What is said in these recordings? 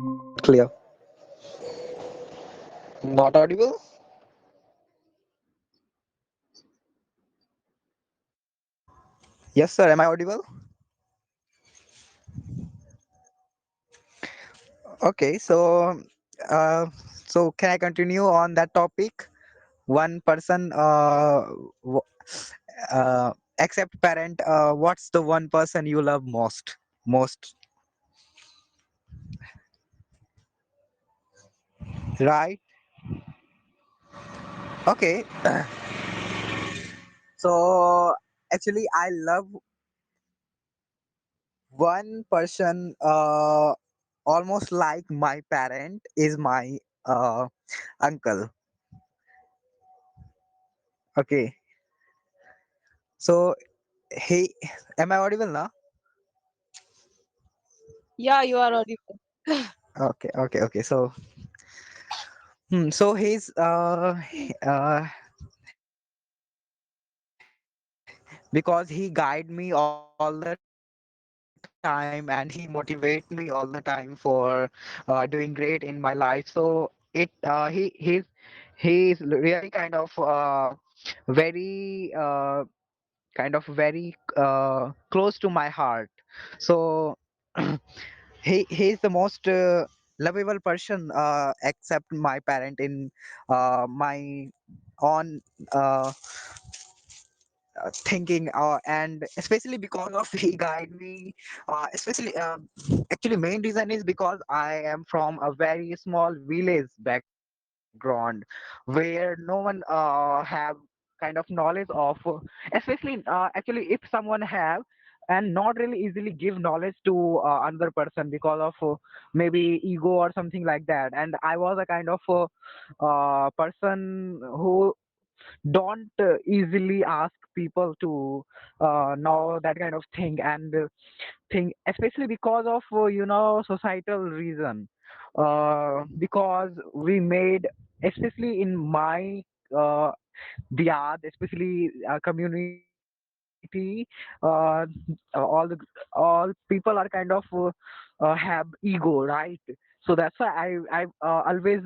Not clear. Not audible? Yes, sir. Am I audible? Okay. Uh, so can I continue on that topic? One person, w- except parent. What's the one person you love most? Most, right? Okay. So actually, I love one person. Almost like my parent is my uncle. Okay. So he, am I audible now? Yeah, you are audible. Okay, okay, okay. So he's because he guide me all the time and he motivate me all the time for doing great in my life. So he's really very very close to my heart. So he's the most lovable person except my parent in my on uh, thinking, and especially because of he guide me, especially actually main reason is because I am from a very small village background where no one have kind of knowledge of especially actually if someone have and not really easily give knowledge to another person because of maybe ego or something like that. And I was a kind of person who don't easily ask people to know that kind of thing, and thing especially because of societal reason, because we made, especially in my uh, diyad, especially community, all people are kind of have ego, right? So that's why I always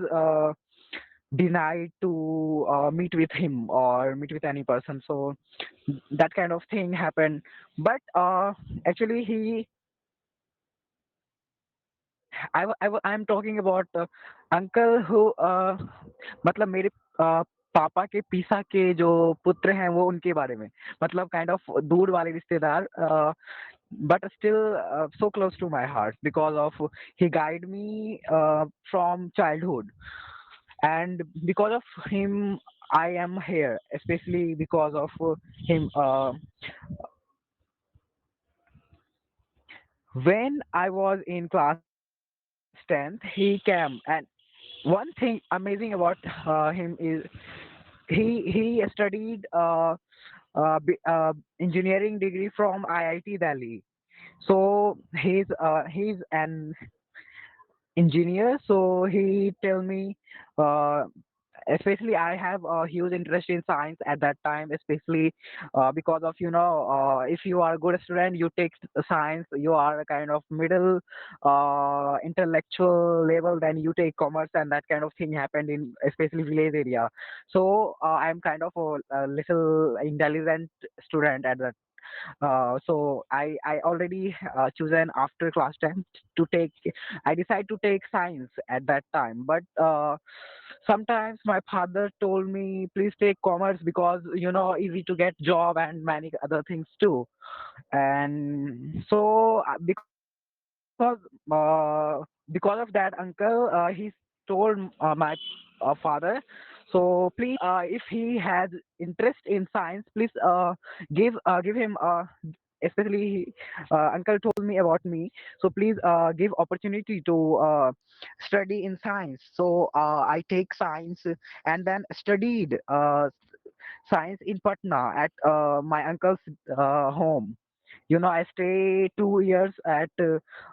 denied to meet with him or meet with any person. So that kind of thing happened. But actually he I'm talking about uncle who मतलब मेरे पापा के पीसा के जो पुत्र हैं वो उनके बारे में, मतलब काइंड ऑफ दूर वाले रिश्तेदार, but still so close to my heart because of he guided me from childhood, and because of him I am here, especially because of him. When I was in class 10th, he came, and one thing amazing about him is he studied engineering degree from IIT Delhi. So he's an engineer. So he tell me, uh, especially I have a huge interest in science at that time, especially because of if you are a good student you take science, you are a kind of middle intellectual level, then you take commerce, and that kind of thing happened in especially village area. So I'm kind of a little intelligent student at that. So I already chosen after class 10 to take. I decided to take science at that time, but sometimes my father told me please take commerce because easy to get job and many other things too. And so because of that uncle, he told my father, so please if he has interest in science, please give him especially uncle told me about me, so please give opportunity to study in science. So I take science and then studied science in Patna at my uncle's home. I stay 2 years at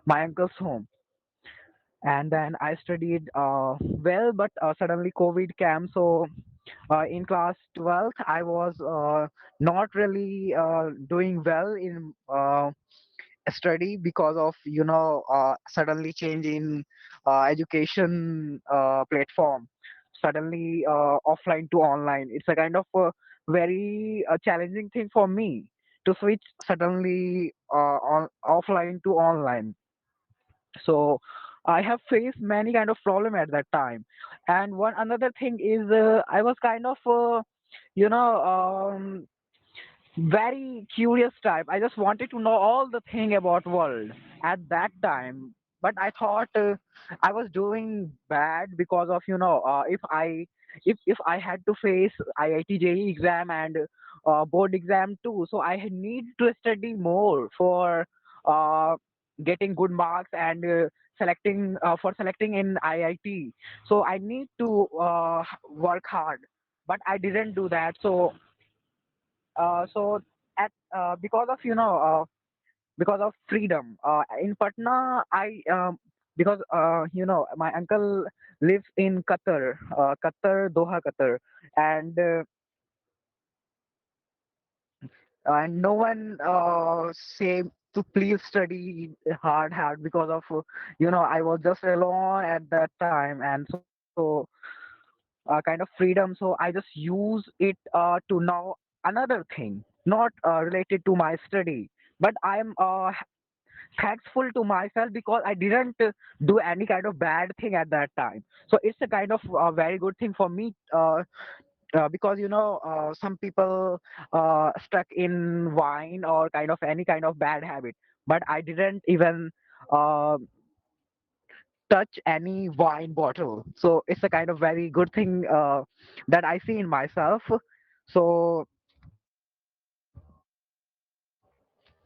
my uncle's home, and then I studied well. But suddenly COVID came, so in class 12th, I was not really doing well study because of suddenly change in education platform, suddenly offline to online. It's a kind of very challenging thing for me to switch suddenly on offline to online. So I have faced many kind of problem at that time. And one another thing is I was kind of you know very curious type. I just wanted to know all the thing about world at that time. But I thought I was doing bad because of if I had to face IIT JEE exam and board exam too, so I had need to study more for uh, getting good marks and selecting in IIT. So I need to work hard, but I didn't do that. So at because of freedom in Patna, I because my uncle lives in Qatar, Doha, Qatar, and no one say to please study hard because of I was just alone at that time, and so kind of freedom. So I just use it to know another thing, not related to my study, but I'm thankful to myself because I didn't do any kind of bad thing at that time. So it's a kind of very good thing for me because some people stuck in wine or kind of any kind of bad habit, but I didn't even uh, touch any wine bottle. So it's a kind of very good thing that I see in myself. So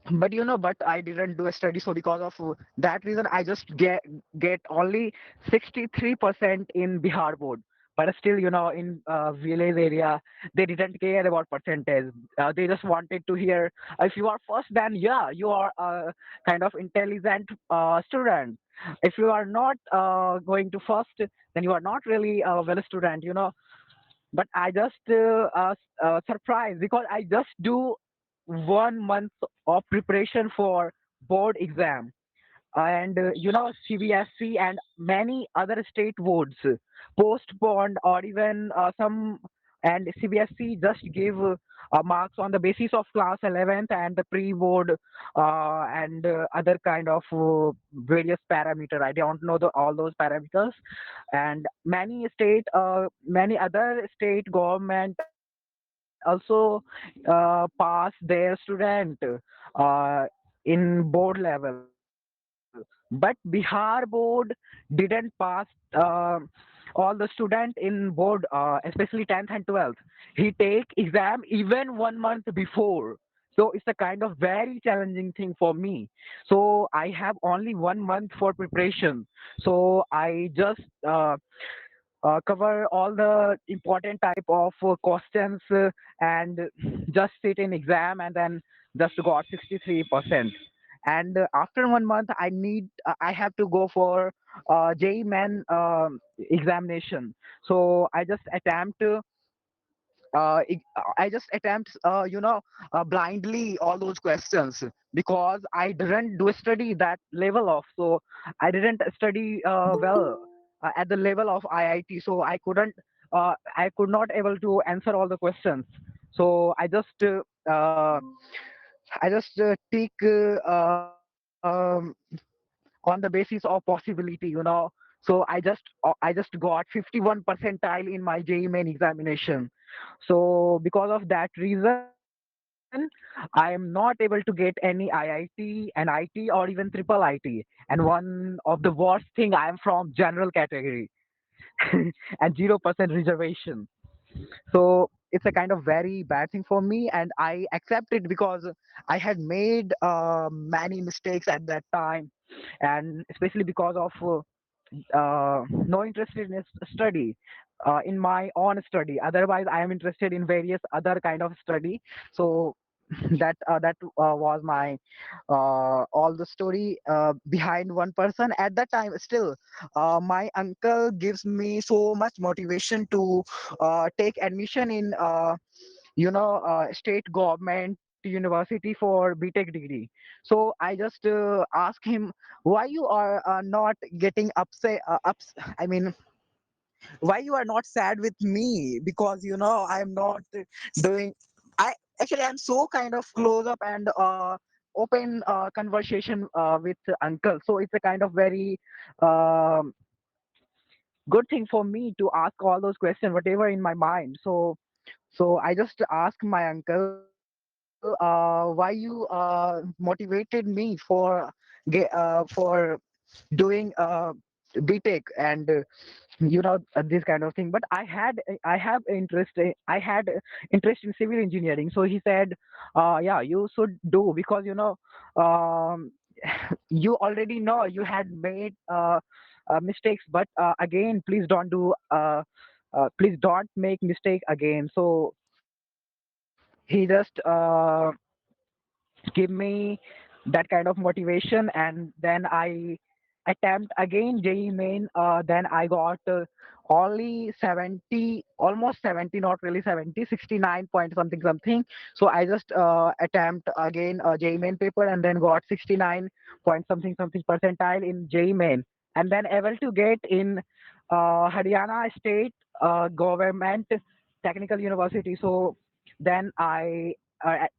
but but I didn't do a study, so because of that reason I just get only 63% in Bihar board. But still, in village area, they didn't care about percentage. They just wanted to hear if you are first, then yeah, you are a kind of intelligent student. If you are not going to first, then you are not really a well student. But I just surprised because I just do 1 month of preparation for board exam, and CBSC and many other state boards postponed, or even some, and CBSC just gave marks on the basis of class 11th and the pre-board and other kind of various parameter. I don't know all those parameters. And many other state government also pass their student uh, in board level, but Bihar board didn't pass all the student in board, especially 10th and 12th. He take exam even 1 month before. So it's a kind of very challenging thing for me. So I have only 1 month for preparation. So I just cover all the important type of questions and just sit in exam and then just got 63%. And after 1 month I have to go for JEE main examination. So I just attempt blindly all those questions because I didn't do study that level of. So I didn't study well at the level of IIT. So I could not able to answer all the questions. So I just take on the basis of possibility. So I just got 51 percentile in my JEE main examination. So because of that reason, I am not able to get any IIT, NIT, or even triple IT. And one of the worst thing, I am from general category and 0% reservation. So it's a kind of very bad thing for me, and I accept it because I had made many mistakes at that time, and especially because of no interest in study, in my own study. Otherwise I am interested in various other kind of study. So that was my all the story behind one person at that time. Still my uncle gives me so much motivation to take admission in state government university for BTech degree. So I just asked him why you are not getting upset. I mean, why you are not sad with me, because I'm not doing. I actually I'm so kind of close up and open conversation with uncle. So it's a kind of very um, good thing for me to ask all those questions, whatever in my mind. So I just asked my uncle, why you motivated me for doing BTech and this kind of thing. But I had interest in civil engineering. So he said, yeah, you should do, because um, you already know you had made mistakes, but again, please don't make mistake again. So he just give me that kind of motivation, and then I attempt again JEE main. Then I got only 70, almost 70, not really 70, 69 point something something. So I just attempt again JEE main paper, and then got 69 point something something percentile in JEE main, and then able to get in Haryana State Government Technical University. So then I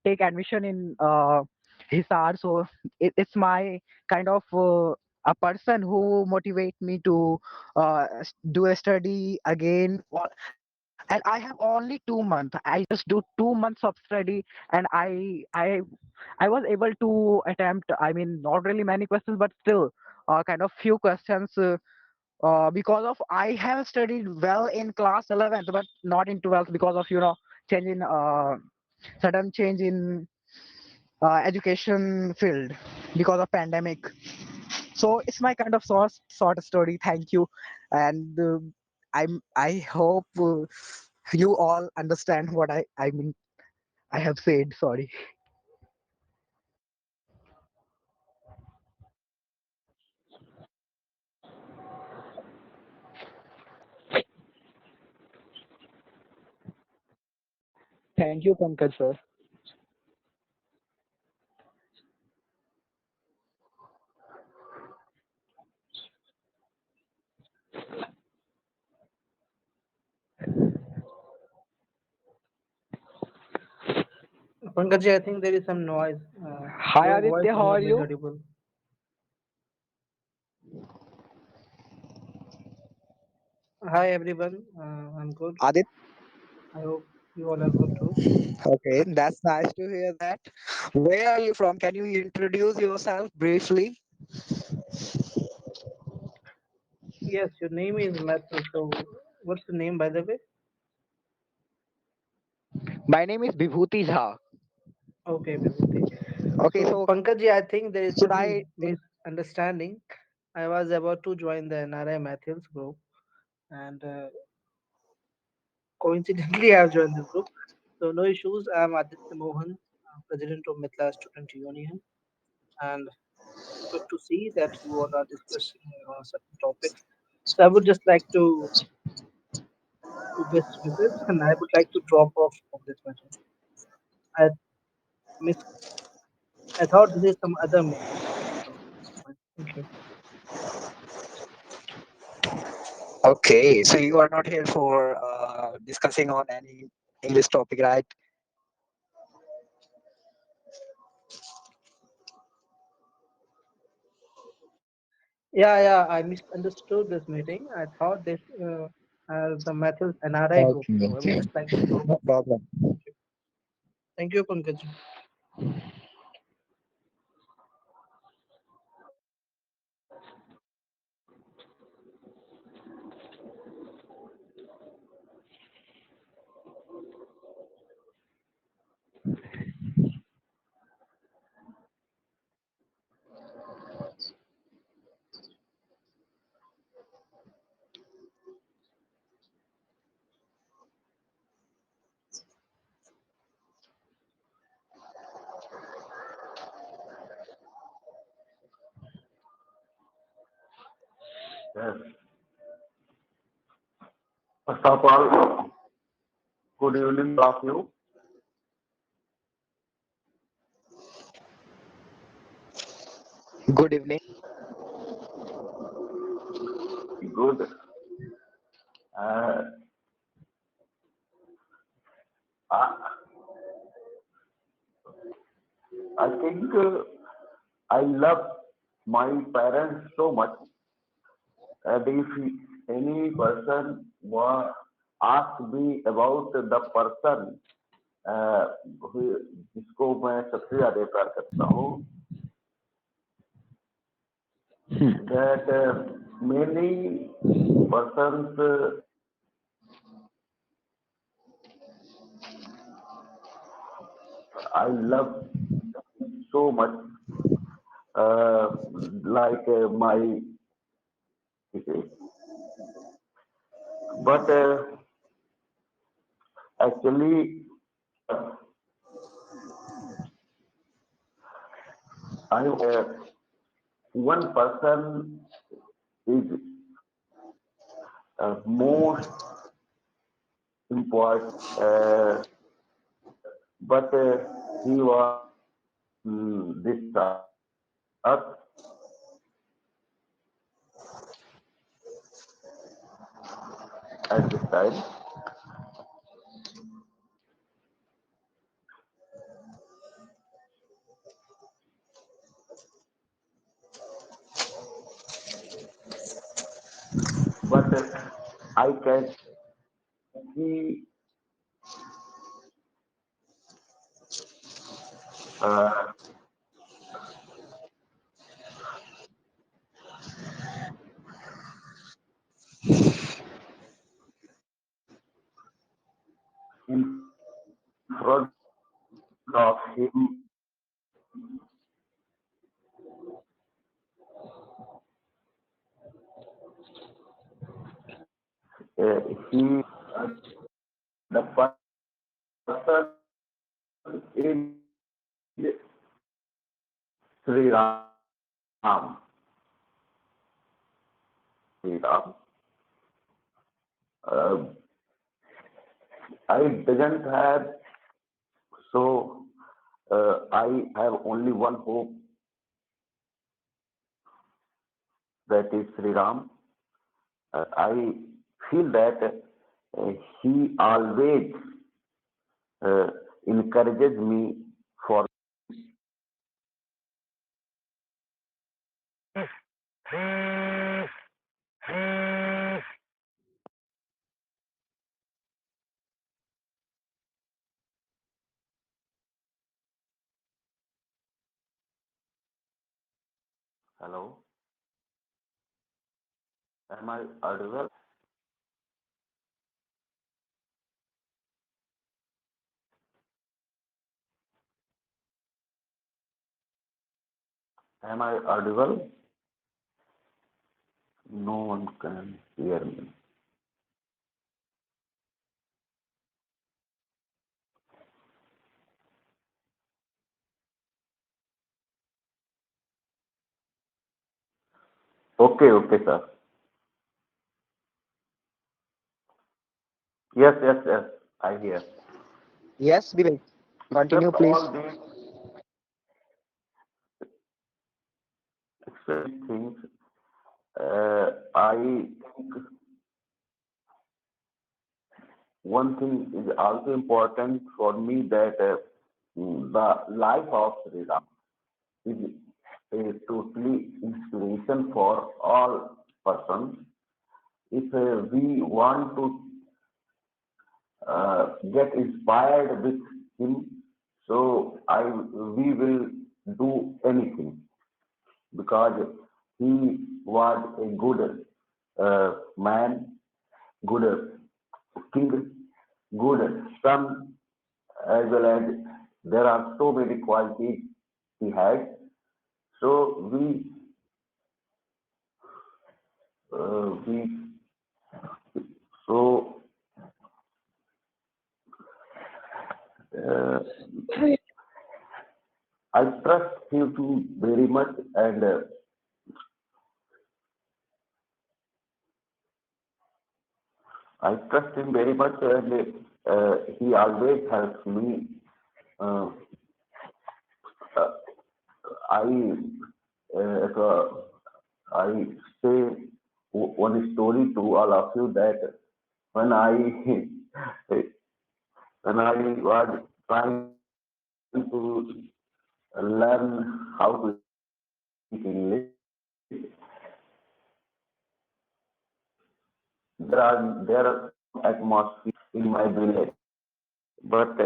take admission in Hisar. So it's my kind of a person who motivate me to do a study again. And I have only 2 months. I just do 2 months of study, and I was able to attempt. I mean, not really many questions, but still kind of few questions. Because of I have studied well in class 11th, but not in 12th, because of change in sudden change in education field because of pandemic. So it's my kind of sort of story. Thank you, and I hope you all understand what I mean. I have said sorry. Thank you, Pankaj sir. Pankaj, I think there is some noise. Hi Your voice Aditya, is how not are very you? audible. Hi everyone, I'm good. Aditya. I hope you all are good too. Okay, that's nice to hear that. Where are you from? Can you introduce yourself briefly? Yes, your name is Matthew. So, what's the name by the way? My name is Vibhuti Jha. Okay, Vibhuti. Okay, So, so Pankaj, I think there is should some I? misunderstanding. I was about to join the NRI Matthews group, and coincidentally, I have joined this group. So, no issues. I'm Aditya Mohan, president of Mithila Student Union, and it's good to see that you all are discussing certain topics. So, I would just like to do best wishes, and I would like to drop off of this matter. I miss. I thought this is some other meeting. So that's fine. Thank you. Okay, so you are not here for discussing on any English topic, right? Yeah, yeah. I misunderstood this meeting. I thought this the Mathil's NRI group. Okay, So I would okay. just like to drop No off. problem. Thank you. Thank you, Pankaj. Yes. First of all, good evening, all of you. Good. Uh, I, I think I love my parents so much. And if any person ask me about the person uh, जिसको मैं सबसे ज्यादा प्यार करता हूँ, that many persons I love so much, uh, like my, but actually, I one person is most important, but he was this earth at this time. But I can see uh, in front of him, he the person is Sri Ram. Sri Ram. Uh, I didn't have so I have only one hope, that is Sri Ram. I feel that he always uh, encourages me for. Hello, am I audible? Am I audible? No one can hear me. Okay, okay, sir. Yes, yes, yes. I hear. Except all these things, I think one thing is also important for me, that the life of Sri Ram is a totally inspiration for all persons. If we want to get inspired with him, so we will do anything, because he was a good man, good king, good son, as well as there are so many qualities he had. So we so uh, I trust him too very much, and I trust him very much, and he always helps me. Uh, uh, I so I say one story to all of you that when I when I was trying to learn how to speak English, there are some atmosphere in my village, but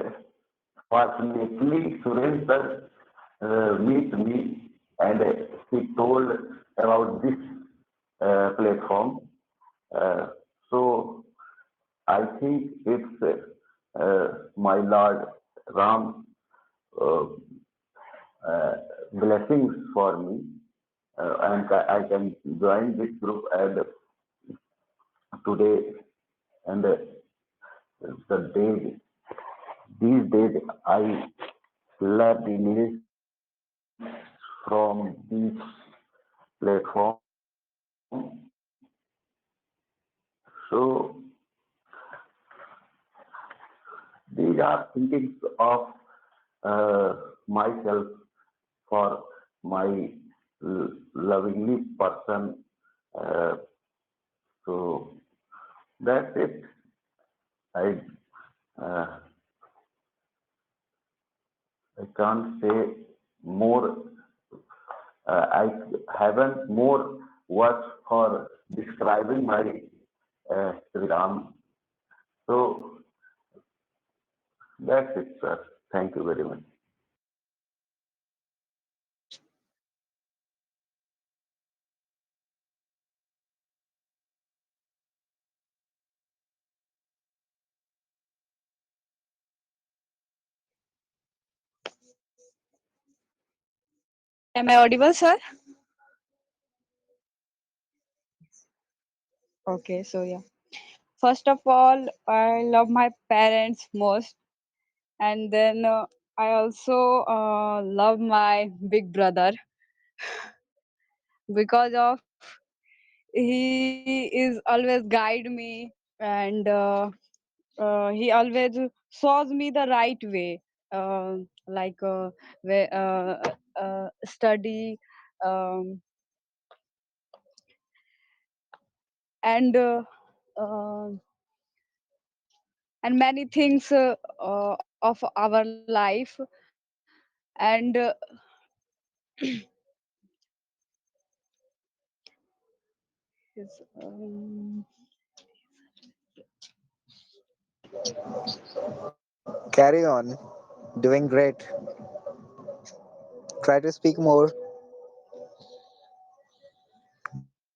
fortunately Surendra meet me and he told about this platform. Uh, so I think it's my Lord Ram uh, uh, blessings for me, and I can join this group and today and the day these days I learned English from this platform. So these are thinking of myself for my lovingly person. Uh, so that's it. I uh, I can't say more. I haven't more words for describing my Sri Ram. So that's it, sir. Thank you very much. Am I audible, sir? Okay, so yeah. First of all, I love my parents most, and then I also love my big brother because of he is always guide me, and he always shows me the right way, like where, study, um, and and many things of our life. And is, Carry on. Doing great. Try to speak more.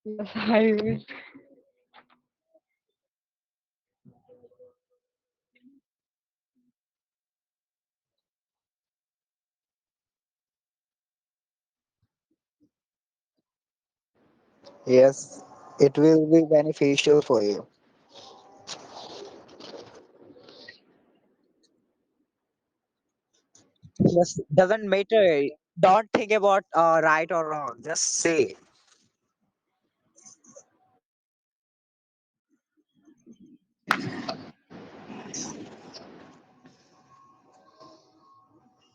yes, I will. Yes, it will be beneficial for you. Just doesn't matter. Don't think about right or wrong. Just say.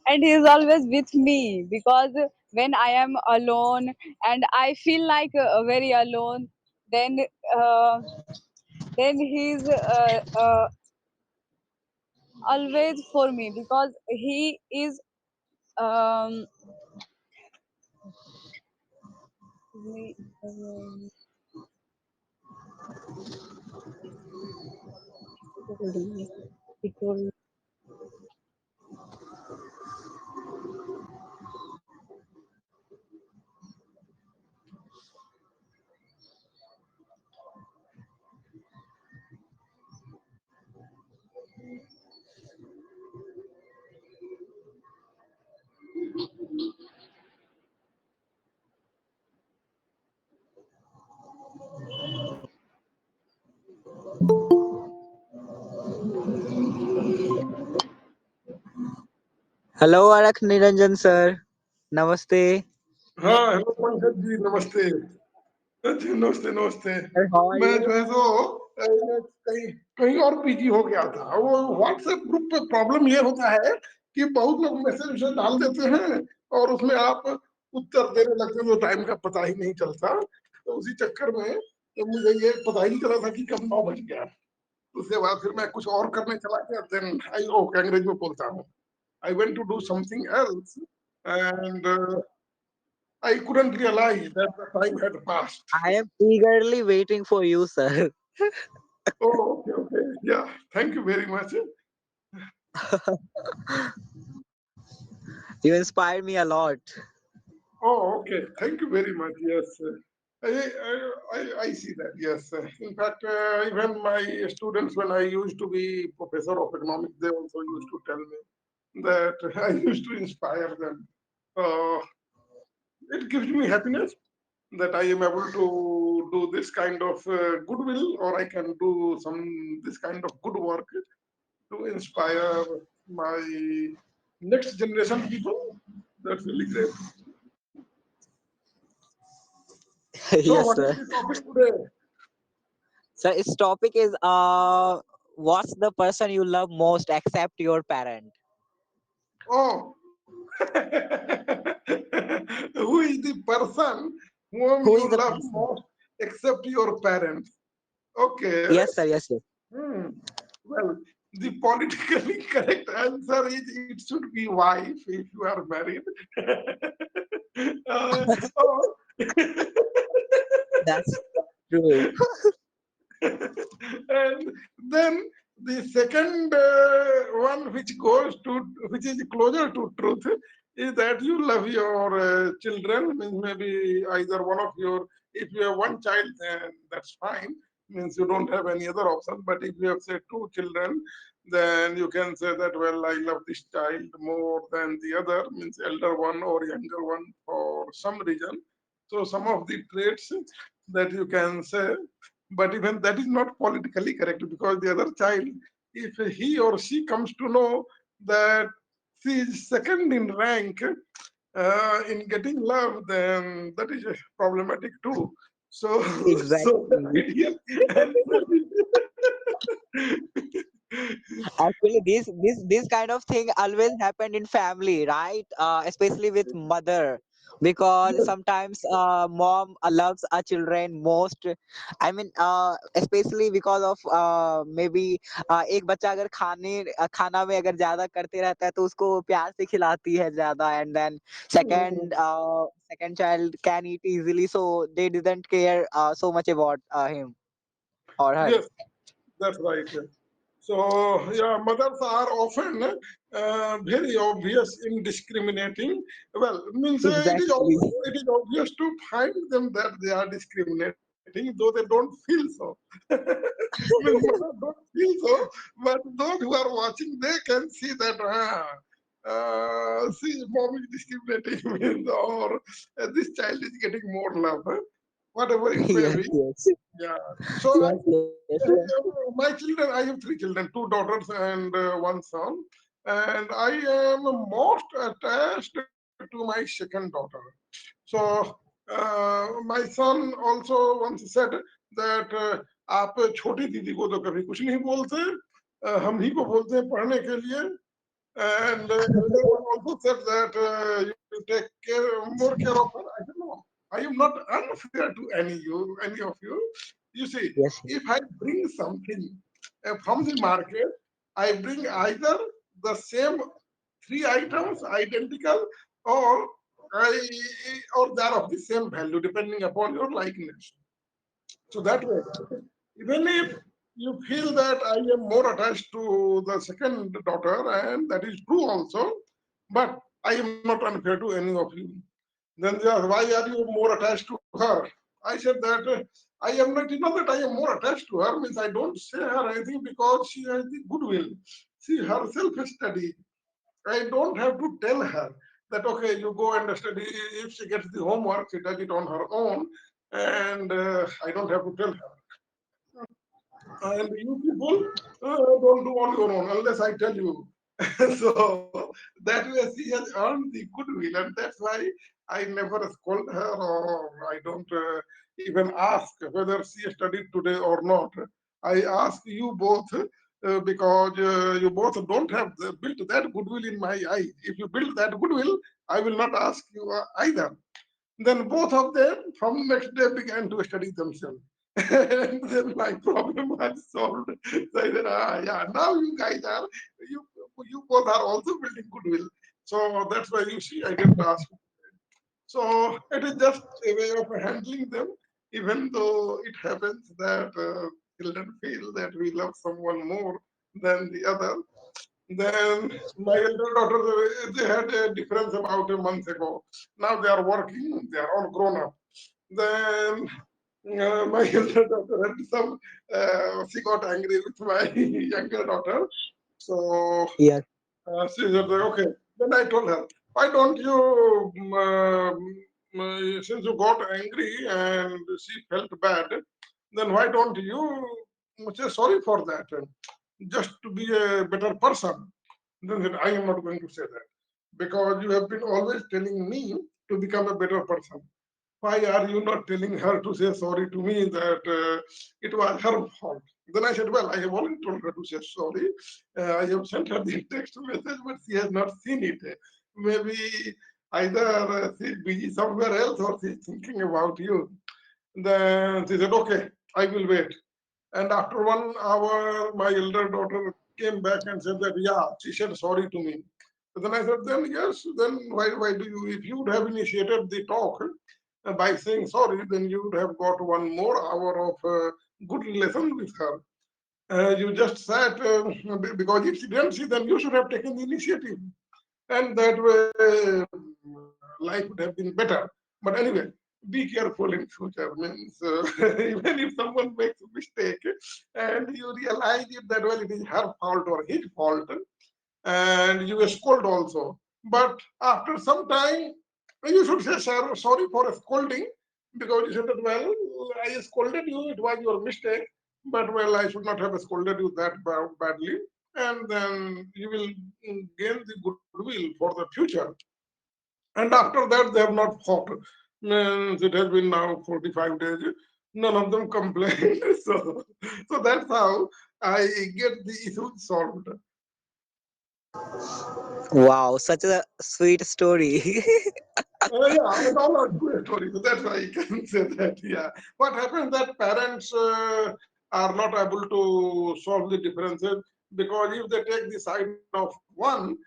And he is always with me, because when I am alone and I feel like very alone, then uh, then he's always for me, because he is um, me- um, he told Hello, Arak Niranjan sir. Namaste. हाँ hello Pankaj ji नमस्ते। जी नमस्ते नमस्ते। Sir, how are मैं you? जो है सो कहीं कहीं और बिजी हो गया था। वो व्हाट्सएप ग्रुप पे प्रॉब्लम ये होता है कि बहुत लोग मैसेज वैसेज डाल देते हैं और उसमें आप उत्तर देने लगते हैं तो टाइम का पता ही नहीं चलता। तो उसी चक्कर में तो मुझे ये पता ही नहीं चला था कि कब 9 बज गया। उसके बाद फिर मैं कुछ और करने चला गया। देन आई ओके अंग्रेजी में बोलता हूँ, I went to do something else and I couldn't realize that the time had passed. I am eagerly waiting for you, sir. Oh, okay, okay. Yeah, thank you very much. You inspired me a lot. Oh, okay. Thank you very much. Yes, I see that. Yes. In fact, even my students, when I used to be professor of economics, they also used to tell me that I used to inspire them. Uh, it gives me happiness that I am able to do this kind of goodwill, or I can do some this kind of good work to inspire my next generation people. That's really great. So, Yes, what is sir. the topic today? So its topic is what's the person you love most except your parent? Oh, who is the person whom Who is you the love person? most except your parents? Okay. Yes, sir. Yes, sir. Hmm. Well, the politically correct answer is it should be wife if you are married. Oh, That's true. and then the second one which goes to which is closer to truth is that you love your children, means maybe either one of your, if you have one child then that's fine, means you don't have any other option. But if you have say two children, then you can say that, well, I love this child more than the other, means elder one or younger one for some reason. So some of the traits that you can say, but even that is not politically correct, because the other child, if he or she comes to know that she is second in rank in getting love, then that is problematic too. So, so the Exactly. ideal answer Actually, this kind of thing always happened in family, right? Especially with mother, because is sometimes mom loves our children most. I mean, especially because of maybe एक बच्चा अगर खाना में अगर ज्यादा करते रहता है तो उसको प्यार से खिलाती है ज्यादा, and then second second child can eat easily, so they didn't care so much about him or her. yes, that's right. So, yeah, mothers are often very obvious in discriminating. Well, means Exactly. it is obvious to find them that they are discriminating, though they don't feel so. Means mothers don't feel so, but those who are watching, they can see that, see, mom is discriminating, means, or this child is getting more love, whatever it may Yes, be. yes. Yeah. So Yes, yes, sir. my children, I have three children, two daughters and one son, and I am most attached to my second daughter. So my son also once said that आप छोटी दीदी को तो कभी कुछ नहीं बोलते, हम ही को बोलते हैं पढ़ने के लिए. And elder one also said that you take care, more care of her. I don't know. I am not unfair to any of you. You see, Yes, if I bring something from the market, I bring either the same three items identical, or I or they are of the same value depending upon your likeness. So that way, even if you feel that I am more attached to the second daughter, and that is true also, but I am not unfair to any of you. Then they ask, why are you more attached to her? I said that I am not that I am more attached to her, means I don't say her anything because she has the goodwill. She herself studied. I don't have to tell her that, okay, you go and study. If she gets the homework, she does it on her own, and I don't have to tell her. And you people don't do on your own unless I tell you. So that way she has earned the goodwill, and that's why I never scold her, or I don't even ask whether she studied today or not. I ask you both because you both don't have built that goodwill in my eyes. If you build that goodwill, I will not ask you either. Then both of them from next day began to study themselves. And then my problem was solved. So I said, yeah, now you guys are, you, you both are also building goodwill. So that's why you see, I didn't ask. So it is just a way of handling them, even though it happens that children feel that we love someone more than the other. Then my elder daughter, they had a difference about a month ago. Now they are working, they are all grown up. Then my elder daughter had some, she got angry with my younger daughter. So Yes. she said, okay. Then I told her, why don't you, since you got angry and she felt bad, then why don't you say sorry for that, just to be a better person? Then said, I am not going to say that because you have been always telling me to become a better person. Why are you not telling her to say sorry to me that it was her fault? Then I said, well, I have already told her to say sorry. I have sent her the text message, but she has not seen it. Maybe either she's busy somewhere else or she's thinking about you. Then she said, okay, I will wait. And after 1 hour, my elder daughter came back and said that, yeah, she said sorry to me. But then I said, then yes, then why do you, if you would have initiated the talk by saying sorry, then you would have got 1 more hour of good lesson with her. You just sat, because if she didn't see, then you should have taken the initiative. And that way, life would have been better. But anyway, be careful in future. Means even if someone makes a mistake and you realize it that well it is her fault or his fault, and you scold also. But after some time, you should say sorry for scolding because you said that well I scolded you, it was your mistake, but well I should not have scolded you that badly, and then you will gain the goodwill for the future. And after that, they have not fought. Means it has been now 45 days. None of them complained. So that's how I get the issue solved. Wow, such a sweet story. Yeah, it all are true stories. So that's why I can say that. Yeah, what happens that parents are not able to solve the differences because if they take the side of one,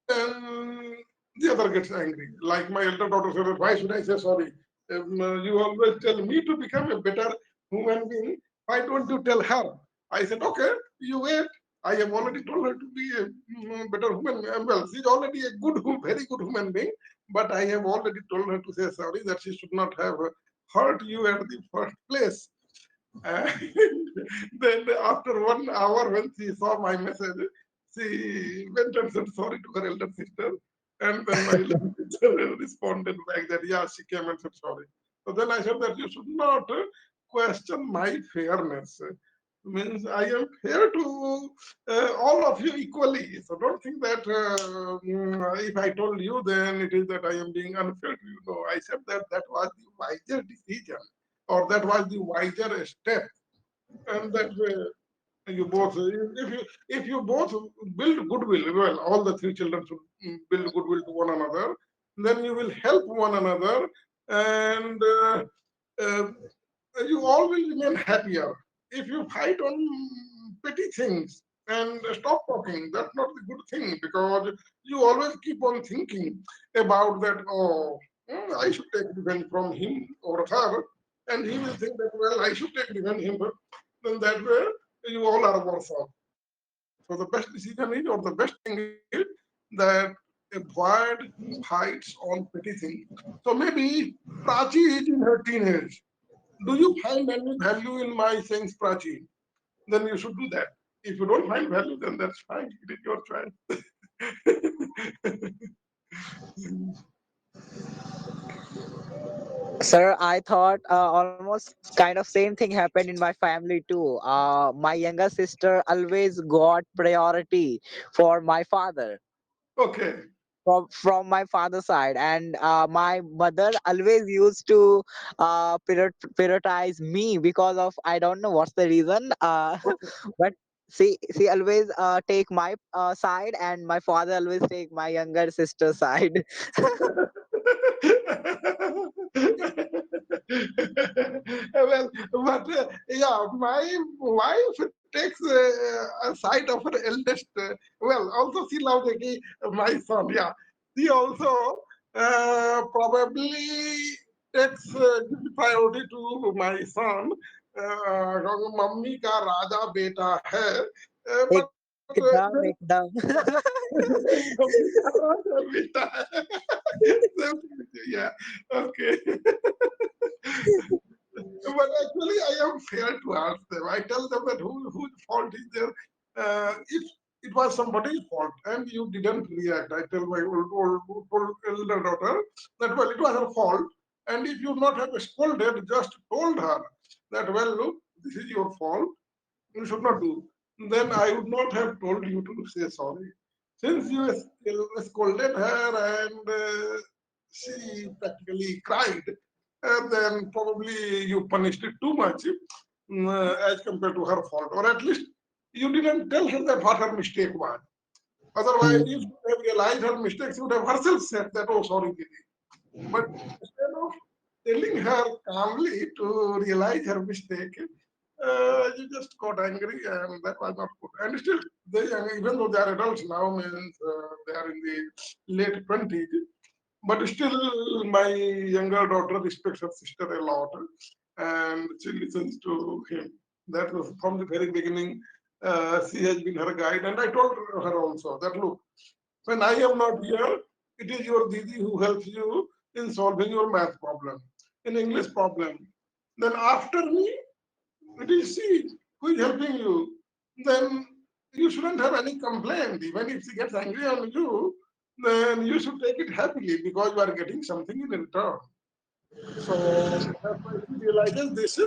then the other gets angry. Like my elder daughter said, "Why should I say sorry? You always tell me to become a better human being. Why don't you tell her?" I said, "Okay, you wait. I have already told her to be a better human. Well, she's already a good, very good human being." But I have already told her to say sorry that she should not have hurt you at the first place. And then after 1 hour, when she saw my message, she went and said sorry to her elder sister. And then my elder sister responded back that, yeah, she came and said sorry. So then I said that you should not question my fairness. Means I am fair to all of you equally. So don't think that if I told you, then it is that I am being unfair to you. No, I said that that was the wiser decision or that was the wiser step, and that you both if you both build goodwill, well, all the three children should build goodwill to one another, then you will help one another, and uh, you all will remain happier. If you fight on petty things and stop talking, that's not the good thing because you always keep on thinking about that. Oh, I should take revenge from him or her, and he will think that well, I should take revenge him. Then that way you all are worse off. So the best decision is, or the best thing is that avoid fights on petty things. So maybe Prachi is in her teenage. Do you find any value in my saying Prachi? Then you should do that. If you don't find value, then that's fine. It is your choice. Sir, I thought almost kind of same thing happened in my family too. My younger sister always got priority for my father, Okay. from my father's side, and my mother always used to prioritize me because of I don't know what's the reason, Okay. but she always take my side, and my father always take my younger sister's side. Well, but yeah, my wife takes a side of her eldest. Well, also she loves my son. Yeah, she also probably takes gives priority to my son. क्योंकि mummy का राजा बेटा है, but एकदम very एकदम। Mummy का राजा बेटा है। Yeah, okay. But actually, I am fair to ask them. I tell them that whose fault is there. If it was somebody's fault and you didn't react, I tell my old elder daughter that well, it was her fault. And if you not have scolded, just told her that well, look, this is your fault. You should not do. Then I would not have told you to say sorry. Since you scolded her and she practically cried, then probably you punished it too much as compared to her fault. Or at least you didn't tell her that what her mistake was. Otherwise, if Hmm. you have realized her mistakes, she would have herself said that, oh, sorry, Didi. But instead of telling her calmly to realize her mistake, you just got angry, and that was not good. And still, they, even though they are adults now, means they are in the late 20s, but still, my younger daughter respects her sister a lot, and she listens to him. That was from the very beginning. She has been her guide, and I told her also that look, when I am not here, it is your Didi who helps you in solving your math problem, in English problem. Then after me, it is she who is helping you. Then you shouldn't have any complaint. Even if she gets angry on you, then you should take it happily because you are getting something in return. So that's why she realizes this,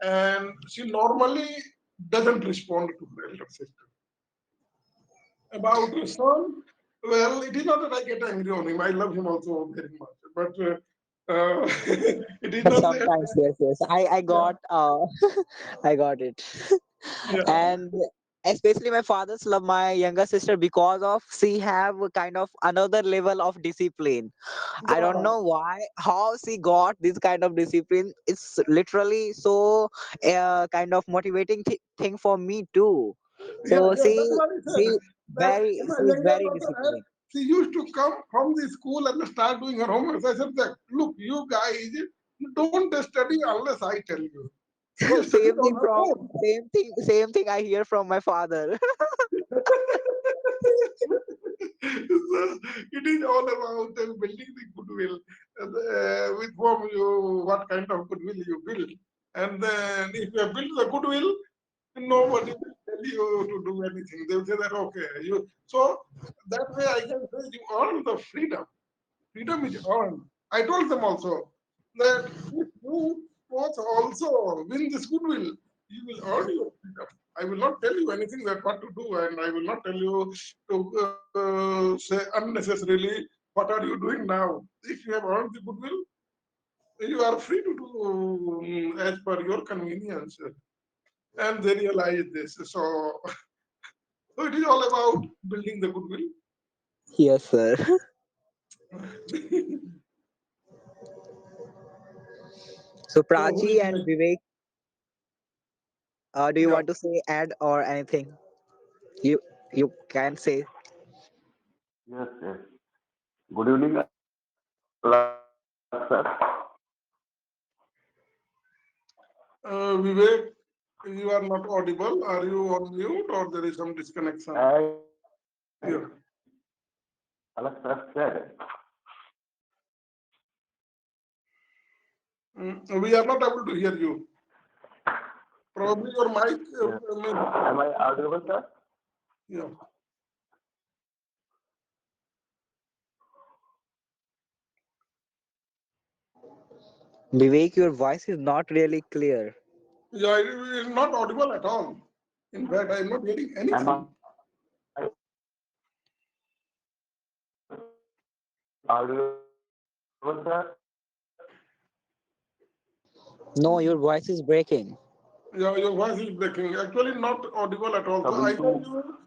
and she normally doesn't respond to her elder sister. About her son, well, it is not that I get angry on him. I love him also very much. But it is not that, Sometimes, yes, yes. I yeah, got I got it. yeah, And especially my father's love my younger sister because of she have a kind of another level of discipline. I don't yeah, know why, how she got this kind of discipline. It's literally so kind of motivating thing for me too. yeah, So yeah. That's what I said. That she my is younger very daughter, disciplined. she used to come from the school and start doing her homework. I said that, look, you guys don't study unless I tell you. She studied Same on thing her from own. same thing I hear from my father. So it is all about building the goodwill with whom you, what kind of goodwill you build. And then if you have built the goodwill, nobody will tell you to do anything. They will say that, okay, you. So that way I can say you earn the freedom. Freedom is earned. I told them also that if you both also win this goodwill, you will earn your freedom. I will not tell you anything that what to do, and I will not tell you to say unnecessarily what are you doing now. If you have earned the goodwill, you are free to do as per your convenience. And they realize this. So, so it is all about building the goodwill. Yes, sir. So So who Prachi is and next? Vivek, do you Yeah. want to say add or anything? You you can say. Yes, yes. Good evening, Alak sir. Vivek, you are not audible. Are you on mute or there is some disconnection? As Yeah. Alak sir said, We are not able to hear you. Probably your mic. yes. Am I audible, sir? Yeah. Vivek, your voice is not really clear. Yeah, it is not audible at all. In fact, I am not hearing Am I anything. audible, sir? No, your voice is breaking. Your voice is breaking. Actually, not audible at all. So coming to either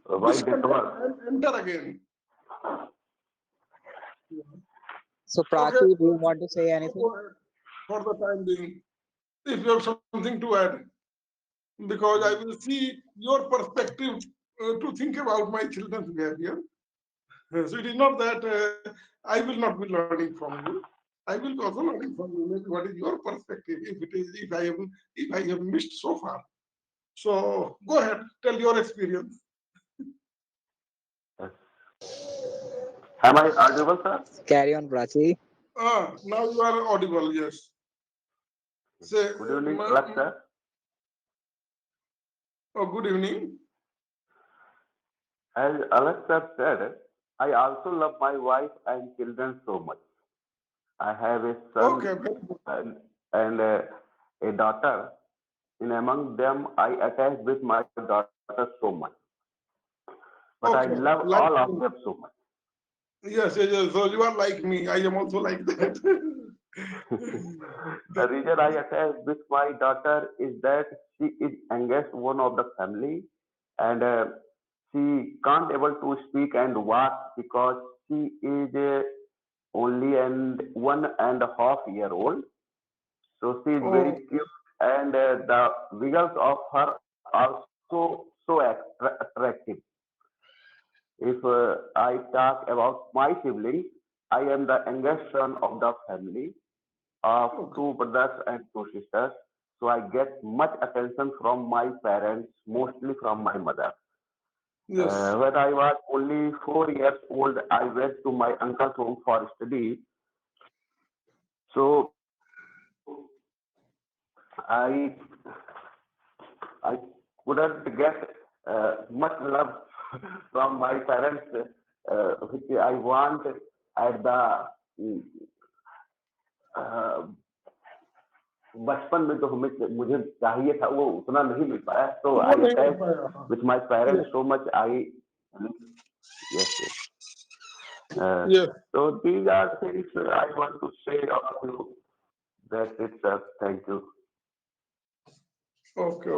you wide disconnect network. and enter again. So Okay, Prachi, do you want to say so anything? go ahead for the time being. If you have something to add, because I will see your perspective to think about my children's behavior. So it is not that I will not be learning from you. I will be also learning from you. Maybe what is your perspective? If I have missed so far. So go ahead, tell your experience. Yes. Am I audible, sir? Carry on, Prachi. Now you are audible. Yes. Say, Good evening, Alexa. oh, good evening. As Alexa said, I also love my wife and children so much. I have a Okay, son very good. and a daughter. In among them, I attach with my daughter so much. But I Okay, love all like of them me. so much. Yes. So you are like me. I am also like that. The reason I attach with my daughter is that she is youngest one of the family, and she can't able to speak and walk because she is only and 1.5 year old. So she is very Oh, cute, and the visuals of her are so attractive. If I talk about my siblings, I am the youngest son of the family of okay. two brothers and two sisters. So I get much attention from my parents, mostly from my mother. Yes. When I was only 4 years old, I went to my uncle's home for study. So I I couldn't get much love from my parents, which I want at the uh, बचपन में जो हमें मुझे चाहिए था वो उतना नहीं मिल पाया so वो I नहीं मिल attached पाया हाँ. with my parents Yes. so much I yes. Uh, Yes. so these are things I want to say of you. That's it, sir. Thank you. Okay.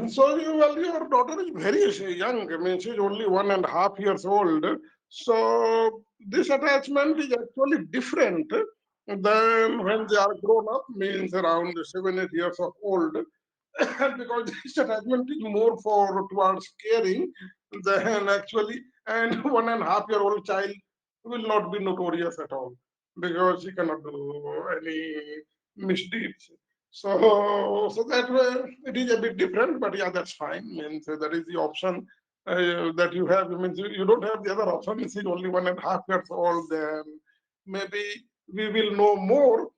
So your daughter is very young. I mean, she's only 1.5 years old. So this attachment is actually different than when they are grown up, means around 7, 8 years of old. Because this attachment is more for towards caring than actually, and 1.5 year old child will not be notorious at all because he cannot do any misdeeds. So that way it is a bit different, but yeah, that's fine. Means that is the option that you have. Means you don't have the other option. This is only 1.5 years old. Then maybe we will know more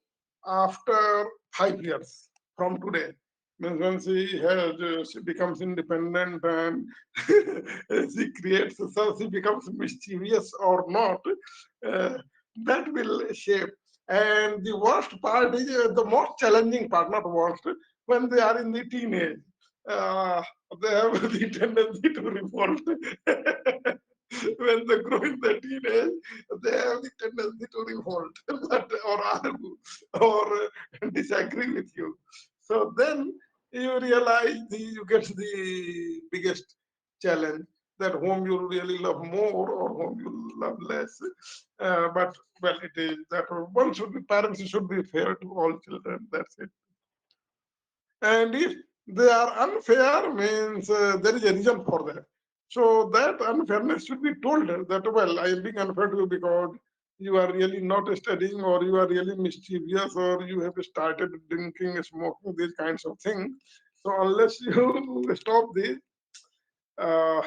after 5 years from today. Means when she becomes independent and she creates, so she becomes mischievous or not. Uh, that will shape. And the worst part is the most challenging part, not worst, when they are in the teenage. Uh, they have the tendency to revolt. When they grow in the teenage, they have the tendency to revolt but, or argue or disagree with you. So then you realize you get the biggest challenge that whom you really love more or whom you love less. But well, it is that one should be parents should be fair to all children. That's it. And if they are unfair, means there is a reason for that. So that unfairness should be told that well, I am being unfair to you because you are really not studying, or you are really mischievous, or you have started drinking, smoking, these kinds of things. So unless you stop this, uh,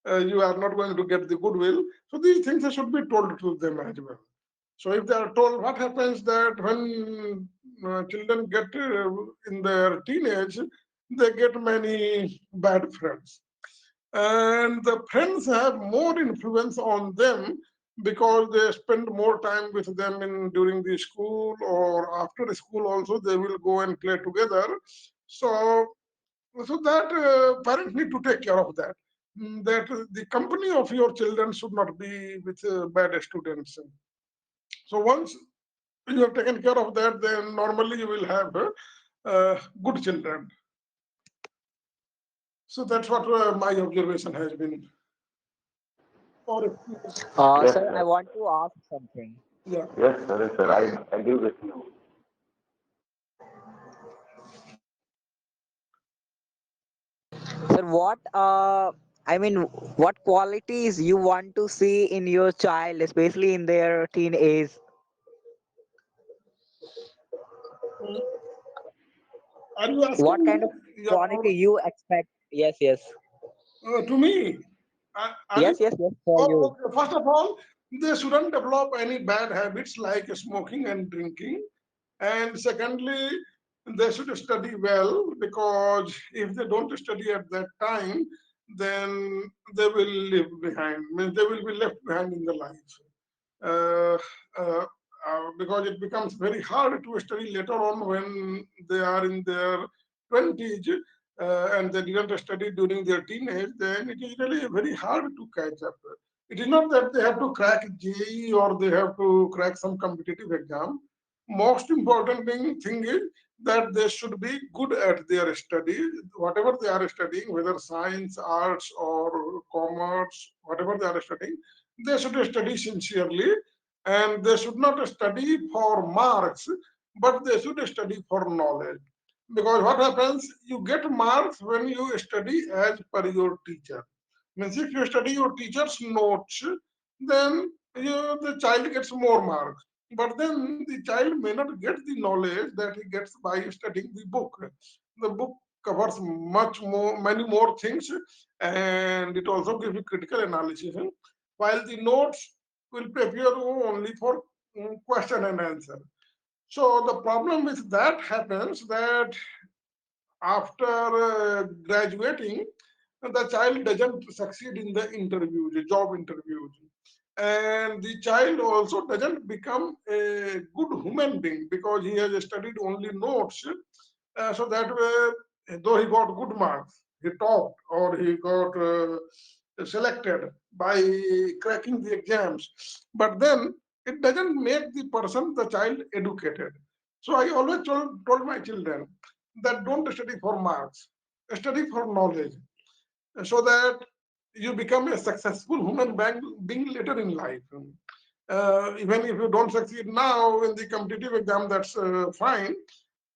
you are not going to get the goodwill. So these things should be told to them as well. So if they are told, what happens that when children get in their teenage, they get many bad friends, and the friends have more influence on them because they spend more time with them in during the school or after school. Also, they will go and play together. So so that parents need to take care of that. That the company of your children should not be with bad students. So once you have taken care of that, then normally you will have good children. So that's what my observation has been, or experience. Yes, Sir, I sir. want to ask something. Yeah. Yes, sir. I agree with you. Sir, I mean, what qualities you want to see in your child, especially in their teen age? Mm, are you What asking kind me? of Yeah, quality you expect? Yes, yes. to me? Are you? Yes, for Oh, you. okay. First of all, they shouldn't develop any bad habits like smoking and drinking. And secondly, they should study well, because if they don't study at that time, then they will leave behind. Means they will be left behind in the life. Uh, uh, because it becomes very hard to study later on when they are in their 20s, and they didn't study during their teenage, then it is really very hard to catch up. It is not that they have to crack JE or they have to crack some competitive exam. Most important thing is that they should be good at their study, whatever they are studying, whether science, arts, or commerce, whatever they are studying, they should study sincerely, and they should not study for marks, but they should study for knowledge. Because what happens, you get marks when you study as per your teacher. Means if you study your teacher's notes, then the child gets more marks. But then the child may not get the knowledge that he gets by studying the book. The book covers much more, many more things, and it also gives you critical analysis. While the notes will prepare you only for question and answer. So the problem with that happens that after graduating, the child doesn't succeed in the interviews, the job interviews. And the child also doesn't become a good human being because he has studied only notes. So that way, though he got good marks, he topped or he got selected by cracking the exams. But then it doesn't make the person, the child, educated. So I always told my children that don't study for marks, study for knowledge, so that you become a successful human being later in life. Even if you don't succeed now in the competitive exam, that's fine.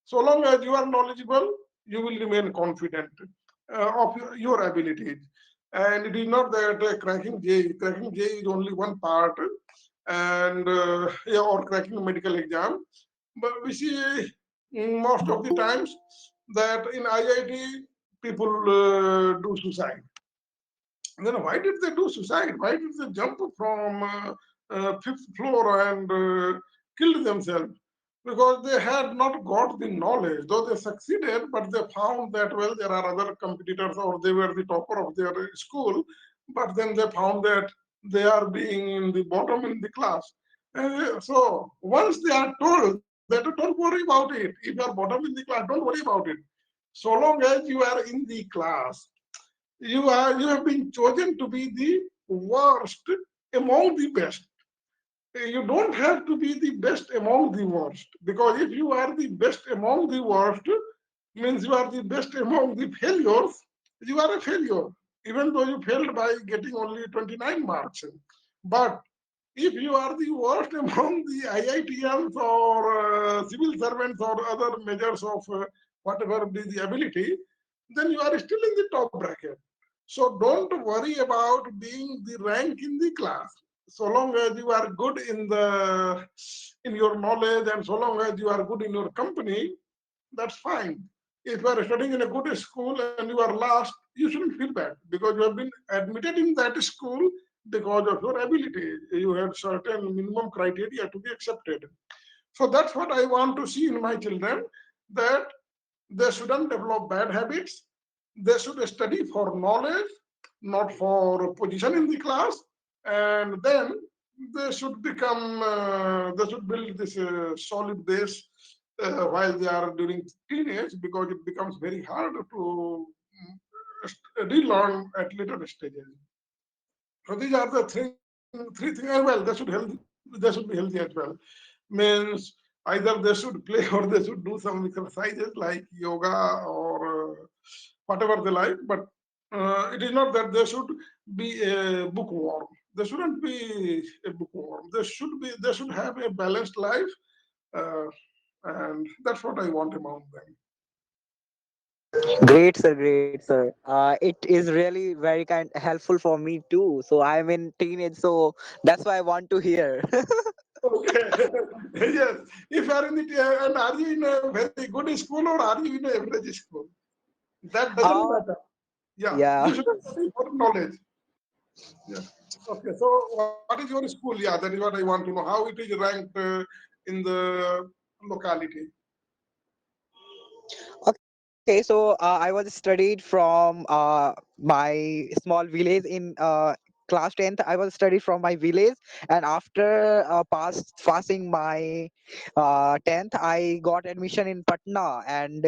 So long as you are knowledgeable, you will remain confident of your abilities. And it is not that cracking J is only one part, and yeah, or cracking a medical exam. But we see most of the times that in IIT people do suicide. Then why did they do suicide? Why did they jump from fifth floor and kill themselves? Because they had not got the knowledge. Though they succeeded, but they found that, well, there are other competitors or they were the topper of their school, but then they found that they are being in the bottom in the class. So once they are told that don't worry about it, if you are bottom in the class, don't worry about it. So long as you are in the class, you have been chosen to be the worst among the best. You don't have to be the best among the worst, because if you are the best among the worst, means you are the best among the failures. You are a failure, even though you failed by getting only 29 marks. But if you are the worst among the IITians or civil servants or other measures of whatever be the ability, then you are still in the top bracket. So don't worry about being the rank in the class. So long as you are good in your knowledge, and so long as you are good in your company, that's fine. If you are studying in a good school and you are last, you shouldn't feel bad, because you have been admitted in that school because of your ability. You had certain minimum criteria to be accepted. So that's what I want to see in my children, that they shouldn't develop bad habits. They should study for knowledge, not for position in the class. And then they should build this solid base while they are during teenage, because it becomes very hard to relearn at later stages. So these are the three things. Well, they should be healthy as well. Means either they should play or they should do some exercises like yoga or whatever they like. But it is not that they should be a bookworm. They shouldn't be a bookworm. They should have a balanced life, uh, and that's what I want among them. Great, sir. Great, sir. It is really very kind helpful for me too. So I'm in teenage, so that's why I want to hear. Okay. Yes. If you are in and are you in a very good school or are you in an average school? That doesn't uh, matter. Yeah. You yeah. should study for knowledge. Yeah. Okay. So what is your school? Yeah, that is what I want to know. How it is ranked in the locality. Okay, so I was studied from my small village in class 10th. I was studied from my village, and after passing my 10th, I got admission in Patna, and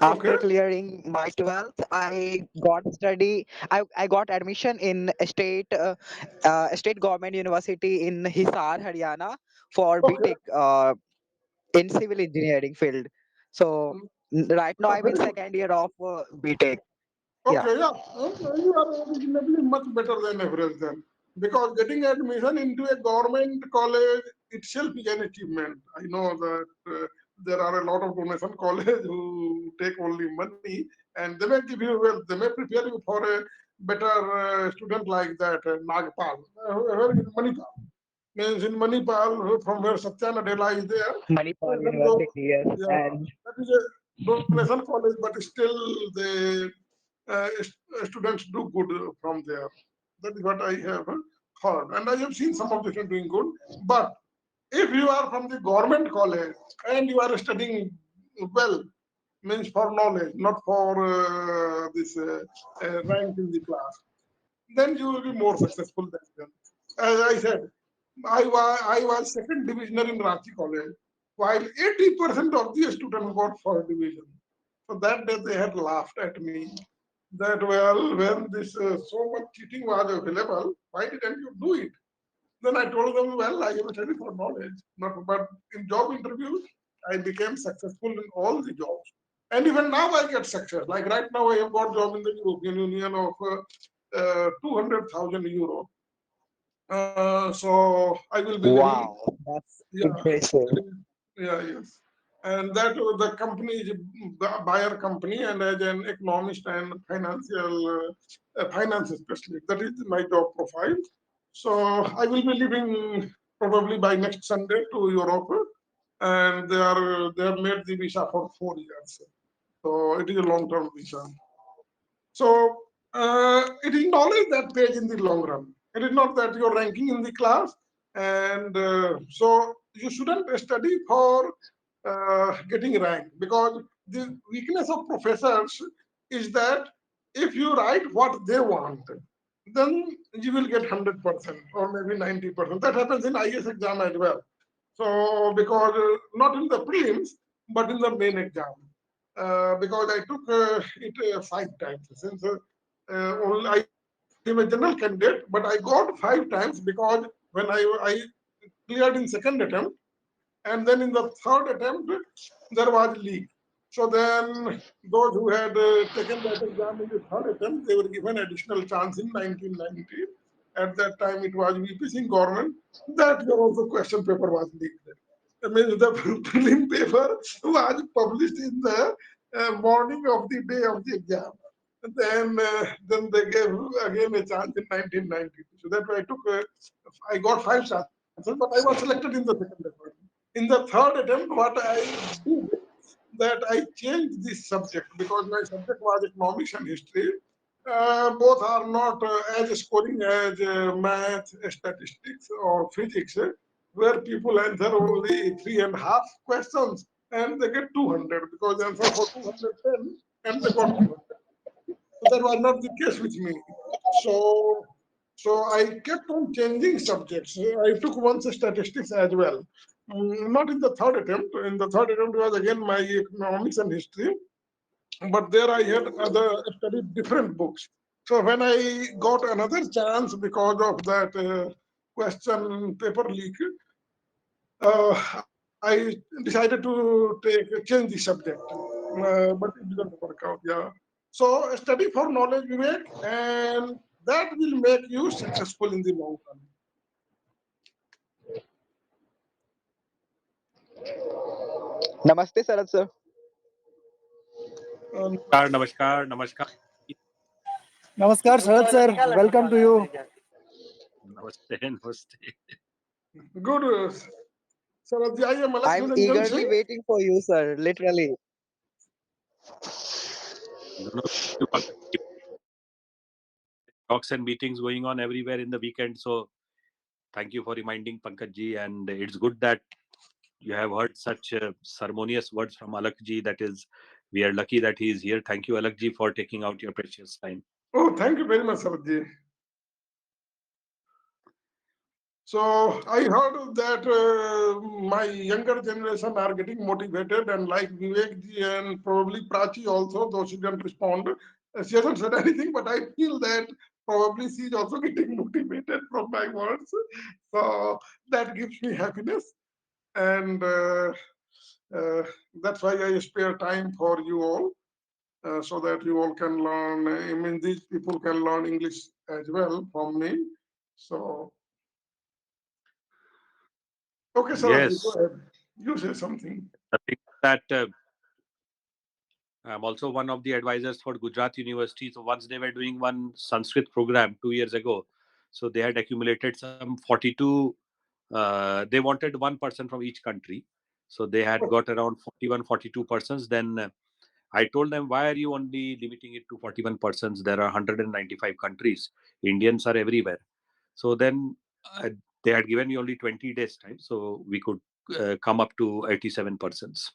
after Okay. clearing my 12th, I got admission in a state government university in Hisar, Haryana for Okay. BTech in civil engineering field. So Mm, right now I'm in very good. second year of BTech. Yeah. Okay, yeah. You are reasonably much better than average then. Because getting admission into a government college itself is an achievement. I know that there are a lot of donation colleges who take only money and they may give you, well, they may prepare you for a better student like that, Nagpal, where is Manipal. Means in Manipal, from where Satyana Dela is there, Manipal then go, University, yes. yeah, And that is a donation college, but still they students do good from there. That is what I have heard. And I have seen some of the students doing good. But if you are from the government college and you are studying well, means for knowledge, not for this rank in the class, then you will be more successful than them. As I said, I was second divisioner in Ranchi College, while 80% of the students got first division. So that day they had laughed at me that, well, when this so much cheating was available, why didn't you do it? Then I told them, well, I have studied for knowledge, not, but in job interviews, I became successful in all the jobs. And even now I get success. Like right now I have got job in the European Union of 200,000 euro. So I will be living, wow, that's yeah, impressive. yeah, yes. And that the company is a buyer company, and as an economist and finance specialist, that is my job profile. So I will be leaving probably by next Sunday to Europe, and they have made the visa for 4 years. So it is a long term visa. So it is knowledge that pays in the long run. It is not that you're ranking in the class, and so you shouldn't study for getting ranked, because the weakness of professors is that if you write what they want, then you will get 100% or maybe 90%. That happens in IS exam as well. So because not in the prelims, but in the main exam, because I took it 5 times since I am a general candidate, but I got 5 times because when I cleared in second attempt, and then in the third attempt there was leak. So then those who had taken that exam in the third attempt, they were given additional chance in 1990. At that time it was VP Singh government. That year also question paper was leaked. I mean, the prelim paper was published in the morning of the day of the exam. Then they gave again a chance in 1990. So that's why I got 5 chances, but I was selected in the second attempt. In the third attempt, what I did, that I changed this subject because my subject was economics and history. Both are not as scoring as math, statistics, or physics, where people answer only 3.5 questions and they get 200 because they answer for 210 and they got 200. So that was not the case with me. So, so I kept on changing subjects. I took once statistics as well. Not in the third attempt. In the third attempt was again my economics and history, but there I had other studied different books. So when I got another chance because of that question paper leak, I decided to change the subject, but it didn't work out. Yeah. So study for knowledge, Vivek, and that will make you successful in the long run. Namaste, Sharad sir. Um, Namaskar. Namaskar, Sharad sir. Welcome to you. Namaste. good. Sharad ji, आइए Malak I'm Niranjan eagerly Singh. waiting for you, sir. Literally. No, no, talks and meetings going on everywhere in the weekend. So thank you for reminding Pankaj ji, and it's good that you have heard such ceremonious words from Alak ji. That is, we are lucky that he is here. Thank you, Alak ji, for taking out your precious time. Oh, thank you very much, Sharad ji. So I heard that my younger generation are getting motivated, and like Vivek ji and probably Prachi also, though she didn't respond. She hasn't said anything, but I feel that probably she is also getting motivated from my words. So that gives me happiness, and uh, that's why I spare time for you all, so that you all can learn. I mean, these people can learn English as well from me. So okay, Sarath, go Yes, ahead. You say something. the thing that I'm also one of the advisors for Gujarat University. So once they were doing one Sanskrit program 2 years ago, so they had accumulated some 42. They wanted one person from each country, so they had got around 41, 42 persons. Then I told them, why are you only limiting it to 41 persons? There are 195 countries. Indians are everywhere. So then they had given me only 20 days time, so we could come up to 87 persons.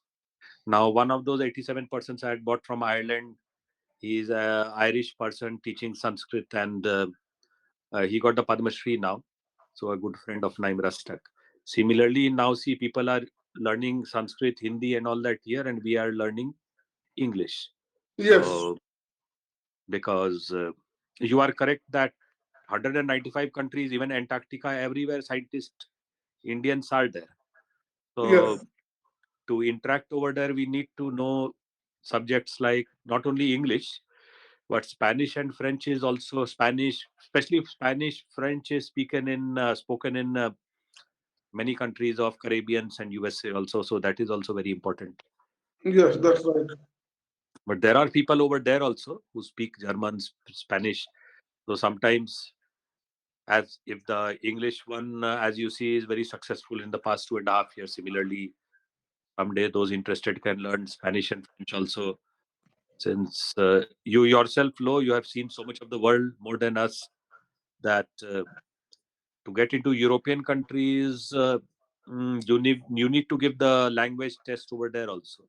Now, one of those 87 persons I had bought from Ireland. He's a Irish person teaching Sanskrit, and he got the Padma Shri now. So a good friend of Naim Rastak. Similarly, now see people are learning Sanskrit, Hindi, and all that here, and we are learning English. Yes, So because you are correct that 195 countries, even Antarctica, everywhere scientists, Indians are there. So yes, to interact over there, we need to know subjects like not only English, but Spanish and French is also Spanish, especially Spanish. French is spoken in many countries of Caribbeans and USA also. So that is also very important. yes, that's right. But there are people over there also who speak German, Spanish. So sometimes, as if the English one, as you see, is very successful in the past 2.5 years. Similarly, someday those interested can learn Spanish and French also. Since you yourself, Lo, you have seen so much of the world more than us, that to get into European countries, you need to give the language test over there also.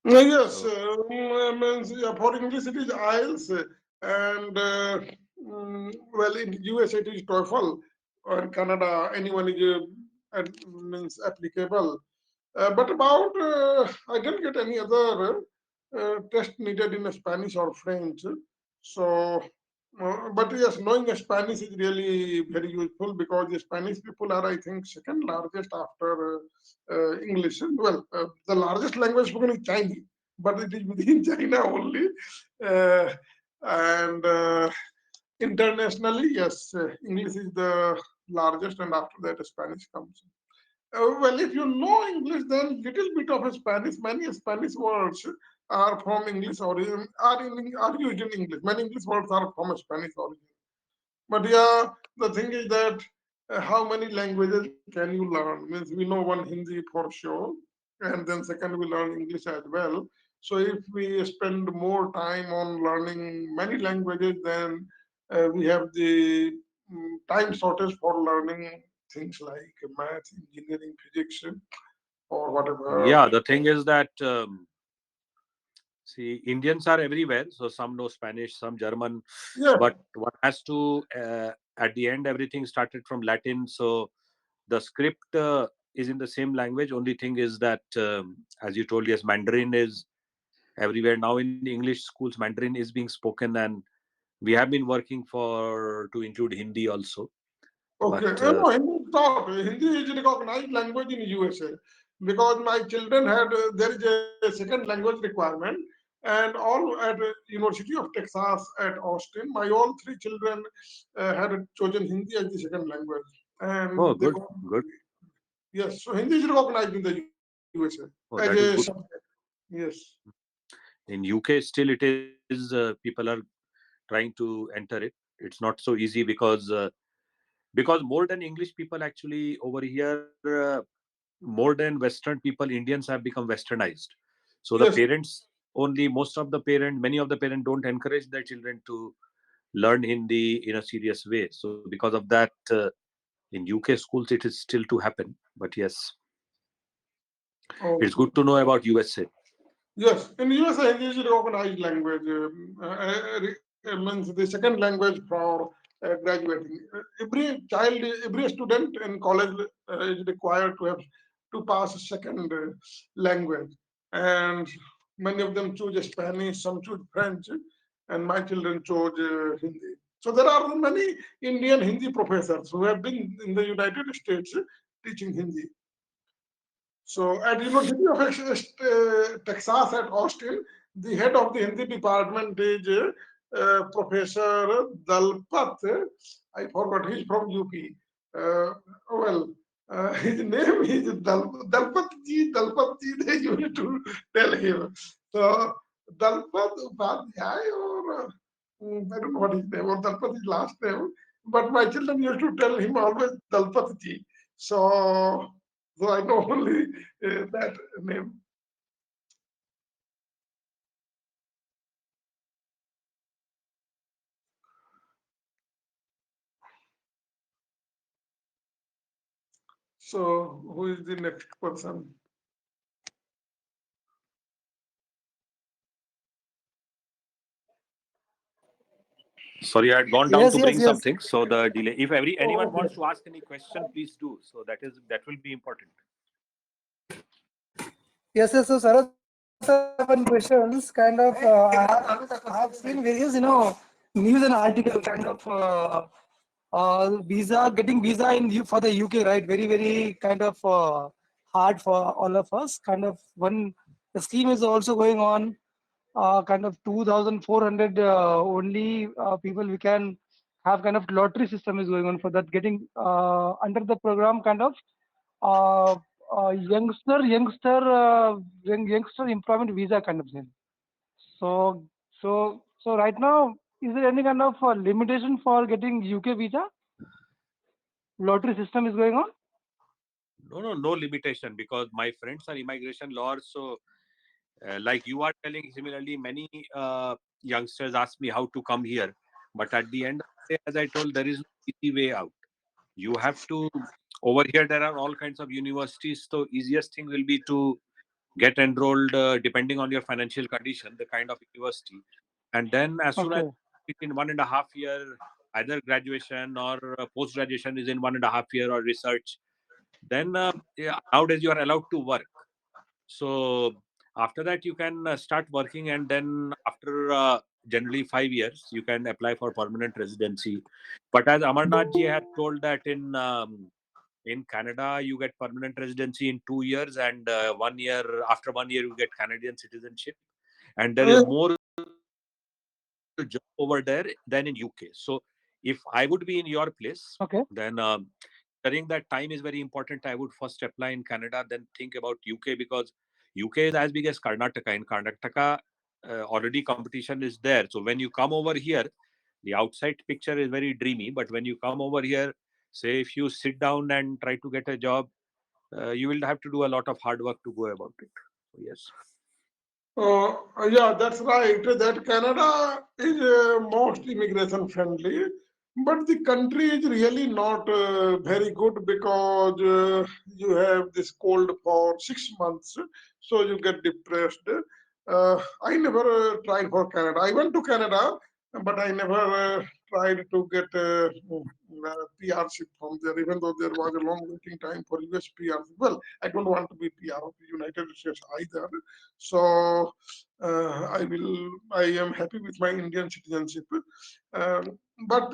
Yes, So means, yeah, for English it is IELTS, and well, in US it is TOEFL, or in Canada anyone is means applicable. But about I didn't get any other test needed in Spanish or French. So, but yes, knowing Spanish is really very useful, because the Spanish people are, I think, second largest after English. Well, the largest language spoken is Chinese, but it is within China only. Uh, and internationally, yes, English is the largest, and after that, Spanish comes. Well, if you know English, then little bit of Spanish. Many Spanish words are from English origin, are used in English. Many English words are from Spanish origin. But yeah, the thing is that how many languages can you learn? Means we know one Hindi for sure, and then second we learn English as well. So if we spend more time on learning many languages, then we have the time shortage for learning things like math, engineering, physics, or whatever. yeah, the thing is that see, Indians are everywhere. So some know Spanish, some German, Yeah, but one has to at the end everything started from Latin. So the script is in the same language. Only thing is that as you told, yes, Mandarin is everywhere now. In English schools, Mandarin is being spoken, and we have been working for to include Hindi also. Okay, But no, Hindi is not. Hindi is recognized language in USA because my children had there is a second language requirement, and all at University of Texas at Austin, my all three children had chosen Hindi as the second language, oh, and they good, got good. yes. So Hindi is recognized in the USA as Oh, a that is good. subject. Yes. In UK, still it is people are trying to enter it. It's not so easy because more than English people actually over here, more than Western people, Indians have become Westernized. So the Yes. parents only most of the parent, many of the parents don't encourage their children to learn Hindi in a serious way. So because of that, in UK schools it is still to happen. But yes, it's Okay. good to know about USA. Yes, in US, Hindi is recognized language. Means the second language for graduating. Every child, every student in college is required to have to pass a second language, and many of them choose Spanish, some choose French, and my children chose Hindi. So there are many Indian Hindi professors who have been in the United States teaching Hindi. So at University of Texas at Austin, the head of the Hindi department is Professor Dalpat. I forgot, he's from UP. Well, his name is Dalpat ji. Dalpat ji, they used to tell him. So Dalpat Upadhyay or I don't know what his name or Dalpat is last name. But my children used to tell him always Dalpat ji. So I know only that name. So who is the next person? Sorry, I had gone down Yes, to yes, bring yes. something, so the delay. If anyone Okay. wants to ask any question, please do. So that will be important. Yes, yes. So, Sarad sir, I have one questions. Kind of, I have seen various, news and articles, kind of, visa, getting visa in for the UK, right? Very, very kind of hard for all of us. Kind of one, the scheme is also going on. Kind of 2,400 only people we can have, kind of lottery system is going on for that, getting under the program, kind of uh, youngster employment visa kind of thing. So right now, is there any kind of limitation for getting UK visa? Lottery system is going on. No, no, no limitation because my friends are immigration lawyers. So, like you are telling, similarly, many youngsters ask me how to come here. But at the end of the day, as I told, there is no easy way out. You have to, over here, there are all kinds of universities. So, easiest thing will be to get enrolled depending on your financial condition, the kind of university. And then, as soon as Okay. in 1.5 year, either graduation or post graduation is in 1.5 year or research, then yeah, nowadays you are allowed to work. So after that you can start working, and then after generally 5 years you can apply for permanent residency. But as Amarnath ji has told that in Canada you get permanent residency in 2 years, and 1 year after 1 year you get Canadian citizenship, and there is more job over there than in UK. So if I would be in your place, then Okay. during that time is very important. I would first apply in Canada, then think about UK, because UK is as big as Karnataka. In Karnataka, already competition is there. So when you come over here, the outside picture is very dreamy. But when you come over here, say if you sit down and try to get a job, you will have to do a lot of hard work to go about it. So yes. Yeah, that's right. That Canada is most immigration friendly, but the country is really not very good because you have this cold for 6 months, so you get depressed. I never tried for Canada. I went to Canada, but I never tried to get PRship from there, even though there was a long waiting time for US PR. Well, I don't want to be PR of the United States either. So I am happy with my Indian citizenship. Um, but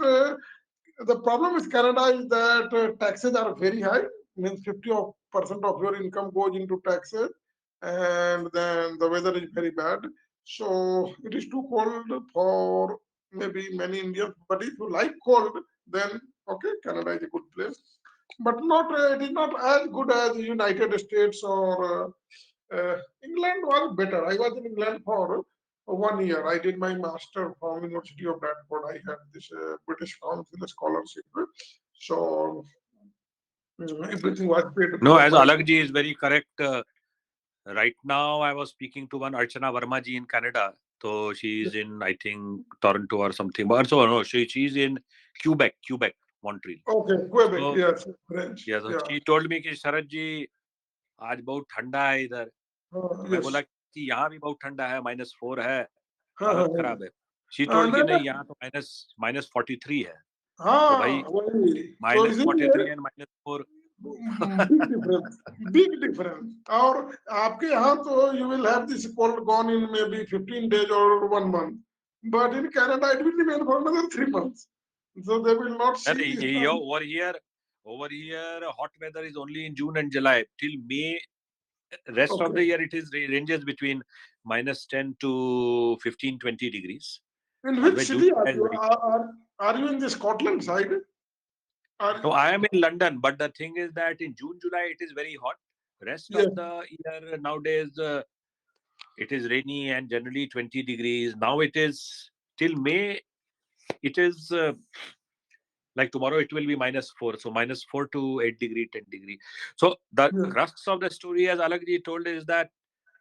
the problem with Canada is that taxes are very high. Means 50% of your income goes into taxes, and then the weather is very bad. So it is too cold for maybe many Indians. But if you like cold, then okay, Canada is a good place. But not it is not as good as United States or England was better. I was in England for 1 year. I did my master from University of Bradford. I had this British Council scholarship. So everything was paid No, for as by. Alakji is very correct. Right now, I was speaking to one Archana Verma ji in Canada. So she is in, I think, Toronto or something. But so no, she's in Quebec, Montreal. Okay, Quebec, So yes, French, yeah, so yeah, she told me कि शरद जी आज बहुत ठंडा है इधर. तो मैं बोला yes. कि यहाँ भी बहुत ठंडा है, -4 है, हालत हाँ, खराब है. She told हाँ, कि नहीं नहीं, यहाँ तो minus 43 है. तो भाई हाँ वही तो minus इसीलिए 43 and -4. Big difference, big difference. और आपके यहाँ तो you will have this cold gone in may be 15 days or 1 month, but in Canada it will remain for another 3 months, so they will not see नहीं, this ये time. over here, hot weather is only in June and July. Till May, rest of Okay, the year it is ranges between -10 to 15, 20 degrees. in By the which way, June, city are July is you? very. Are you in the Scotland side? Are No, I am in London, but the thing is that in June, July it is very hot. Rest yes, of the year nowadays it is rainy and generally 20 degrees. Now it is till May. It is like tomorrow it will be -4, so -4 to 8 degree, 10 degree. So the yes. crux of the story, as Alakji told, is that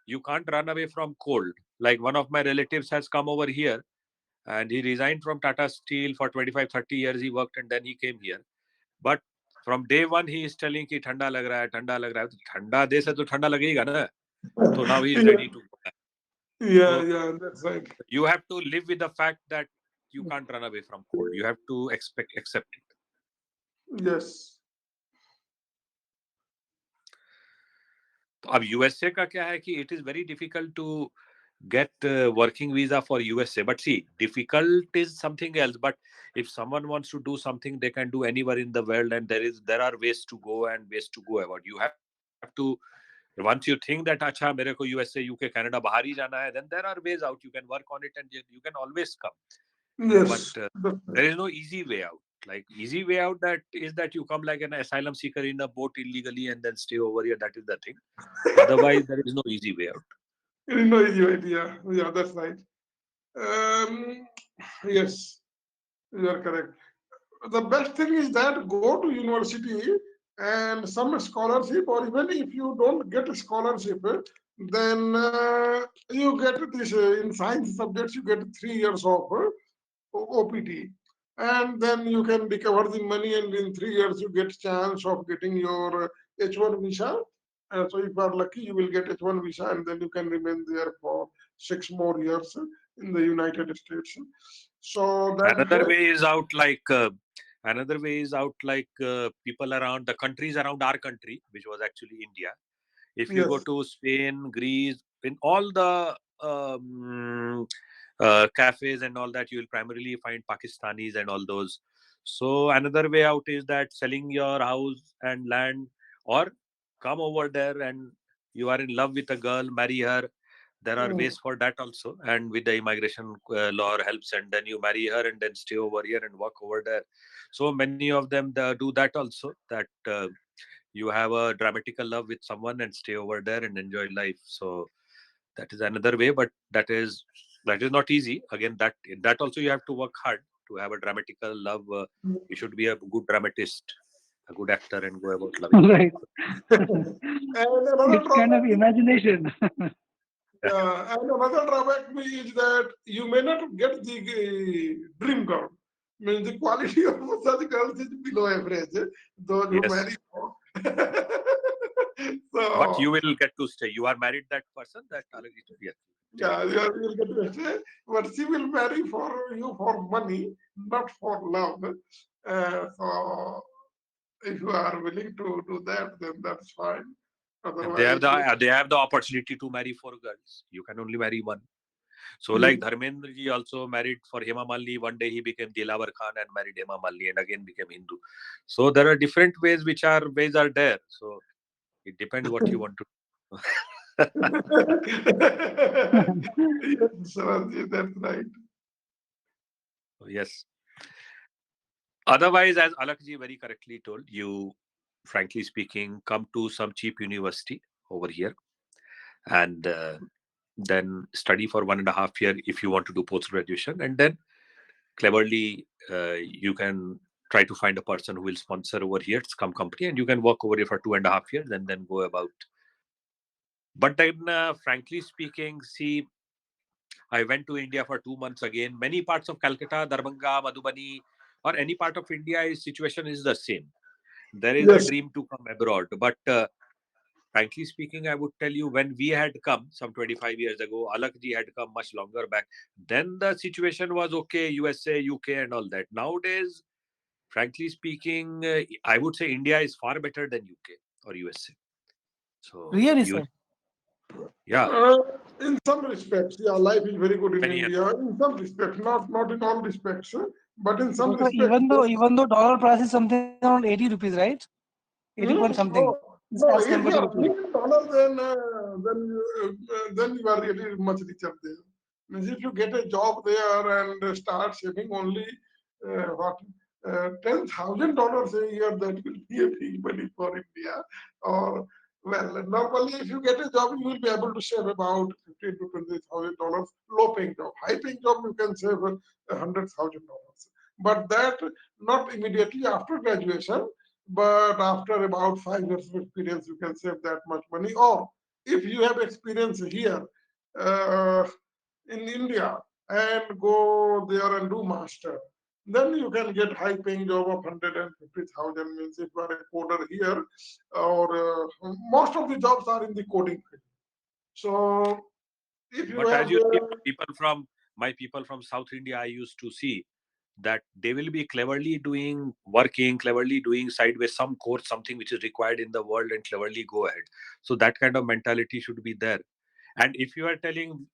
you can't run away from cold. Like one of my relatives has come over here and he resigned from Tata Steel for 25, 30 years. He worked and then he came here. But from day one, he is telling कि ठंडा लग रहा है, ठंडा लग रहा है. तो ठंडा देश है तो ठंडा लगेगा ना. So now he is Yeah, ready to go back. yeah, So yeah, that's right. you have to live with the fact that you can't run away from cold. You have to accept it. Yes. तो अब USA का क्या है कि it is very difficult to get working visa for USA. But see, difficult is something else. But if someone wants to do something, they can do anywhere in the world, and there are ways to go and ways to go about. You have to once you think that अच्छा मेरे को USA, UK, Canada बाहर ही जाना है, then there are ways out. You can work on it and you can always come. But Yes, that's right. there is no easy way out. Like easy way out that is that you come like an asylum seeker in a boat illegally and then stay over here. That is the thing. Otherwise, there is no easy way out. No easy idea. Yeah, that's right. Um, yes, you are correct. The best thing is that go to university and some scholarship, or even if you don't get a scholarship, then you get this in science subjects, you get 3 years of OPT, and then you can recover the money, and in 3 years you get chance of getting your H1 visa. So if you are lucky, you will get H1 visa, and then you can remain there for 6 more years in the United States. So that is Another why. way is out like people around the countries around our country, which was actually India. If you go Yes. to Spain, Greece, in all the cafes and all that, you will primarily find Pakistanis and all those. So another way out is that selling your house and land, or come over there and you are in love with a girl, marry her. There are Mm. ways for that also, and with the immigration law helps, and then you marry her and then stay over here and work over there. So many of them do that also. That you have a dramatical love with someone and stay over there and enjoy life. So that is another way, but that is not easy. Again, that also you have to work hard to have a dramatical love. You should be a good dramatist, a good actor, and go about loving Right. people. And another It's kind of drawback imagination. yeah, and another drawback is that you may not get the dream girl. Means the quality of such girls is below average. Those who Yes, marry for. but you So will get to stay. You are married that person. That yes, stay yeah, over you there. will get to stay, but she will marry for you for money, not for love. So if you are willing to do that, then that's fine. And they have Otherwise, the opportunity to marry four girls. You can only marry one. So like Dharmendra ji also married for Hema Malini. One day he became Dilawar Khan and married Hema Malini and again became Hindu. So there are different ways are there. So it depends what you want to do. Yes, Sharad, that's right. Yes. Otherwise, as Alakji very correctly told, you, frankly speaking, come to some cheap university over here and then study for 1.5 year if you want to do post graduation, and then cleverly you can try to find a person who will sponsor over here, some company, and you can work over here for 2.5 years and then go about. But then, frankly speaking, see, I went to India for 2 months again. Many parts of Calcutta, Darbhanga, Madhubani, or any part of India, situation is the same. There is a Yes. dream to come abroad, but frankly speaking, I would tell you, when we had come some 25 years ago, Alakji had come much longer back. Then the situation was okay, USA, UK, and all that. Nowadays, frankly speaking, I would say India is far better than UK or USA. So Really, you, sir. yeah, Uh, in some respects, yeah, life is very good in many. India. In some respects, not in all respects, but in some Because respects, yes. even though dollar price is something around 80 rupees, right? 80 point something. No, As if compared you to are rupee. earning in dollars, then you are really much richer there. Means if you get a job there and start saving only what $10,000 a year, that will be a big money for India. Or well, normally if you get a job, you will be able to save about $15,000 to $20,000. Low paying job, high paying job, you can save $100,000. But that not immediately after graduation, but after about 5 years of experience, you can save that much money. Or if you have experience here uh, in India and go there and do master, then you can get high paying job of 150,000. Means if you are a coder here, or most of the jobs are in the coding field. So if you But as have you see, there, my people from South India, I used to see that they will be cleverly doing working, cleverly doing sideways some course, something which is required in the world, and cleverly go ahead. So that kind of mentality should be there. And if you are telling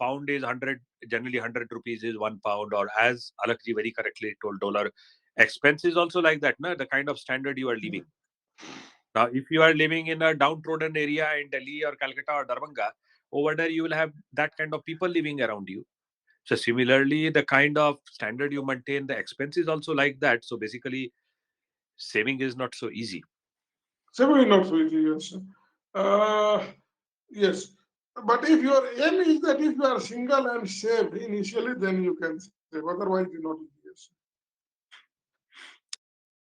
pound is 100, generally 100 rupees is 1 pound, or as Alakji very correctly told, dollar, expense is also like that, no? The kind of standard you are living. Now, if you are living in a downtrodden area in Delhi or Calcutta or Darbhanga, over there you will have that kind of people living around you. So similarly, the kind of standard you maintain, the expense is also like that. So basically, saving is not so easy. simply not so easy. Yes. Uh, Yes, but if your aim is that if you are single and save initially, then you can save. Otherwise, you not easy.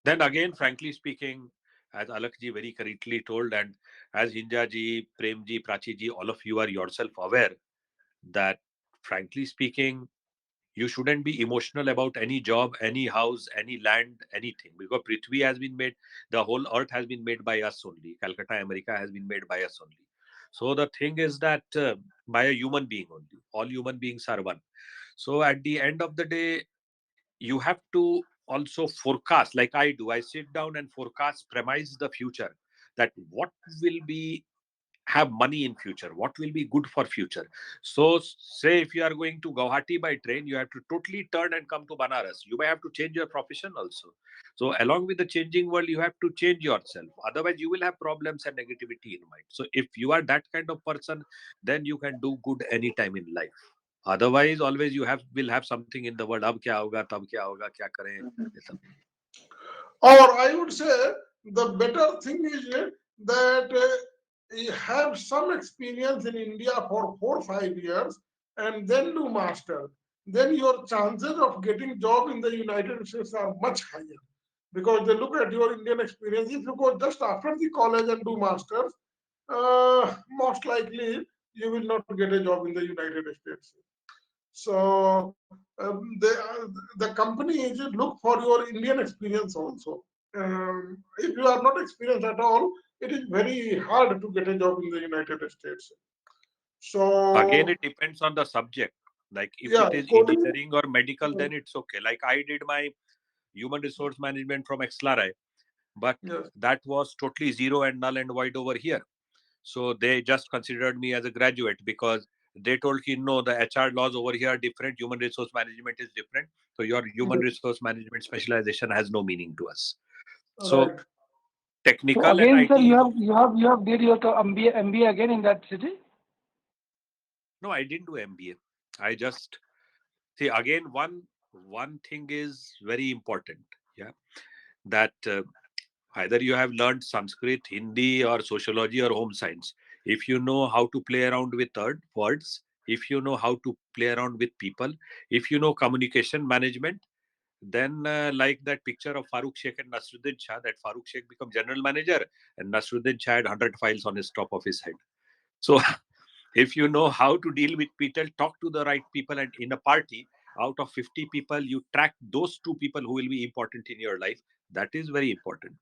Then again, frankly speaking, as Alakji very correctly told, and as Hinjaji, Premji, Prachiji, all of you are yourself aware that, frankly speaking, you shouldn't be emotional about any job, any house, any land, anything, because Prithvi has been made, the whole earth has been made by us only. Calcutta, America has been made by us only. So the thing is that by a human being only. All human beings are one. So at the end of the day, you have to also forecast, like I do. I sit down and forecast, premise the future, that what will be have money in future, what will be good for future. So say if you are going to Guwahati by train, you have to totally turn and come to Banaras. You may have to change your profession also. So along with the changing world, you have to change yourself, otherwise you will have problems and negativity in mind. So if you are that kind of person, then you can do good anytime in life. Otherwise always you have will have something in the world, ab kya hoga, tab kya hoga, kya kare, ये सब. Or I would say the better thing is that you have some experience in India for 4 or 5 years and then do master. Then your chances of getting job in the United States are much higher because they look at your Indian experience. If you go just after the college and do masters, most likely you will not get a job in the United States. So the company is look for your Indian experience also. If you are not experienced at all, it is very hard to get a job in the United States. Again, So it depends on the subject. Like if yeah, it is coding. engineering or medical, then it's okay. Like I did my human resource management from XLRI, but Yes. that was totally zero and null and void over here. So they just considered me as a graduate because They told ki no, the HR laws over here are different, human resource management is different. So your human Yes. resource management specialization has no meaning to us. So Right. So technical and again, sir, IT is okay. you have did your MBA again in that city. No, I didn't do MBA. I just see again one thing is very important. Yeah, that either you have learned Sanskrit, Hindi, or sociology or home science. If you know how to play around with words, if you know how to play around with people, if you know communication management, then like that picture of Farooq Sheikh and Nasruddin Shah, that Farooq Sheikh become general manager and Nasruddin Shah had 100 files on his top of his head. So if you know how to deal with people, talk to the right people, and in a party, out of 50 people, you track those two people who will be important in your life. That is very important.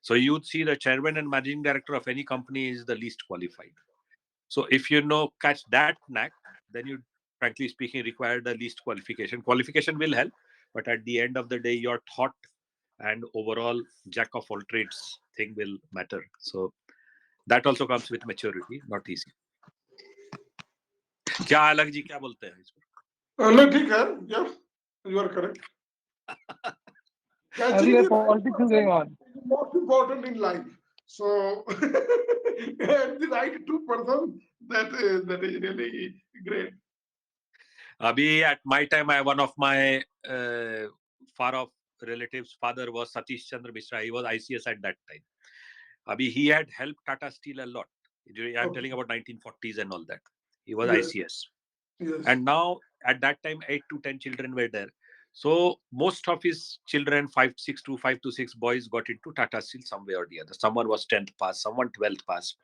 So you'd see the chairman and managing director of any company is the least qualified. So if you know catch that knack, then you, frankly speaking, require the least qualification. Qualification will help, but at the end of the day, your thought and overall jack of all trades thing will matter. So that also comes with maturity, not easy. क्या अलग जी क्या बोलते हैं इसको? No, ठीक है. Yeah, you are correct. Catching Everywhere the right politics is going person on. is most important in life. So, and the right two person, that is really great. Abhi, at my time, one of my far off relatives' father was Satish Chandra Mishra. He was ICS at that time. Abhi, he had helped Tata Steel a lot. I'm Okay. telling about 1940s and all that. He was Yes, ICS. yes. And now, at that time, 8 to 10 children were there. So most of his children, 5 to 6 boys, got into Tata Steel some way or the other. Someone was 10th pass, someone 12th pass.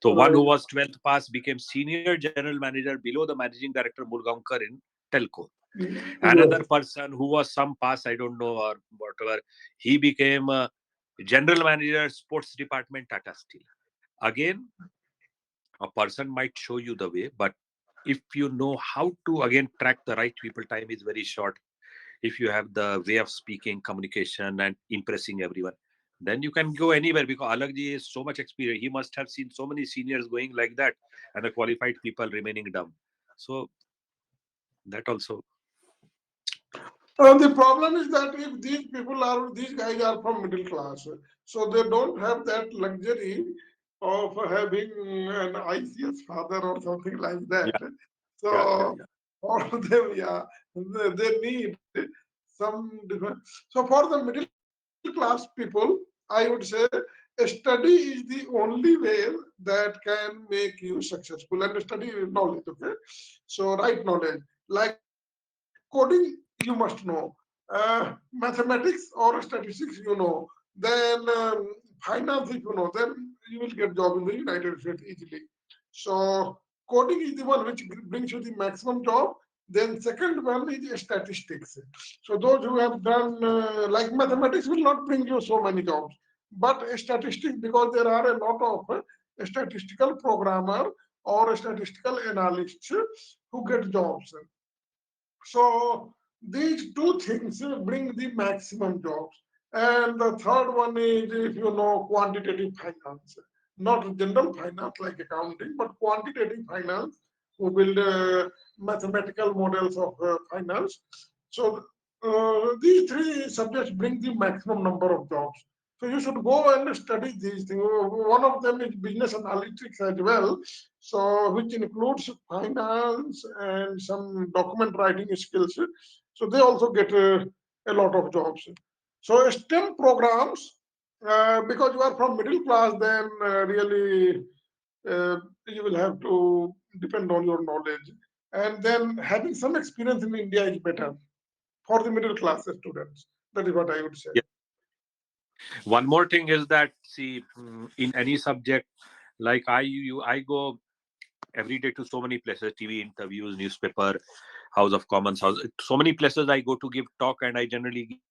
So one who Right. was 12th pass became senior general manager below the managing director Mulgaonkar in Telco. Another Yes. person who was some pass, I don't know or whatever, he became general manager sports department Tata Steel. Again, a person might show you the way, but if you know how to again track the right people, time is very short. If you have the way of speaking, communication, and impressing everyone, then you can go anywhere because Alagji is so much experience. He must have seen so many seniors going like that and the qualified people remaining dumb. So that also. The problem is that if these guys are from middle class, so they don't have that luxury of having an ICS father or something like that. Yeah, yeah, yeah, So yeah. all of them, yeah, they need some different. So for the middle class people, I would say a study is the only way that can make you successful, and study is knowledge. Okay, so right knowledge, like coding, you must know. Mathematics or statistics, you know. Then finance, if you know, then you will get job in the United States easily. So coding is the one which brings you the maximum job. Then second one is statistics. So those who have done like mathematics will not bring you so many jobs, but statistics, because there are a lot of statistical programmer or statistical analysts who get jobs. So these two things bring the maximum jobs. And the third one is, if you know, quantitative finance, not general finance like accounting, but quantitative finance, who build mathematical models of finance. So these three subjects bring the maximum number of jobs. So you should go and study these things. One of them is business analytics as well, so which includes finance and some document writing skills. So they also get a lot of jobs. So STEM programs, because you are from middle class, then really you will have to depend on your knowledge. And then having some experience in India is better for the middle class students. That is what I would say. Yeah. One more thing is that see in any subject, like I go every day to so many places, TV interviews, newspaper, House of Commons, House, so many places I go to give talk, and I generally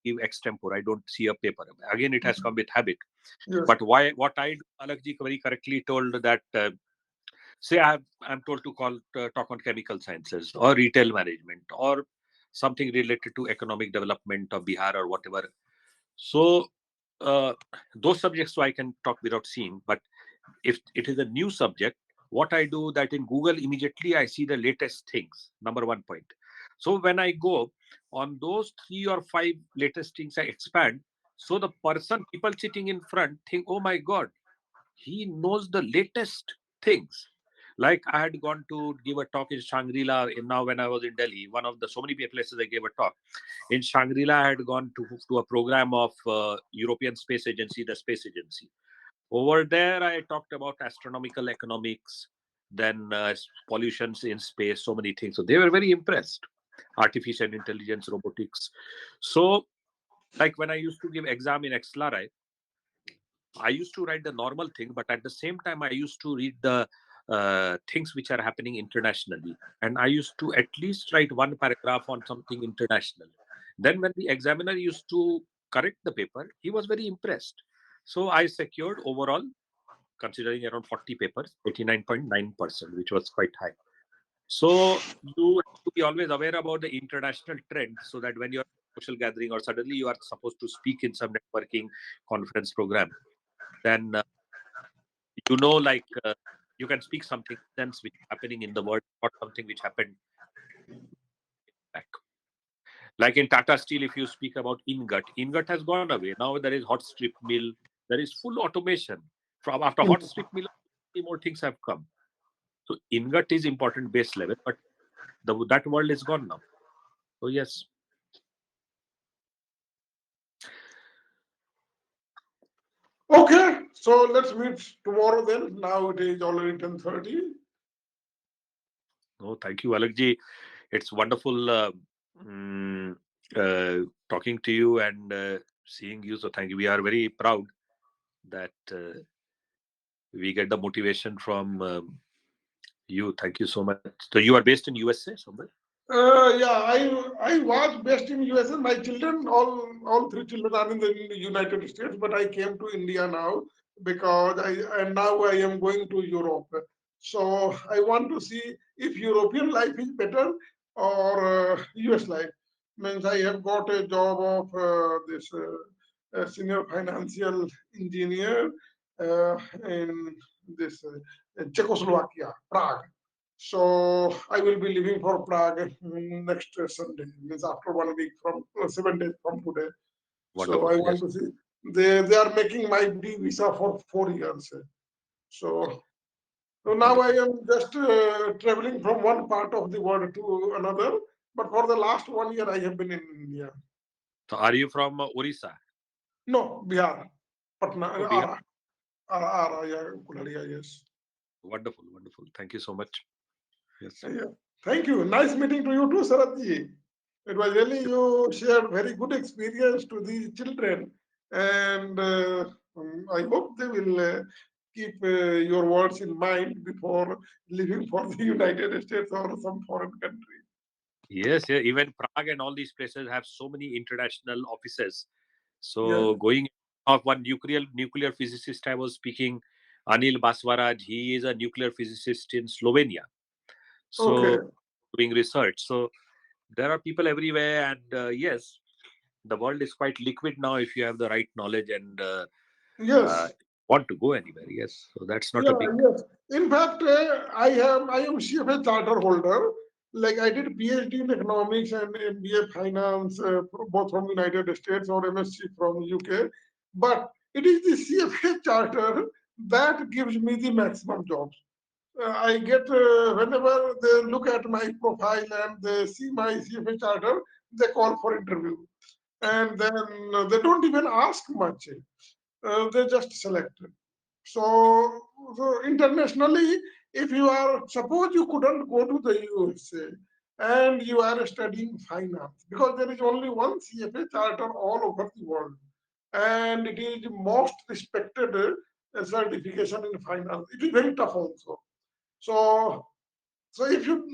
give extempore. I don't see a paper. Again, it has come with habit. But Yes. what I do, Alakji very correctly told that, say I'm told to talk on chemical sciences or retail management or something related to economic development of Bihar or whatever. So uh, those subjects, so I can talk without seeing. But if it is a new subject, What I do that in Google, immediately I see the latest things. Number one point. So when I go on those 3 or 5 latest things, I expand. So the people sitting in front think, oh my God, he knows the latest things. Like I had gone to give a talk in Shangri-La now when I was in Delhi, one of the so many places I gave a talk. In Shangri-La, I had gone to a program of European Space Agency, the Space Agency. Over there, I talked about astronomical economics, then pollutions in space, so many things. So they were very impressed. Artificial intelligence, robotics. So, like when I used to give exam in XLRI, I used to write the normal thing, but at the same time, I used to read the things which are happening internationally. And I used to at least write one paragraph on something international. Then, when the examiner used to correct the paper, he was very impressed. So I secured overall, considering around 40 papers, 89.9%, which was quite high. So you have to be always aware about the international trend so that when you're social gathering or suddenly you are supposed to speak in some networking conference program, then like you can speak something sense which is happening in the world, not something which happened back. Like in Tata Steel, if you speak about ingot has gone away. Now there is hot strip mill, there is full automation. From after hot strip mill, more things have come. So ingot is important base level, but that world is gone now. So yes. Okay, so let's meet tomorrow then. Now it is already 10:30. No, thank you, Alakji. It's wonderful mm, talking to you and seeing you. So thank you. We are very proud that we get the motivation from you. Thank you so much. So you are based in USA somewhere? Yeah, I was based in USA. My children, all three children are in the United States, but I came to India now because and now I am going to Europe. So I want to see if European life is better or US life. Means I have got a job of this senior financial engineer in this Czechoslovakia, Prague. So I will be leaving for Prague next Sunday, means after 1 week from 7 days from today. So Wonderful. I want Yes. to see they are making my B visa for 4 years. So so now I Wonderful. am just traveling from one part of the world to another. But for the last 1 year, I have been in India. So are you from Orissa? No, Bihar, Patna, Oh, Bihar. Yeah, Kuladia, yes. Wonderful. Wonderful. Thank you so much. Yes. Yeah. Thank you. Nice meeting to you too, Saratji. It was really you shared very good experience to these children, and I hope they will keep your words in mind before leaving for the United States or some foreign country. Yes, yeah. Even Prague and all these places have so many international offices. Yeah. So going off one nuclear physicist I was speaking, Anil Baswaraj, he is a nuclear physicist in Slovenia. Okay. So doing research. So there are people everywhere, and yes, the world is quite liquid now if you have the right knowledge and Yes. want to go anywhere. Yes, so that's not a Yeah, big. yes. In fact, I am CFA charter holder. Like I did PhD in economics and MBA finance, both from United States or MSc from UK. But it is the CFA charter that gives me the maximum jobs. I get whenever they look at my profile and they see my CFA charter, they call for interview, and then they don't even ask much. They just select. So, so internationally, if you are, suppose you couldn't go to the USA and you are studying finance, because there is only one CFA charter all over the world, and it is the most respected certification in finance. It is very tough also. So, so if you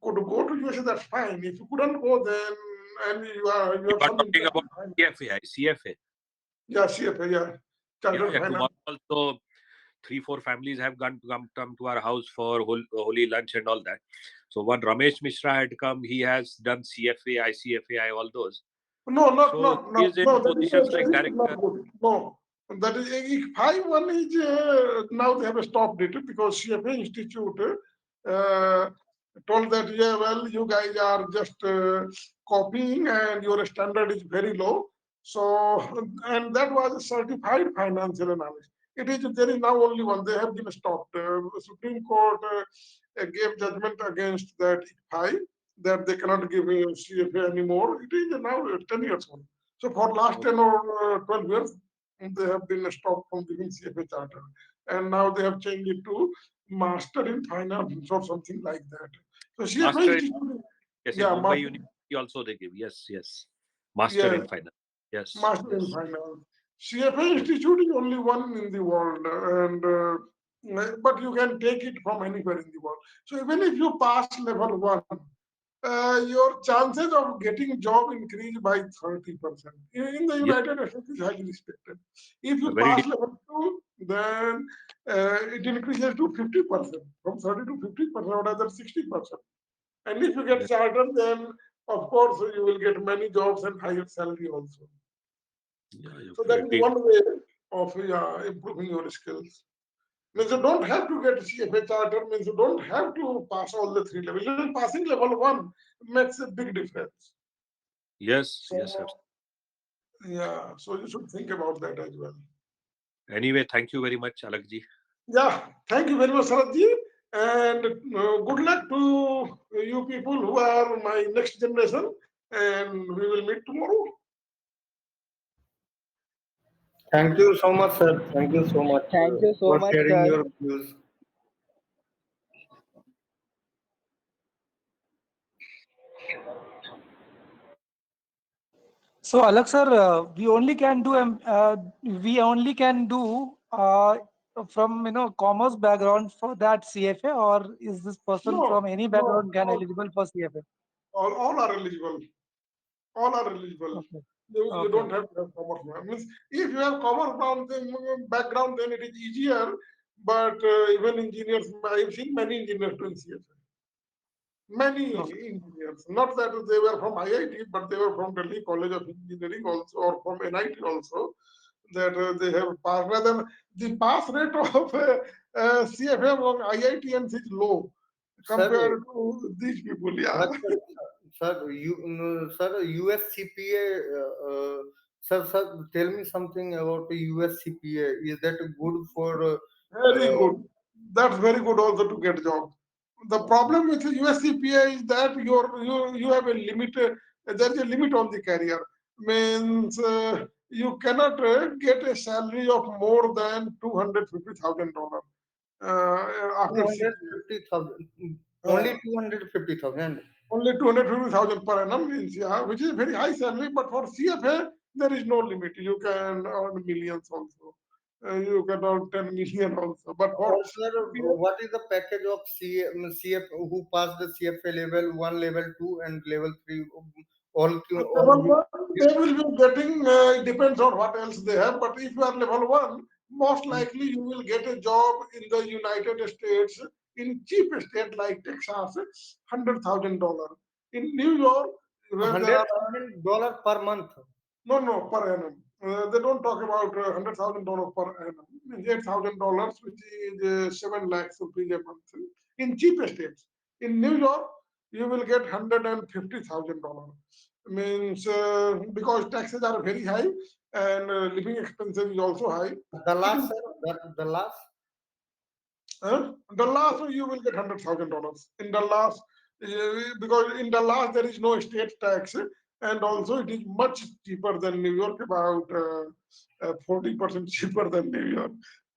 could go to USA, that's fine. If you couldn't go, then and you You have are some talking interest about in finance. CFA, CFA. Yeah, CFA, yeah, Yeah, chartered yeah. finance. Tomorrow also, 3, 4 families have come to our house for holy lunch and all that. So one Ramesh Mishra had come. He has done CFA, ICFAI, all those. No, So he is no. in That is positions like not director. good. No, That is, five one is now they have stopped it because CFA Institute uh, told that, yeah, well, you guys are just copying and your standard is very low. So, and that was a certified financial analyst. It is, there is now only one. They have been stopped. Supreme Court gave judgment against that five, that they cannot give a CFA anymore. It is now 10 years old. So for last 10 or 12 years, they have been stopped from giving CFA charter. And now they have changed it to Master in Finance or something like that. So CFA Master, Institute, yes, in yeah, Mumbai master, University also they give. Yes, yes. Master yeah, in finance. Yes, Master in yes, Finance. CFA yes. Institute is only one in the world, and but you can take it from anywhere in the world. So even if you pass level one, your chances of getting job increase by 30%. In the Yes, United States, is highly respected. If you very pass level two, then it increases to 50%, from 30 to 50%, or rather 60%. And if you get yes. chartered, then of course you will get many jobs and higher salary also. Yeah, So that is take one way of improving your skills. Means you don't have to get CFA charter, means you don't have to pass all the three levels. Even passing level one makes a big difference. yes, So yes, absolutely. yeah, so you should think about that as well. Anyway, thank you very much, Alakji. Yeah, thank you very much, Saradji, and good luck to you people who are my next generation. And we will meet tomorrow. Thank you so much, sir. Thank you so much Thank you so for much, sharing sir. your views. So, Alex sir, we only can do from commerce background for that CFA, or is this person No, from any no, background can eligible for CFA? all are eligible. All are eligible. Okay, You okay, don't have to have commerce background. Means if you have commerce background, then it is easier. But even engineers, I've seen many engineers doing CFA. Many okay. engineers, not that they were from IIT, but they were from Delhi College of Engineering also, or from NIT also, that they have passed. Rather, the pass rate of CFA among IITians is low Sir, compared to these people. Yeah. but sir, sir, USCPA, sir, tell me something about the USCPA. Is that good for? Very good. That's very good also to get job. The problem with the USCPA is that you have a limit. There's a limit on the career. Means you cannot get a salary of more than $250,000 Two after hundred 6 years. fifty thousand, Uh, only 250,000. Only 250,000 per annum means, yeah, which is a very high salary. But for CFA, there is no limit. You can earn millions also. You can earn 10 million also. But for Sir, CPA, what is the package of CF who passed the CFA level 1, level 2, and level 3? All level one, they will be getting, it depends on what else they have. But if you are level one, most likely you will get a job in the United States in cheap state like Texas, $100,000. In New York, where there are $100,000 per month. no, no, per annum. They don't talk about $100,000 per annum. Means $8,000, which is 7 lakhs rupees a month in cheap estates. In New York, you will get $150,000. Means because taxes are very high and living expenses is also high. It is Dallas, sir, Dallas. Dallas, you will get $100,000 in Dallas because in Dallas there is no state tax, and also it is much cheaper than New York, about 40% cheaper than New York.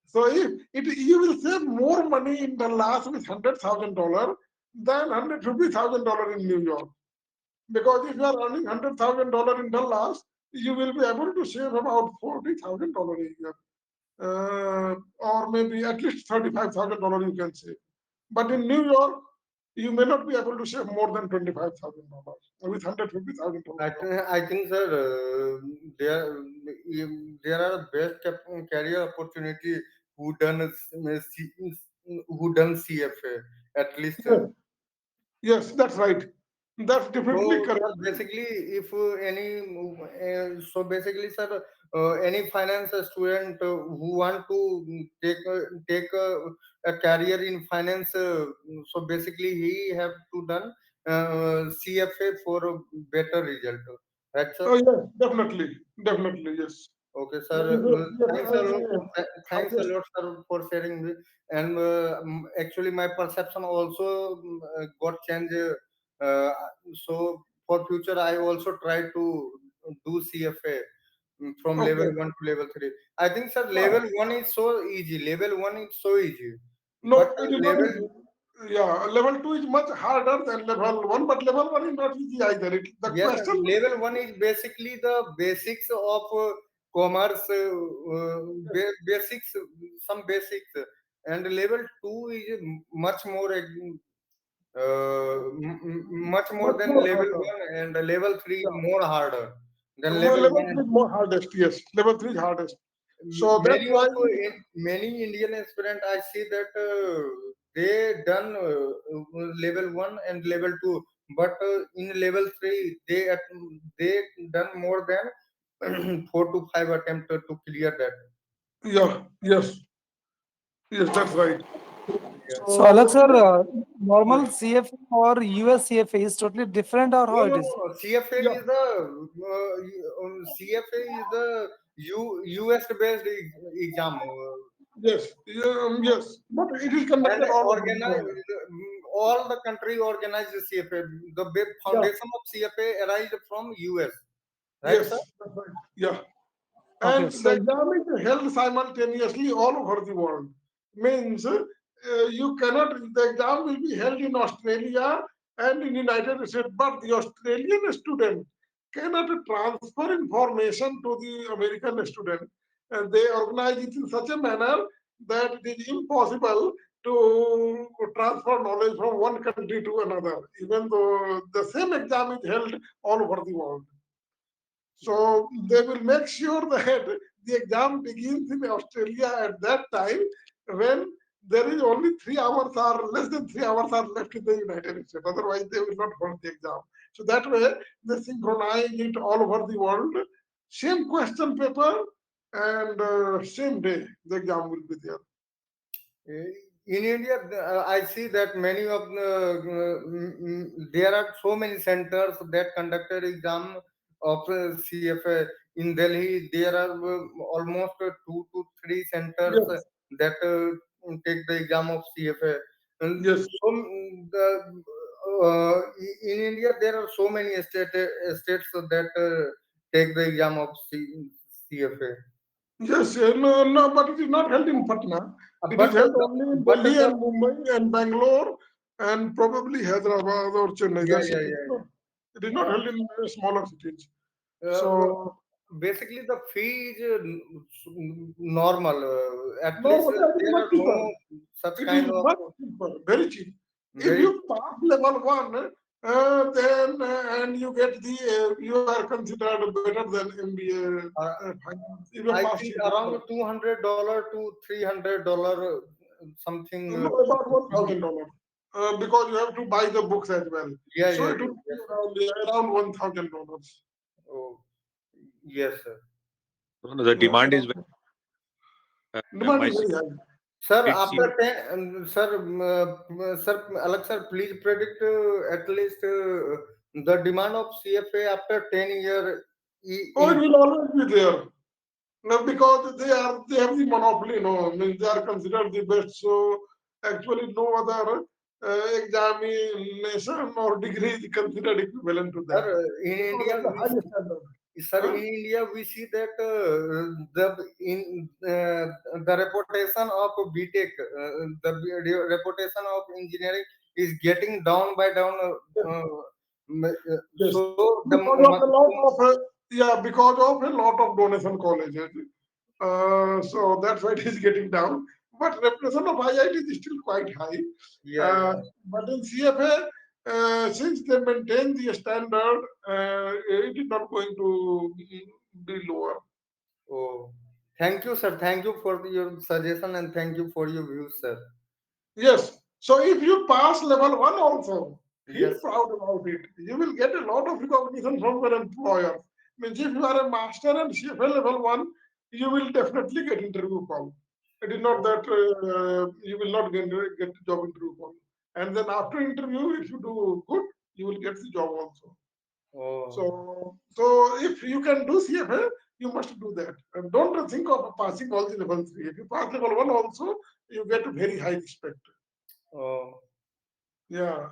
So if you will save more money in Dallas with $100,000 than $150,000 in New York, because if you are earning $100,000 in Dallas, you will be able to save about $40,000 a year, or maybe at least $35,000 you can save. But in New York, you may not be able to save more than $25,000 with $150,000 job. I think, sir, there are best career opportunity who done who done CFA at least. Yes, yes, that's right. That's definitely So, correct. sir, basically, if any, so basically, sir, any finance student who want to take a career in finance, so basically he have to done CFA for a better result. Right, sir? Oh yes, definitely, definitely, yes. Okay, sir. Because Thanks a CFA lot. has Thanks a highest. lot, sir, for sharing. And actually, my perception also got changed. Uh, so for future, I also try to do CFA from level Okay. one to level three. I think, sir, Yeah. level one is so easy. Level one is so easy, but No, it is not level, easy. Yeah, level two is much harder than level one, but level one is not easy either. The yes, sir, question, level one is basically the basics of commerce, basics, some basics, and level two is much more, much more much than more level harder. one, and level three Yeah. more harder than level Level one. three is more hardest. Yes, level three is hardest. So that's Many why. of many Indian aspirant, I see that they done level one and level two, but in level three they done more than 4 to 5 attempt to clear that. Yeah. Yes. Yes, that's right. Yeah. So, Alex, So sir, yes, normal yes. CFA or US CFA is totally different, or No, how it no, is? no. CFA Yeah. is the CFA is the US based exam. Yes. Yes. But it is And conducted all over the organize world. all the country organize the CFA. The big Yeah. foundation of CFA arised from US, right, sir? Yes. That's right. Yeah. Okay, And the so exam is held simultaneously all over the world. Means you cannot. The exam will be held in Australia and in United States, but the Australian student cannot transfer information to the American student, and they organize it in such a manner that it is impossible to transfer knowledge from one country to another, even though the same exam is held all over the world. So they will make sure that the exam begins in Australia at that time when there is only 3 hours or less than 3 hours are left in the United States. Otherwise, they will not hold the exam. So that way, they synchronize it all over the world. Same question paper and same day the exam will be there. In India, I see that many of there are so many centers that conducted exam of CFA. In Delhi, there are almost 2 to 3 centers Yes, that take the exam of CFA. And yes, so in India, there are so many states that take the exam of CFA. yes. No, no, but it is not held in Patna. It is But held only in but Delhi the and Mumbai and Bangalore and probably Hyderabad or Chennai. yeah, That's it. yeah, yeah, yeah. It is not held in smaller cities. Well, So basically, the fee is normal. At least normally it is there much are cheaper. no such It is kind of much cheaper, very cheap. If very. you pass level one, then and you get the you are considered better than MBA Uh, finance. If you I pass think CFA, around $200 to $300 something. no, about $1,000 because you have to buy the books as well. Yeah, So yeah, it will be yes, sir. around $1,000. Oh, yes, sir. No, no, the Yeah, demand is around, very. demand My is sister very high. Sir, did see. after 10, sir, sir, Alex, sir, please predict at least the demand of CFA after 10 year Oh, it is. will always be there. No, because they have the monopoly, no, I mean, they are considered the best. So actually, no other examination or degree is considered equivalent to Sir, that. in Because India, of the we high standard. sir, Huh? in India, we see that the in the reputation of BTech, reputation of engineering is getting down by down. Yes, yes. So Because of a lot of yeah, because of a lot of donation colleges. So that's why it is getting down. But reputation of IIT is still quite high. yeah, yeah. But in CFA, since they maintain the standard, it is not going to be lower. Oh, thank you, sir. Thank you for your suggestion and thank you for your views, sir. Yes. So if you pass level one also, feel Yes, proud about it. You will get a lot of recognition from your employer. Means if you are a master and CFA level one, you will definitely get interview call. It is not that you will not get the job interview call. And then after interview, if you do good, you will get the job also. Oh, So if you can do CFA, you must do that. And don't think of passing all the level three. If you pass level one also, you get a very high respect. oh, Yeah.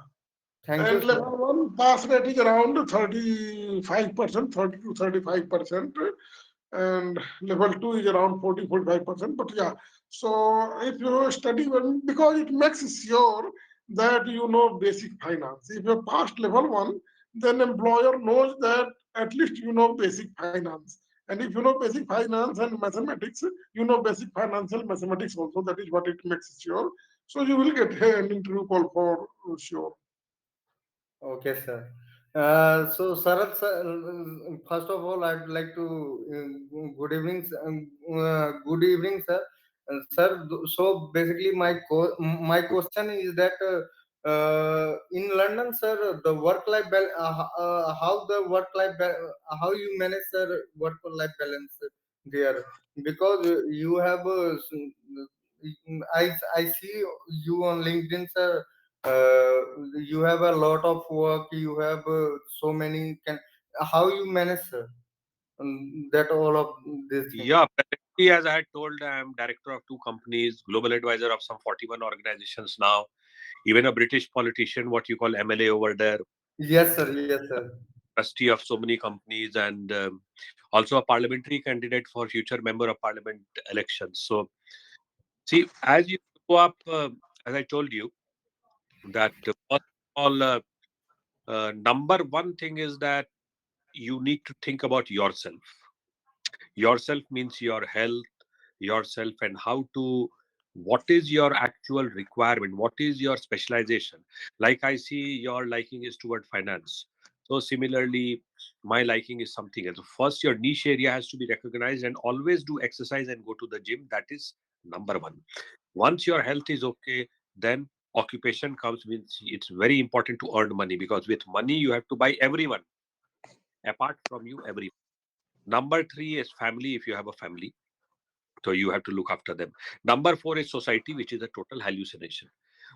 thank you, And sir. level one pass rate is around 35%, 30 to 35%. And level two is around 40-45%. But yeah, so if you study one, because it makes sure that you know basic finance. If you passed level one, then employer knows that at least you know basic finance. And if you know basic finance and mathematics, you know basic financial mathematics also. That is what it makes sure. So you will get an interview call for sure. Okay, sir. So, Sarath, sir, first of all, I'd like to good evening, good evening, sir. Sir, so basically, my question is that in London, sir, the work-life balance, how the how you manage, sir, work-life balance there? Because you have, I see you on LinkedIn, sir. You have a lot of work, you have so many how you manage, sir, that all of these things. Yeah, presently, as I had told, I am director of two companies, global advisor of some 41 organizations now, even a British politician, what you call MLA over there, Yes, sir. Yes, sir. trustee of so many companies, and also a parliamentary candidate for future member of parliament elections. So, see, as you grow up, as I told you, that first of all, number one thing is that you need to think about yourself. Yourself means your health, yourself, and how to, what is your actual requirement, what is your specialization. Like I see your liking is toward finance, so similarly my liking is something else. First, your niche area has to be recognized, and always do exercise and go to the gym. That is number one. Once your health is okay, then occupation comes. Means it's very important to earn money, because with money you have to buy everyone. Apart from you, everyone. Number three is family, if you have a family, so you have to look after them. Number four is society, which is a total hallucination.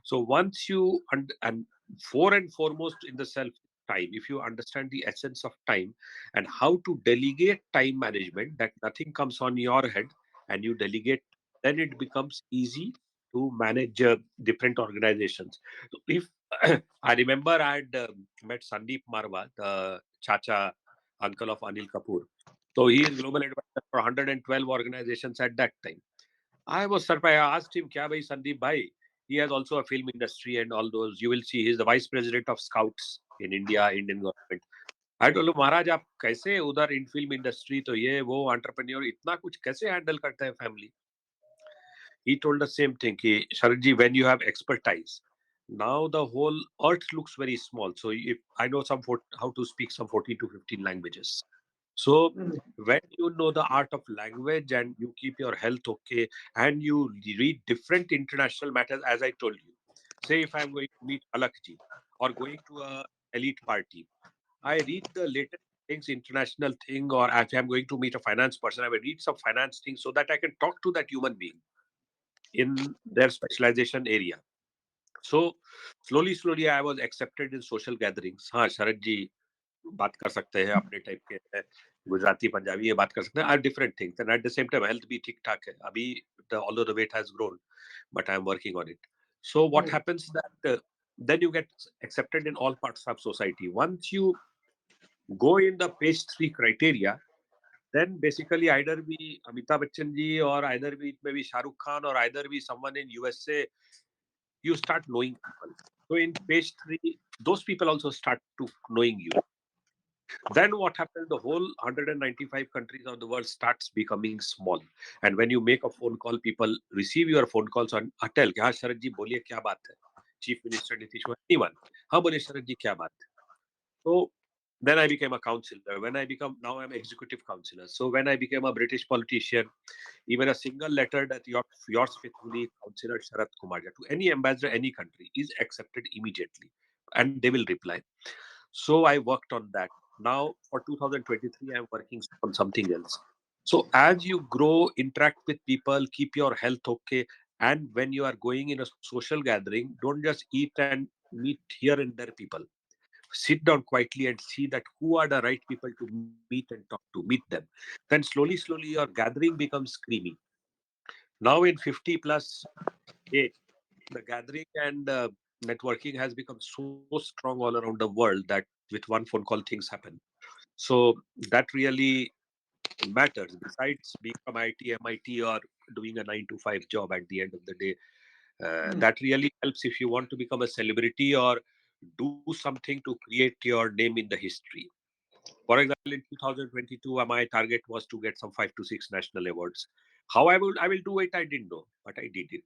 So once you and four and foremost in the self, time. If you understand the essence of time and how to delegate time management, that nothing comes on your head and you delegate, then it becomes easy to manage different organizations. So if I remember, I had met Sandeep Marwa, the chacha uncle of Anil Kapoor. So he is global advisor for 112 organizations at that time. I was surprised. I asked him, Kya bhai, Sandeep bhai? He has also a film industry and all those. You will see he's the vice president of Scouts in India, Indian government. I told him, Maharaj, आप कैसे उधर in film industry तो ये वो entrepreneur इतना कुछ कैसे handle करते हैं family? He told the same thing. कि, Sharad ji, when you have expertise, now the whole earth looks very small. So if I know how to speak some 14 to 15 languages. So when you know the art of language and you keep your health okay and you read different international matters, as I told you, say if I'm going to meet Alakji or going to a elite party, I read the latest things, international thing, or if I'm going to meet a finance person, I will read some finance things so that I can talk to that human being in their specialization area. So slowly I was accepted in social gatherings. हाँ शरद जी बात कर सकते हैं, अपने type के हैं, गुजराती पंजाबी ये बात कर सकते हैं, are different things and at the same time health भी ठीक ठाक है अभी. Although the weight has grown, but I am working on it. So what happens that then you get accepted in all parts of society. Once you go in the page 3 criteria, then basically either be Amitabh Bachchan ji, or either be it may be Shah Rukh Khan, or either be someone in USA. You start knowing people. So in page 3, those people also start to knowing you. Then what happens? The whole 195 countries of the world starts becoming small. And when you make a phone call, people receive your phone calls on Atel. हाँ शरद जी बोलिए क्या बात है? Chief Minister Nitish Kumar, anyone. हाँ बोलिए शरद जी क्या बात है? So then I became a counselor. When I become now I'm executive counselor. So when I became a British politician, even a single letter that yours faithfully, Councillor Sharad Kumar, to any ambassador, any country, is accepted immediately, and they will reply. So I worked on that. Now for 2023, I'm working on something else. So as you grow, interact with people, keep your health okay, and when you are going in a social gathering, don't just eat and meet here and there people. Sit down quietly and see that who are the right people to meet and talk to. Meet them. Then slowly, your gathering becomes creamy. Now in 50 plus age, the gathering and networking has become so strong all around the world that with one phone call things happen. So that really matters. Besides being from MIT, or doing a 9 to 5 job at the end of the day, that really helps if you want to become a celebrity or do something to create your name in the history. For example, in 2022, my target was to get some 5 to 6 national awards. How I will do it, I didn't know, but I did it.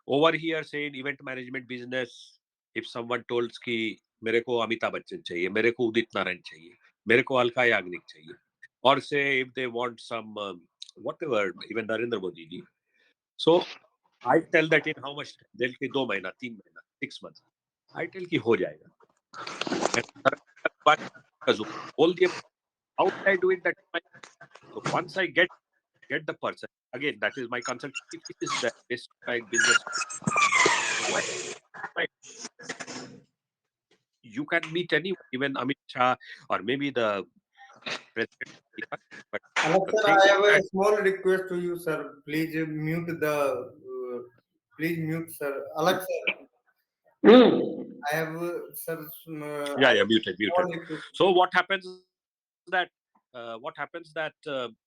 Over here, say in event management business, if someone told कि मेरे को अमिताभ बच्चन चाहिए, मेरे को उदित नारायण चाहिए, मेरे को अलका याग्निक चाहिए, or say if they want some whatever, even Narendra Modi ji. So I tell that in how much time? They'll say 2 महीना, 3 महीना, 6 months. I tell कि हो जाएगा. And बोल दिए, how will I do it? That is my, so once I get the person again, that is my consultancy fee is that based on my business. So you can meet anyone, even Amit Shah or maybe the president of India. But Alex the sir, thing I is have a that small request to you, sir. Please mute the. Please mute, sir. Alex sir, I have, sir, yeah, I yeah, have a muted, small muted. request. So what happens that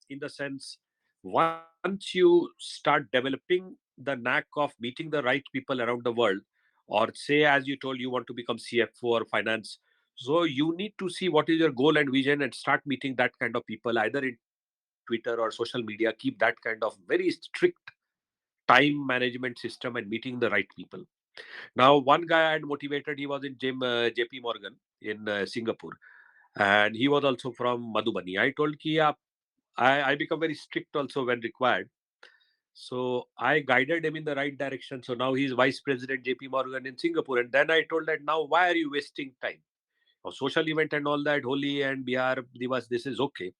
in the sense once you start developing the knack of meeting the right people around the world, or say as you told you want to become CFO or finance, so you need to see what is your goal and vision and start meeting that kind of people either in Twitter or social media. Keep that kind of very strict time management system and meeting the right people. Now, one guy I had motivated, he was in JP Morgan in Singapore, and he was also from Madhubani. I told ki I become very strict also when required. So I guided him in the right direction. So now he's vice president JP Morgan in Singapore. And then I told that now why are you wasting time? A social event and all that, Holi and Bihar Divas, this is okay.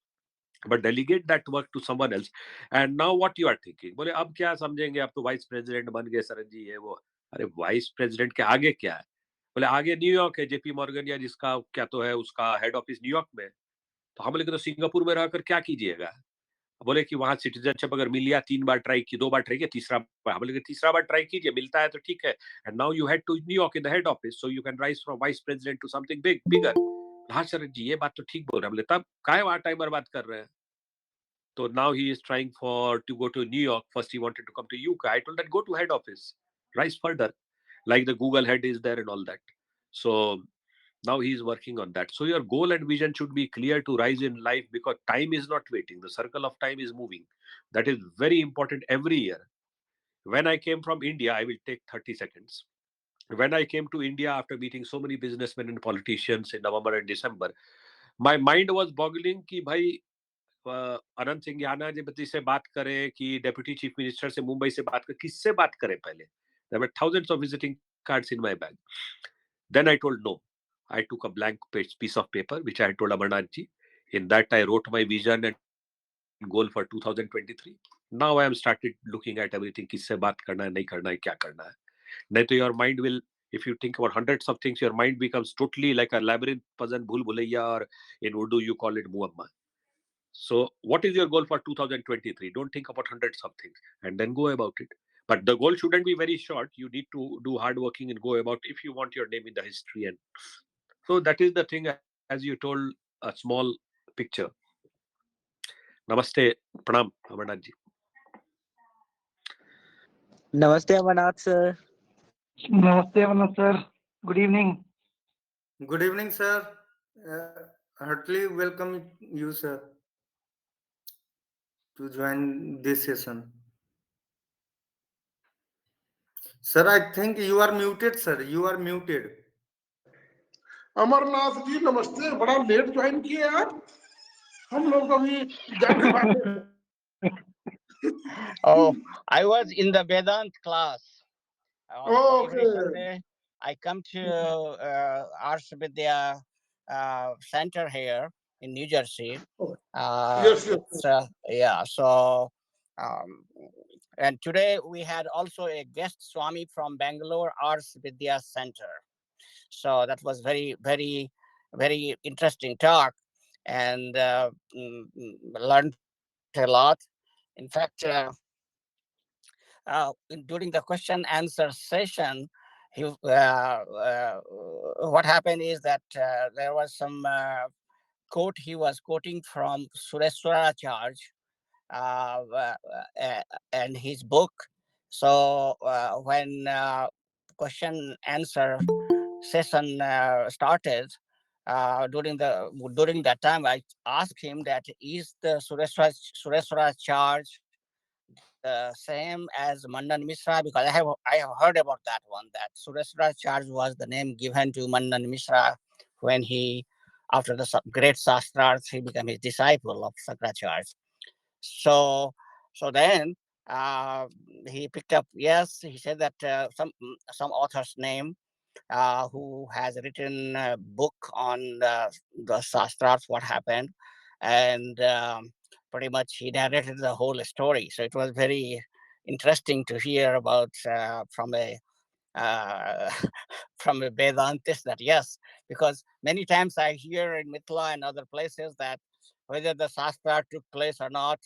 But delegate that work to someone else. And now what you are thinking? बोले अब क्या समझेंगे, अब तो vice president बन गए सरन जी, ये वो. अरे वाइस प्रेसिडेंट के आगे क्या है? बोले आगे न्यूयॉर्क है, जेपी मॉर्गन या जिसका क्या तो है उसका हेड ऑफिस न्यूयॉर्क में है. तो हम लेकिन तो सिंगापुर में रहकर क्या कीजिएगा? बोले कि वहां सिटीजनशिप अगर मिल गया, 3 बार ट्राई की, 2 बार ट्राई किया, तीसरा बार हम बोले तीसरा बार ट्राई कीजिए, मिलता है तो ठीक है. And now you head to New York in the head office, so you can rise from vice president to something bigger. हाँ सर जी, ये बात तो ठीक बोल रहे हैं. बोले तब काय वहां टाइम बर्बाद कर रहे हैं? So now he is trying for to go to New York. First he wanted to come to UK. I told that go to head office, rise further, like the Google head is there and all that. So now he is working on that. So your goal and vision should be clear to rise in life because time is not waiting. The circle of time is moving. That is very important every year. When I came from India, I will take 30 seconds. When I came to India after meeting so many businessmen and politicians in November and December, my mind was boggling कि भाई अनंत सिंघाना जी से बात करें कि deputy chief minister से मुंबई से बात करें, किससे बात करें पहले. There were thousands of visiting cards in my bag. Then I told no. I took a blank piece of paper which I had told Amarnath ji. In that I wrote my vision and goal for 2023. Now I am started looking at everything. किससे बात करना है, नहीं करना है, क्या करना है. नहीं तो your mind will, if you think about hundreds of things, your mind becomes totally like a labyrinth puzzle, bhul bhulaiya, or in Urdu you call it muamma. So, what is your goal for 2023? Don't think about hundreds of things and then go about it. But the goal shouldn't be very short. You need to do hard working and go about if you want your name in the history. And so that is the thing, as you told, a small picture. Namaste, pranam, Amarnath ji. Namaste, Amarnath sir. Namaste, Amarnath sir. Good evening. Good evening, sir. Heartily welcome you, sir, to join this session. Sir, I think you are muted, sir. You are muted. Amarnath ji नमस्ते, बड़ा late join किए आप. हम लोग अभी जाके बातें. Oh, I was in the Vedant class. Every okay. Sunday, I come to Arsh Vidya center here in New Jersey. Oh, yes, yes, It's yeah. So um, and today we had also a guest Swami from Bangalore Arts Vidya Center. So that was very interesting talk, and learned a lot. In fact, during the question answer session, what happened is that there was some quote he was quoting from Sureshwaracharya and his book. So when question answer session started, during that time, I asked him that is the Sureshwaracharya the same as Mandan Mishra, because I have heard about that one, that Sureshwaracharya was the name given to Mandan Mishra when he, after the great Sastrarth, he became his disciple of Sakracharya. So, so then uh, he picked up. Yes, he said that some author's name who has written a book on the Shastras, what happened, and pretty much he narrated the whole story. So it was very interesting to hear about from a uh, from a Vedantist, that yes, because many times I hear in Mithila and other places that whether the Shastra took place or not,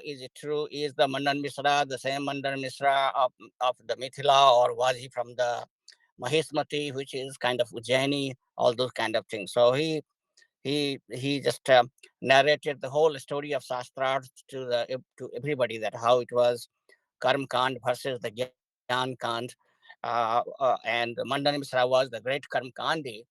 is it true? Is the Mandan Misra the same Mandan Misra of the Mithila, or was he from the Mahismati, which is kind of Ujjaini, all those kind of things. So he just narrated the whole story of Shastra to everybody, that how it was Karm Kand versus the Gyan Kand, and Mandan Misra was the great Karm Kandi,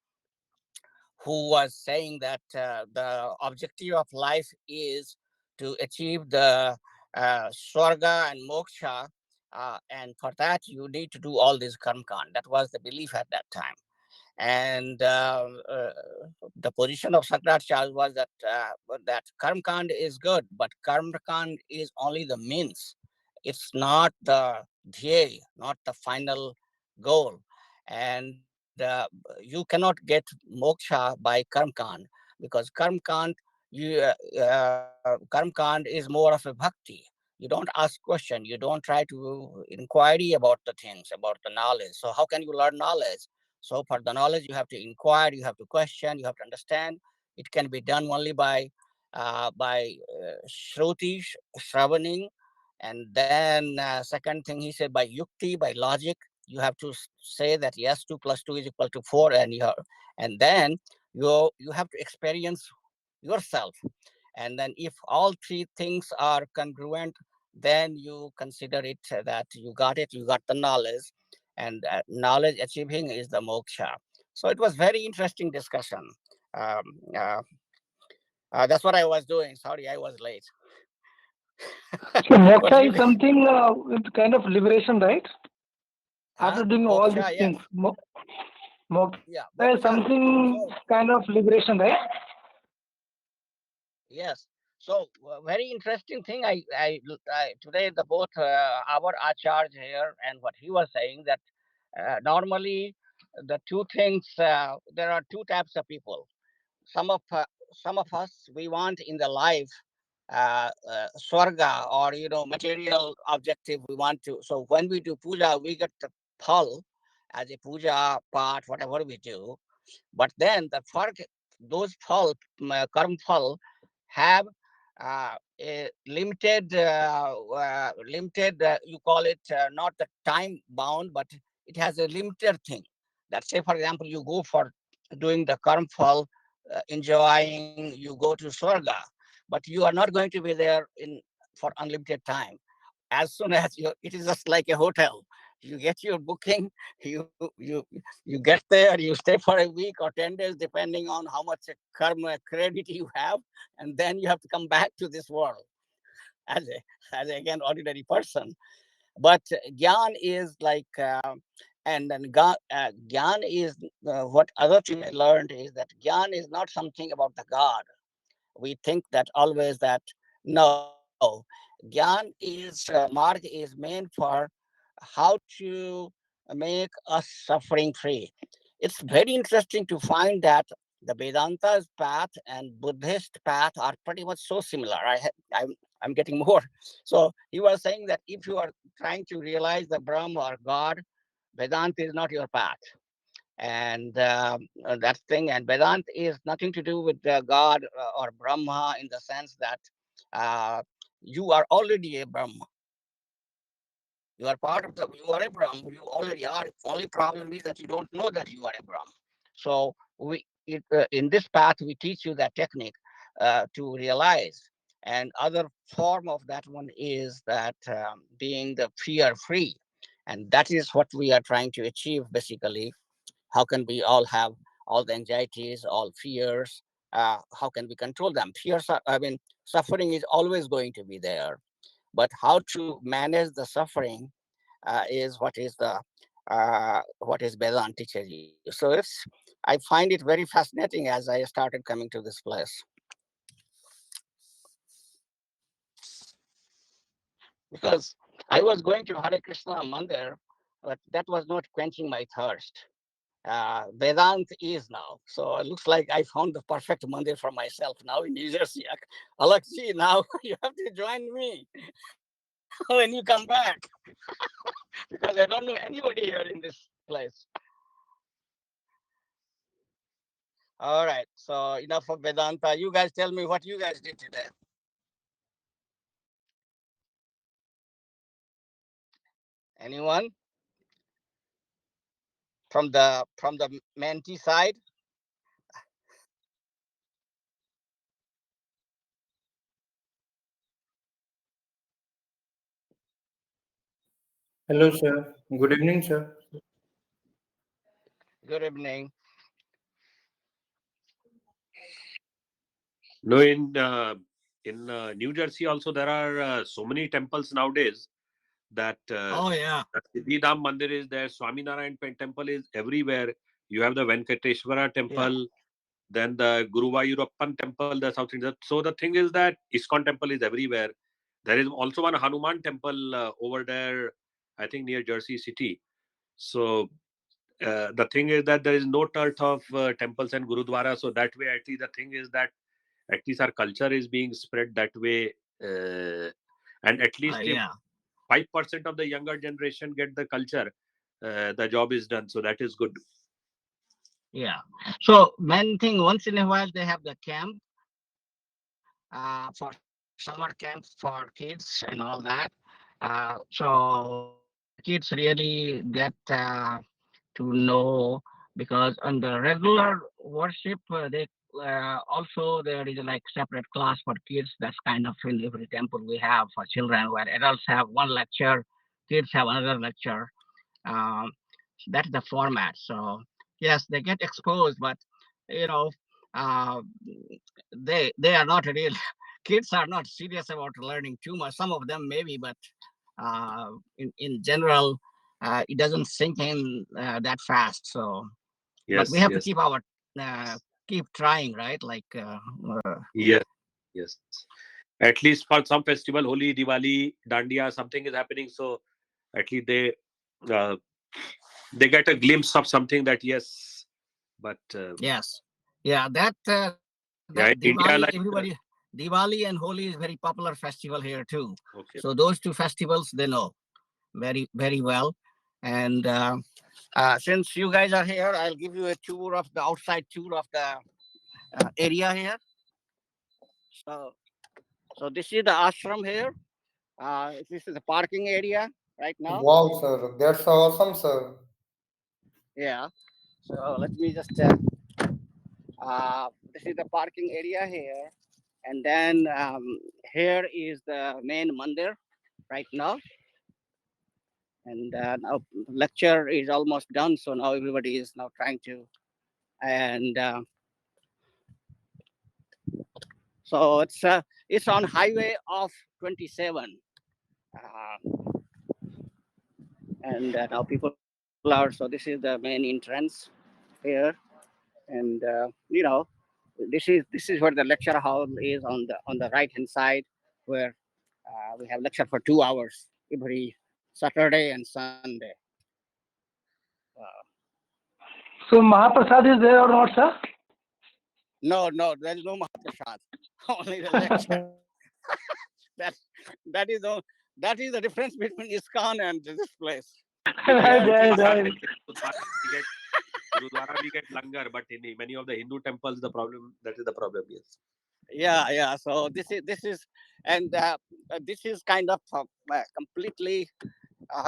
who was saying that the objective of life is to achieve the Swarga and Moksha, and for that you need to do all this Karm Kand. That was the belief at that time. And the position of Sakracharya was that Karmkand is good, but Karmkand is only the means. It's not the dhyay, not the final goal. And you cannot get moksha by Karmkand, because Karmkand, Karmkand is more of a bhakti. You don't ask question. You don't try to inquiry about the things, about the knowledge. So how can you learn knowledge? So for the knowledge, you have to inquire, you have to question, you have to understand. It can be done only by shruti, shravanning, and then second thing he said by yukti, by logic. You have to say that yes, 2 + 2 is equal to 4, and then you have to experience yourself. And then if all three things are congruent, then you consider it that you got the knowledge, and knowledge achieving is the moksha. So it was very interesting discussion. um, uh, that's what I was doing. Sorry, I was late. So What do moksha you is something with kind of liberation, right? huh? After doing all these Moksha, things, yes. moksha is Yeah, moksha. something So kind of liberation, right? yes. So very interesting thing. I today the both our acharya here and what he was saying, that normally the two things, there are two types of people. Some of us, we want in the life swarga, or material objective we want to. So when we do puja, we get the phal as a puja part, whatever we do. But then the those phal, karm phal, have a limited, you call it not the time bound, but it has a limited thing. That say, for example, you go for doing the karm phal, enjoying, you go to Swarga, but you are not going to be there in for unlimited time. As soon as it is just like a hotel. You get your booking, you you get there, you stay for a week or 10 days, depending on how much karma credit you have, and then you have to come back to this world as a again ordinary person. But gyan is like, and then gyan is what other thing I learned is that gyan is not something about the God. We think that always that, no, gyan is mark is meant for how to make us suffering free. It's very interesting to find that the Vedanta's path and Buddhist path are pretty much so similar. I'm getting more. So he was saying that if you are trying to realize the Brahma or God, Vedanta is not your path. And that thing, and Vedanta is nothing to do with God or Brahma, in the sense that uh, you are already a Brahma. You are part of the, you are a Brahma, you already are. Only problem is that you don't know that you are a Brahma. So in this path, we teach you that technique to realize. And other form of that one is that being the fear free. And that is what we are trying to achieve basically. How can we all have all the anxieties, all fears? How can we control them? Suffering is always going to be there, but how to manage the suffering is what is Vedanta teaches you. So I find it very fascinating as I started coming to this place, because I was going to Hare Krishna Mandir, but that was not quenching my thirst. Vedant is now. So it looks like I found the perfect mandir for myself now in New Jersey. Alakji, now you have to join me when you come back, because I don't know anybody here in this place. All right. So enough of Vedanta. You guys tell me what you guys did today. Anyone from the Menti side? Hello, sir. Good evening, sir. Good evening. No, in New Jersey also there are so many temples nowadays that Oh yeah. Siddhidham Mandir is there, Swaminarayan temple is everywhere. You have the Venkateshwara Yeah. temple, then the Guruvayurappan temple, the South Indian. So the thing is that ISKCON temple is everywhere. There is also one Hanuman temple over there, I think near Jersey City. So the thing is that there is no dearth of temples and Gurudwara. So that way, at least the thing is that at least our culture is being spread that way. And at least if Yeah. 5% of the younger generation get the culture, the job is done. So that is good. Yeah. So main thing, once in a while they have the camp for summer camp for kids and all that. So the kids really get to know, because on the regular worship, they also there is like separate class for kids. That's kind of in every temple we have for children, where adults have one lecture, kids have another lecture. Um, that's the format. So yes, they get exposed, but you know, uh, they are not real. Kids are not serious about learning too much. Some of them maybe, but in general, it doesn't sink in that fast. So, but we Yes, have to yes, uh, keep trying, right? Like yes, yes. At least for some festival, Holi, Diwali, Dandiya, something is happening. So at least uh, they get a glimpse of something that yes, but yes, yeah, that yeah, in Diwali, India, like Diwali and Holi is very popular festival here too. So okay, those two festivals they know very well. And since you guys are here, I'll give you a tour of the outside tour of the area here. So, so this is the ashram here. This is the parking area right now. Wow, sir. That's awesome, sir. Yeah. So let me just. This is the parking area here, and then here is the main mandir right now. And now lecture is almost done, so now everybody is now trying to. And so it's on highway of 27. Uh, and now people are, so this is the main entrance here. And this is where the lecture hall is on the right hand side, where we have lecture for 2 hours every Saturday and Sunday. uh, So Mahaprasad is there or not, sir? No, no, there is no Mahaprasad. Only the lecture. That that is the that is the difference between ISKCON and this place. In Right, Here, right, Gurudwara, right. in Gurudwara we get langar, but in many of the Hindu temples, the problem that is the problem. Yes. yeah, yeah. So this is, and this is kind of completely,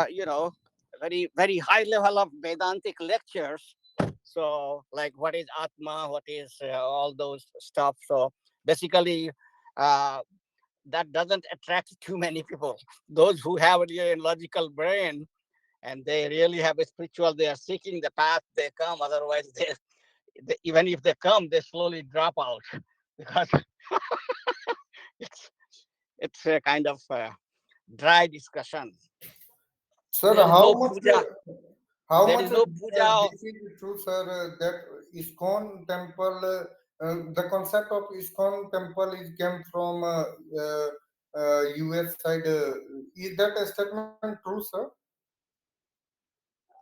you know, very very high level of Vedantic lectures. So like what is Atma, what is all those stuff. So basically, uh, that doesn't attract too many people. Those who have a really logical brain and they really have a spiritual, they are seeking the path, they come. Otherwise, they even if they come, they slowly drop out because it's it's a kind of dry discussion. Sir, There is no puja. how There much is no puja. this is true, sir, that ISKCON temple, the concept of ISKCON temple is came from US side. Is that a statement true, sir?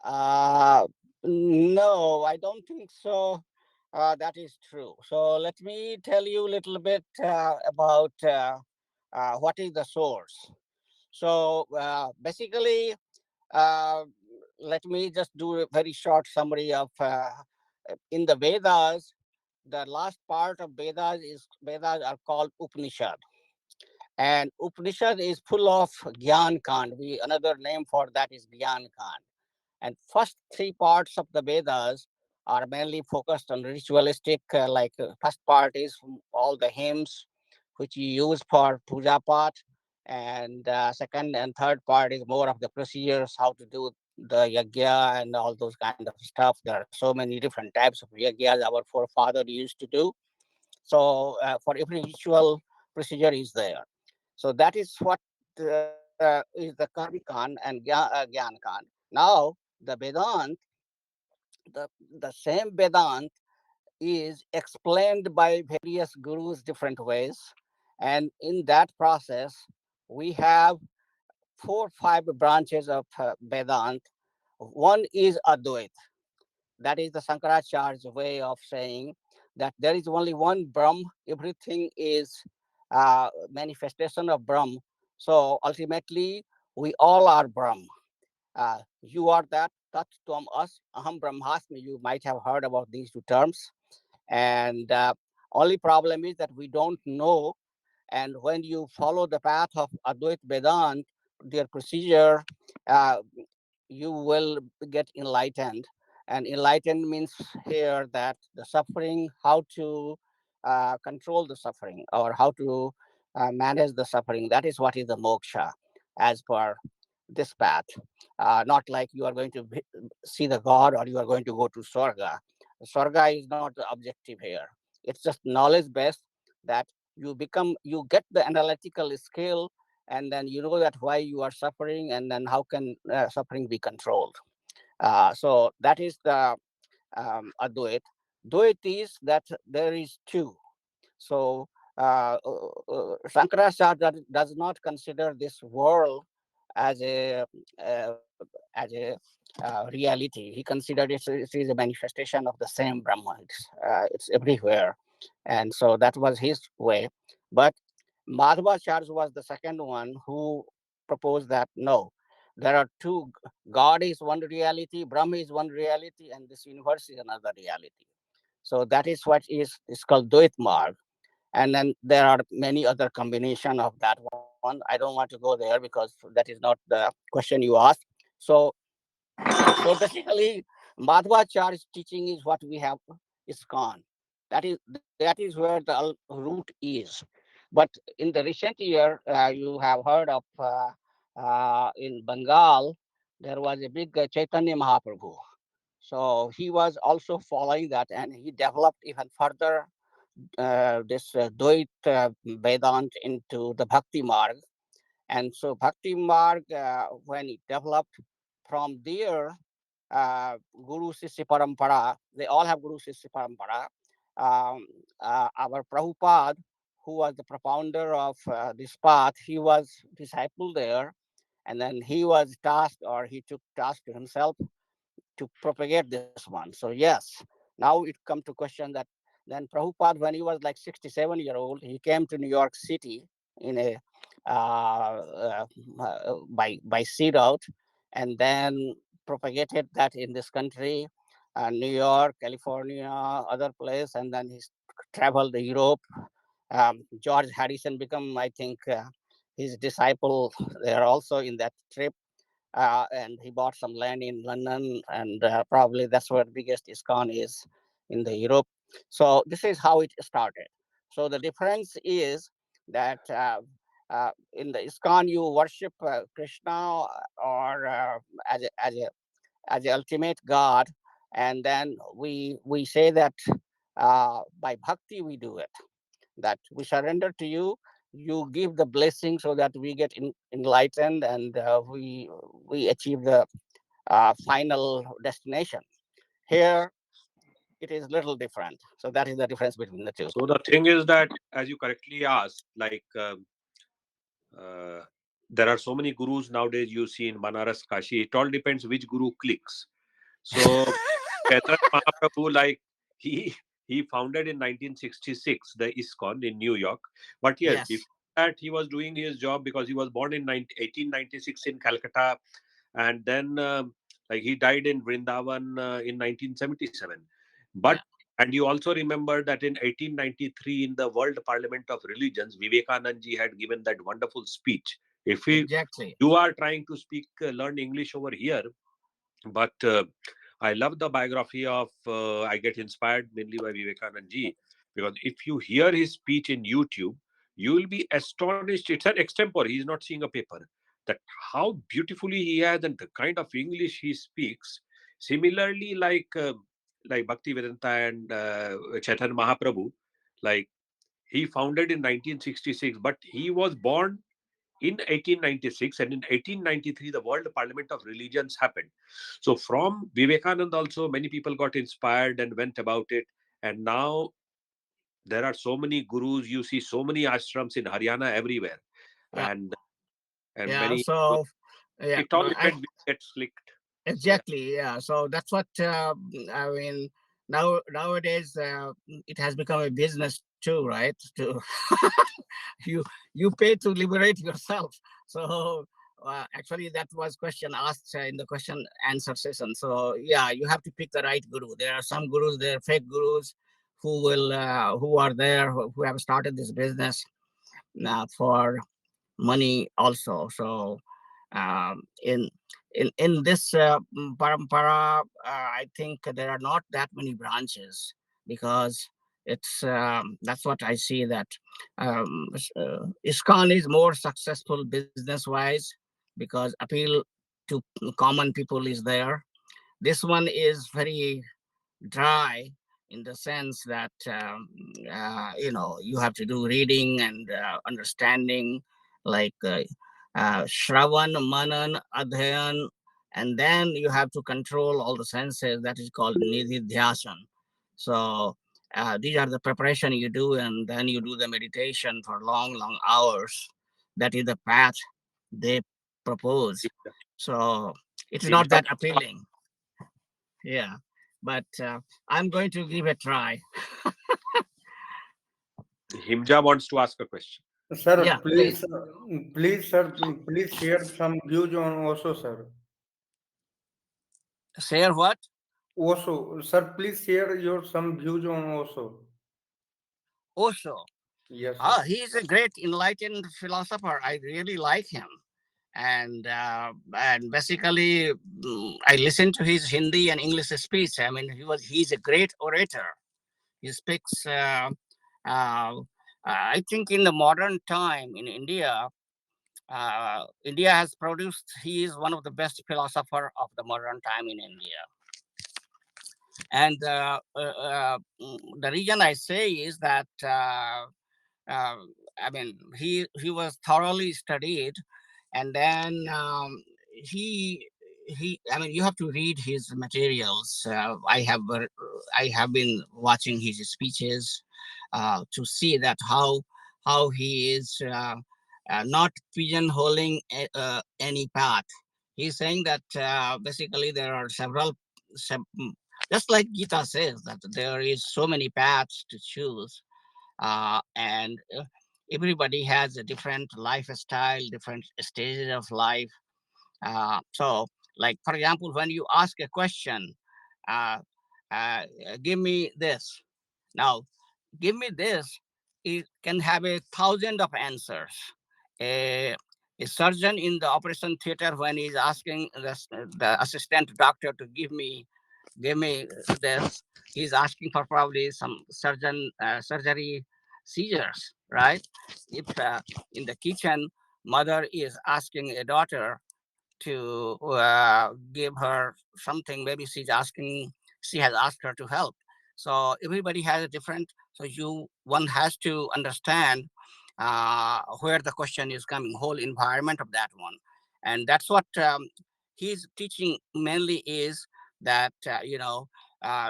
Uh, no, I don't think so. That is true. So let me tell you a little bit about what is the source. So basically, uh, let me just do a very short summary of in the Vedas. The last part of Vedas are called Upanishad, and Upanishad is full of Gyan Kand. We Another name for that is Gyan Kand. And first three parts of the Vedas are mainly focused on ritualistic, first part is all the hymns which you use for puja pat, and second and third part is more of the procedures, how to do the yagya and all those kind of stuff. There are so many different types of yagyas our forefather used to do. So for every ritual procedure is there. So that is what is the Karmikan and Gyankan. Now the Vedant, the same Vedant is explained by various gurus different ways, and in that process we have 4 5 branches of Vedant. One is Advait. That is the Shankaracharya's way of saying that there is only one Brahm. Everything is manifestation of Brahm. So ultimately, we all are Brahm. You are that, Tat Tvam As, Aham Brahmasmi. You might have heard about these two terms. And only problem is that we don't know. And when you follow the path of Advait Vedant, their procedure, uh, you will get enlightened. And enlightened means here that the suffering, how to control the suffering or how to manage the suffering. That is what is the moksha as per this path. Not like you are going to see the God or you are going to go to Swarga. Swarga is not the objective here. It's just knowledge based that you get the analytical skill, and then you know that why you are suffering and then how can suffering be controlled. So that is the Advait. Dvait is that there is two. So Shankaracharya does not consider this world as uh, a reality. He considered it is a manifestation of the same Brahman. It's everywhere, and so that was his way. But Madhvacharya was the second one who proposed that no, there are two. God is one reality, Brahma is one reality, and this universe is another reality. So that is what is called Dvait Marg. And then there are many other combination of that one. I don't want to go there because that is not the question you asked. So so basically, Madhvacharya's teaching is what we have ISKCON. That is where the root is. But in the recent year, you have heard of in Bengal, there was a big Chaitanya Mahaprabhu. So he was also following that, and he developed even further this Dvait Vedant into the Bhakti Marg. And so Bhakti Marg, when it developed from there, Guru Sisya Parampara, they all have Guru Sisya Parampara. Our Prabhupada, who was the propounder of this path, he was disciple there, and then he was tasked, or he took task to himself to propagate this one. So yes, now it come to question that Then Prabhupada, when he was like 67-year-old, he came to New York City in a by sea route, and then propagated that in this country, New York, California, other place, and then he traveled to Europe. George Harrison become, I think, his disciple. They are also in that trip, and he bought some land in London, and probably that's where the biggest ISKCON is in the Europe. So this is how it started. So the difference is that in the ISKCON you worship Krishna, or as a ultimate God, and then we say that by bhakti we do it, that we surrender to you, you give the blessing so that we get enlightened, and we achieve the final destination. Here it is little different, so that is the difference between the two. So the thing is that, as you correctly asked, like uh, there are so many gurus nowadays you see in Banaras, Kashi. It all depends which guru clicks. So Chaitanya Mahaprabhu, like he he founded in 1966 the ISKCON in New York. But yes, Yes. before that he was doing his job because he was born in 1896 in Calcutta, and then like he died in Vrindavan in 1977. But Yeah. and you also remember that in 1893 in the World Parliament of Religions, Vivekanand ji had given that wonderful speech. If Exactly. you are trying to speak, learn English over here, but I love the biography of. I get inspired mainly by Vivekanand ji, because if you hear his speech in YouTube, you will be astonished. It's an extempore. He is not seeing a paper. That how beautifully he has and the kind of English he speaks. Similarly, like Bhakti Vedanta and Chaitanya Mahaprabhu, like he founded in 1966, but he was born in 1896, and in 1893 the World Parliament of Religions happened. So from Vivekanand also many people got inspired and went about it, and now there are so many gurus, you see so many ashrams in Haryana everywhere, Yeah. and Yeah. many, So yeah, it all I depends which gets clicked. So yeah. exactly, yeah. So that's what I mean. Nowadays, it has become a business too, right? To you you pay to liberate yourself. So actually, that was question asked in the question answer session. So yeah, you have to pick the right guru. There are some gurus, there are fake gurus who are there who have started this business for money also. So in this parampara, I think there are not that many branches, because it's that's what I see, that ISKCON is more successful business wise, because appeal to common people is there. This one is very dry, in the sense that you have to do reading and understanding, like shravan, manan, adhayan, and then you have to control all the senses. That is called nididhyasan. So these are the preparation you do, and then you do the meditation for long, long hours. That is the path they propose. So it's not Himja, that appealing. Yeah, but I'm going to give a try. Himja wants to ask a question. Yeah, Sir, please. please share some views on Osho, sir. Share what? Osho, sir, please share your some views on Osho. Osho. Yes, Ah, sir. he is a great enlightened philosopher. I really like him. And basically, I listen to his Hindi and English speech. I mean, he's a great orator. He speaks. I think in the modern time in India, India has produced. He is one of the best philosopher of the modern time in India. And the reason I say is that uh, I mean he was thoroughly studied, and then he I mean, you have to read his materials. I have been watching his speeches to see that how he is not pigeonholing any path. He's saying that basically there are several Just like Gita says that there is so many paths to choose, and everybody has a different lifestyle, different stages of life. So, like for example, when you ask a question, uh, uh, give me this. Now, give me this. It can have a thousand of answers. A, a surgeon in the operation theater, when he's asking the assistant doctor to give me this, he's asking for probably some surgery seizures, right? If in the kitchen, mother is asking a daughter to give her something, maybe she has asked her to help. So everybody has a different, so you one has to understand where the question is coming, whole environment of that one. And that's what he's teaching mainly is that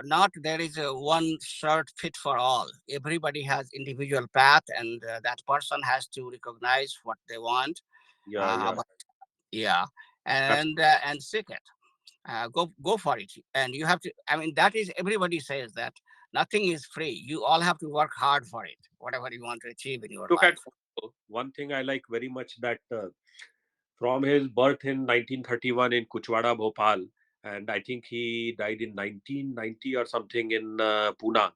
not there is a one shirt fit for all. Everybody has individual path, and that person has to recognize what they want. Yeah, yeah. But yeah, Abs- and seek it. Go for it, and you have to. I mean, that is everybody says that nothing is free. You all have to work hard for it, whatever you want to achieve in your Look at life. Osho. One thing I like very much that from his birth in 1931 in Kuchwada, Bhopal, and I think he died in 1990 or something in Pune,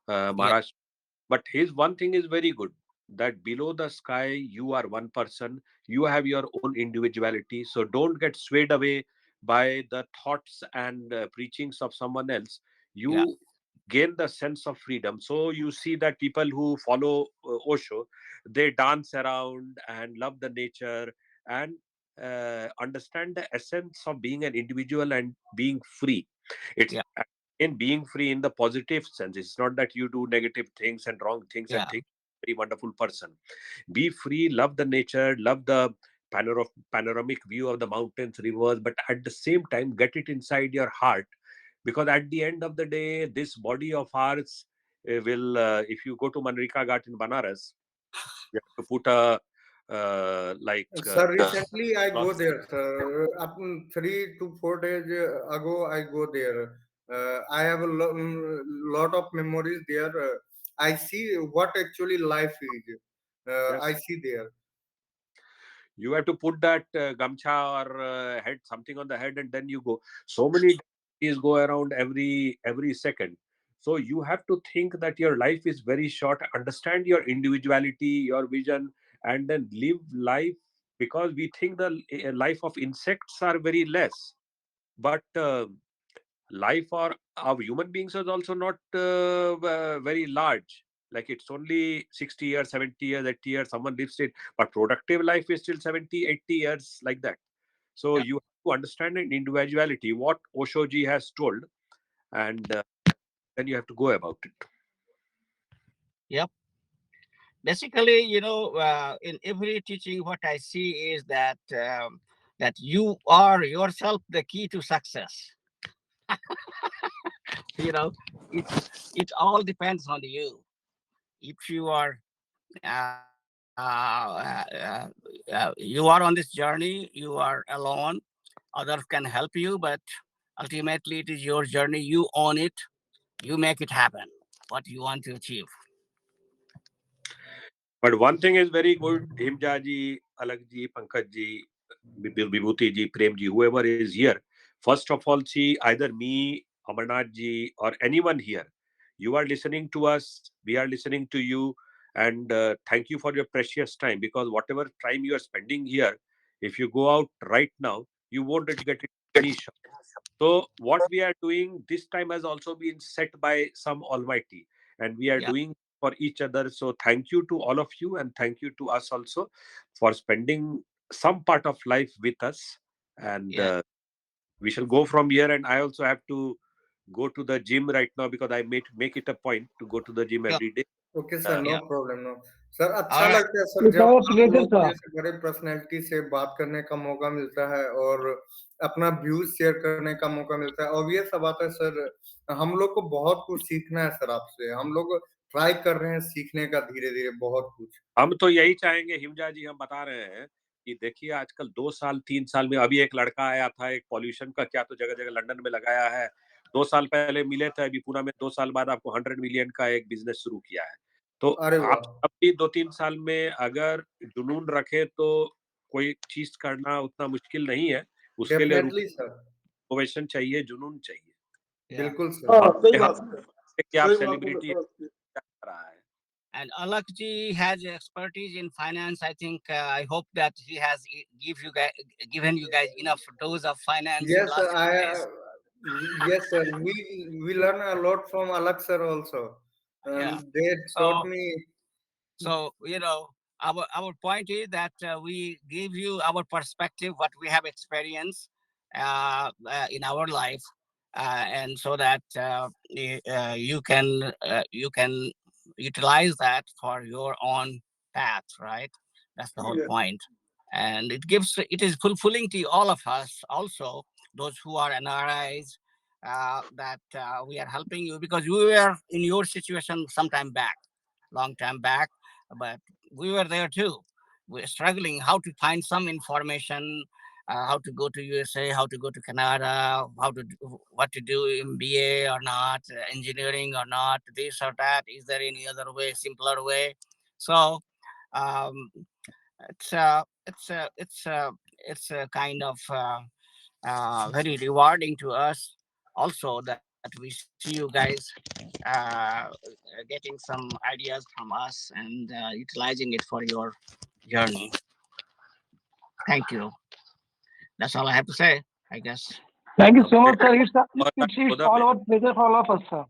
Yeah, Maharashtra. But his one thing is very good, that below the sky, you are one person, you have your own individuality. So don't get swayed away by the thoughts and preachings of someone else. yeah, You gain the sense of freedom. So you see that people who follow Osho, they dance around and love the nature and understand the essence of being an individual and being free. It's yeah, in being free in the positive sense. It's not that you do negative things and wrong things and yeah, think very wonderful person. Be free, love the nature, love the panoramic view of the mountains, rivers, but at the same time get it inside your heart, because at the end of the day, this body of ours will if you go to Manrika Ghat in Banaras, you have to put a like Sir, recently I cloth. go there, sir. 3 to 4 days ago, I go there. I have a lot of memories there. I see what actually life is. I Yes, see there. you have to put that gamcha or head something on the head, and then you go. So many days go around every second. So you have to think that your life is very short. Understand your individuality, your vision, and then live life, because we think the life of insects are very less, but life for our human beings is also not very large. Like it's only 60 years, 70 years, 80 years, someone lives it, but productive life is still 70, 80 years, like that. So yeah, you have to understand an individuality, what Oshoji has told, and then you have to go about it. yep. Basically, in every teaching, what I see is that you are yourself the key to success. You know, it it all depends on you. If you are you are on this journey, you are alone. Others can help you, but ultimately it is your journey. You own it. You make it happen. What you want to achieve. But one thing is very good, Himja ji, Alag ji, Pankaj ji, Vibhuti ji, Prem ji, whoever is here. First of all, see, either me, Amarnath ji, or anyone here, you are listening to us, we are listening to you, and thank you for your precious time, because whatever time you are spending here, if you go out right now, you won't get it any shot. So, what we are doing this time has also been set by some Almighty, and we are Yeah, doing for each other. So, thank you to all of you, and thank you to us also for spending some part of life with us. And yeah, we shall go from here. And I also have to go to the gym right now, because I make it a point to go to the gym yeah, every day. Okay sir, Uh, no yeah. Problem, no sir. अच्छा All right. लगता है sir It's जब our आप pleasure, लोग sir. जैसे बड़े personality से बात करने का मौका मिलता है और अपना व्यूज शेयर करने का मौका मिलता है। और ये सब बात है सर, हम लोग को बहुत कुछ सीखना है सर आपसे। हम लोग ट्राई कर रहे हैं सीखने का धीरे धीरे बहुत कुछ। हम तो यही चाहेंगे, हिमजा जी, हम बता रहे हैं कि देखिए आजकल 2 साल 3 साल में अभी एक लड़का आया था, एक पॉल्यूशन का क्या तो जगह जगह लंदन में लगाया है, 2 साल पहले मिले थे, अभी पूना में 2 साल बाद आपको 100 मिलियन का एक बिजनेस शुरू किया है। तो अरे आप वाह। अभी 2-3 साल में अगर जुनून रखे तो कोई चीज करना उतना मुश्किल नहीं है। उसके लिए डेफिनेटली सर। इनोवेशन चाहिए, जुनून चाहिए। Yeah. बिल्कुल सर। हाँ, सही और हम बात है। कि आप सही बात बोले सेलिब्रिटी सर आपकी। रहा है। And Alakji has expertise in finance. I think I hope that he has given you guys enough dose of finance in Yes, last few days. yes, sir. We learn a lot from Alak sir also, Yeah. and they taught So me. our point is that we give you our perspective, what we have experienced in our life, and so that you can utilize that for your own path, right? That's the whole Yeah. point. And it is fulfilling to all of us, also those who are NRIs, that we are helping you, because we were in your situation some time back, long time back, but we were there too. We're struggling how to find some information, how to go to USA, how to go to Canada, what to do in BA or not, engineering or not, this or that. Is there any other way, simpler way? So um, it's a kind of very rewarding to us also, that we see you guys uh, getting some ideas from us and utilizing it for your journey. Thank you. That's all I have to say, I guess. Thank you अब so much, देखो sir. बहुत सारे It's पौधा all में about pleasure for all of us, sir.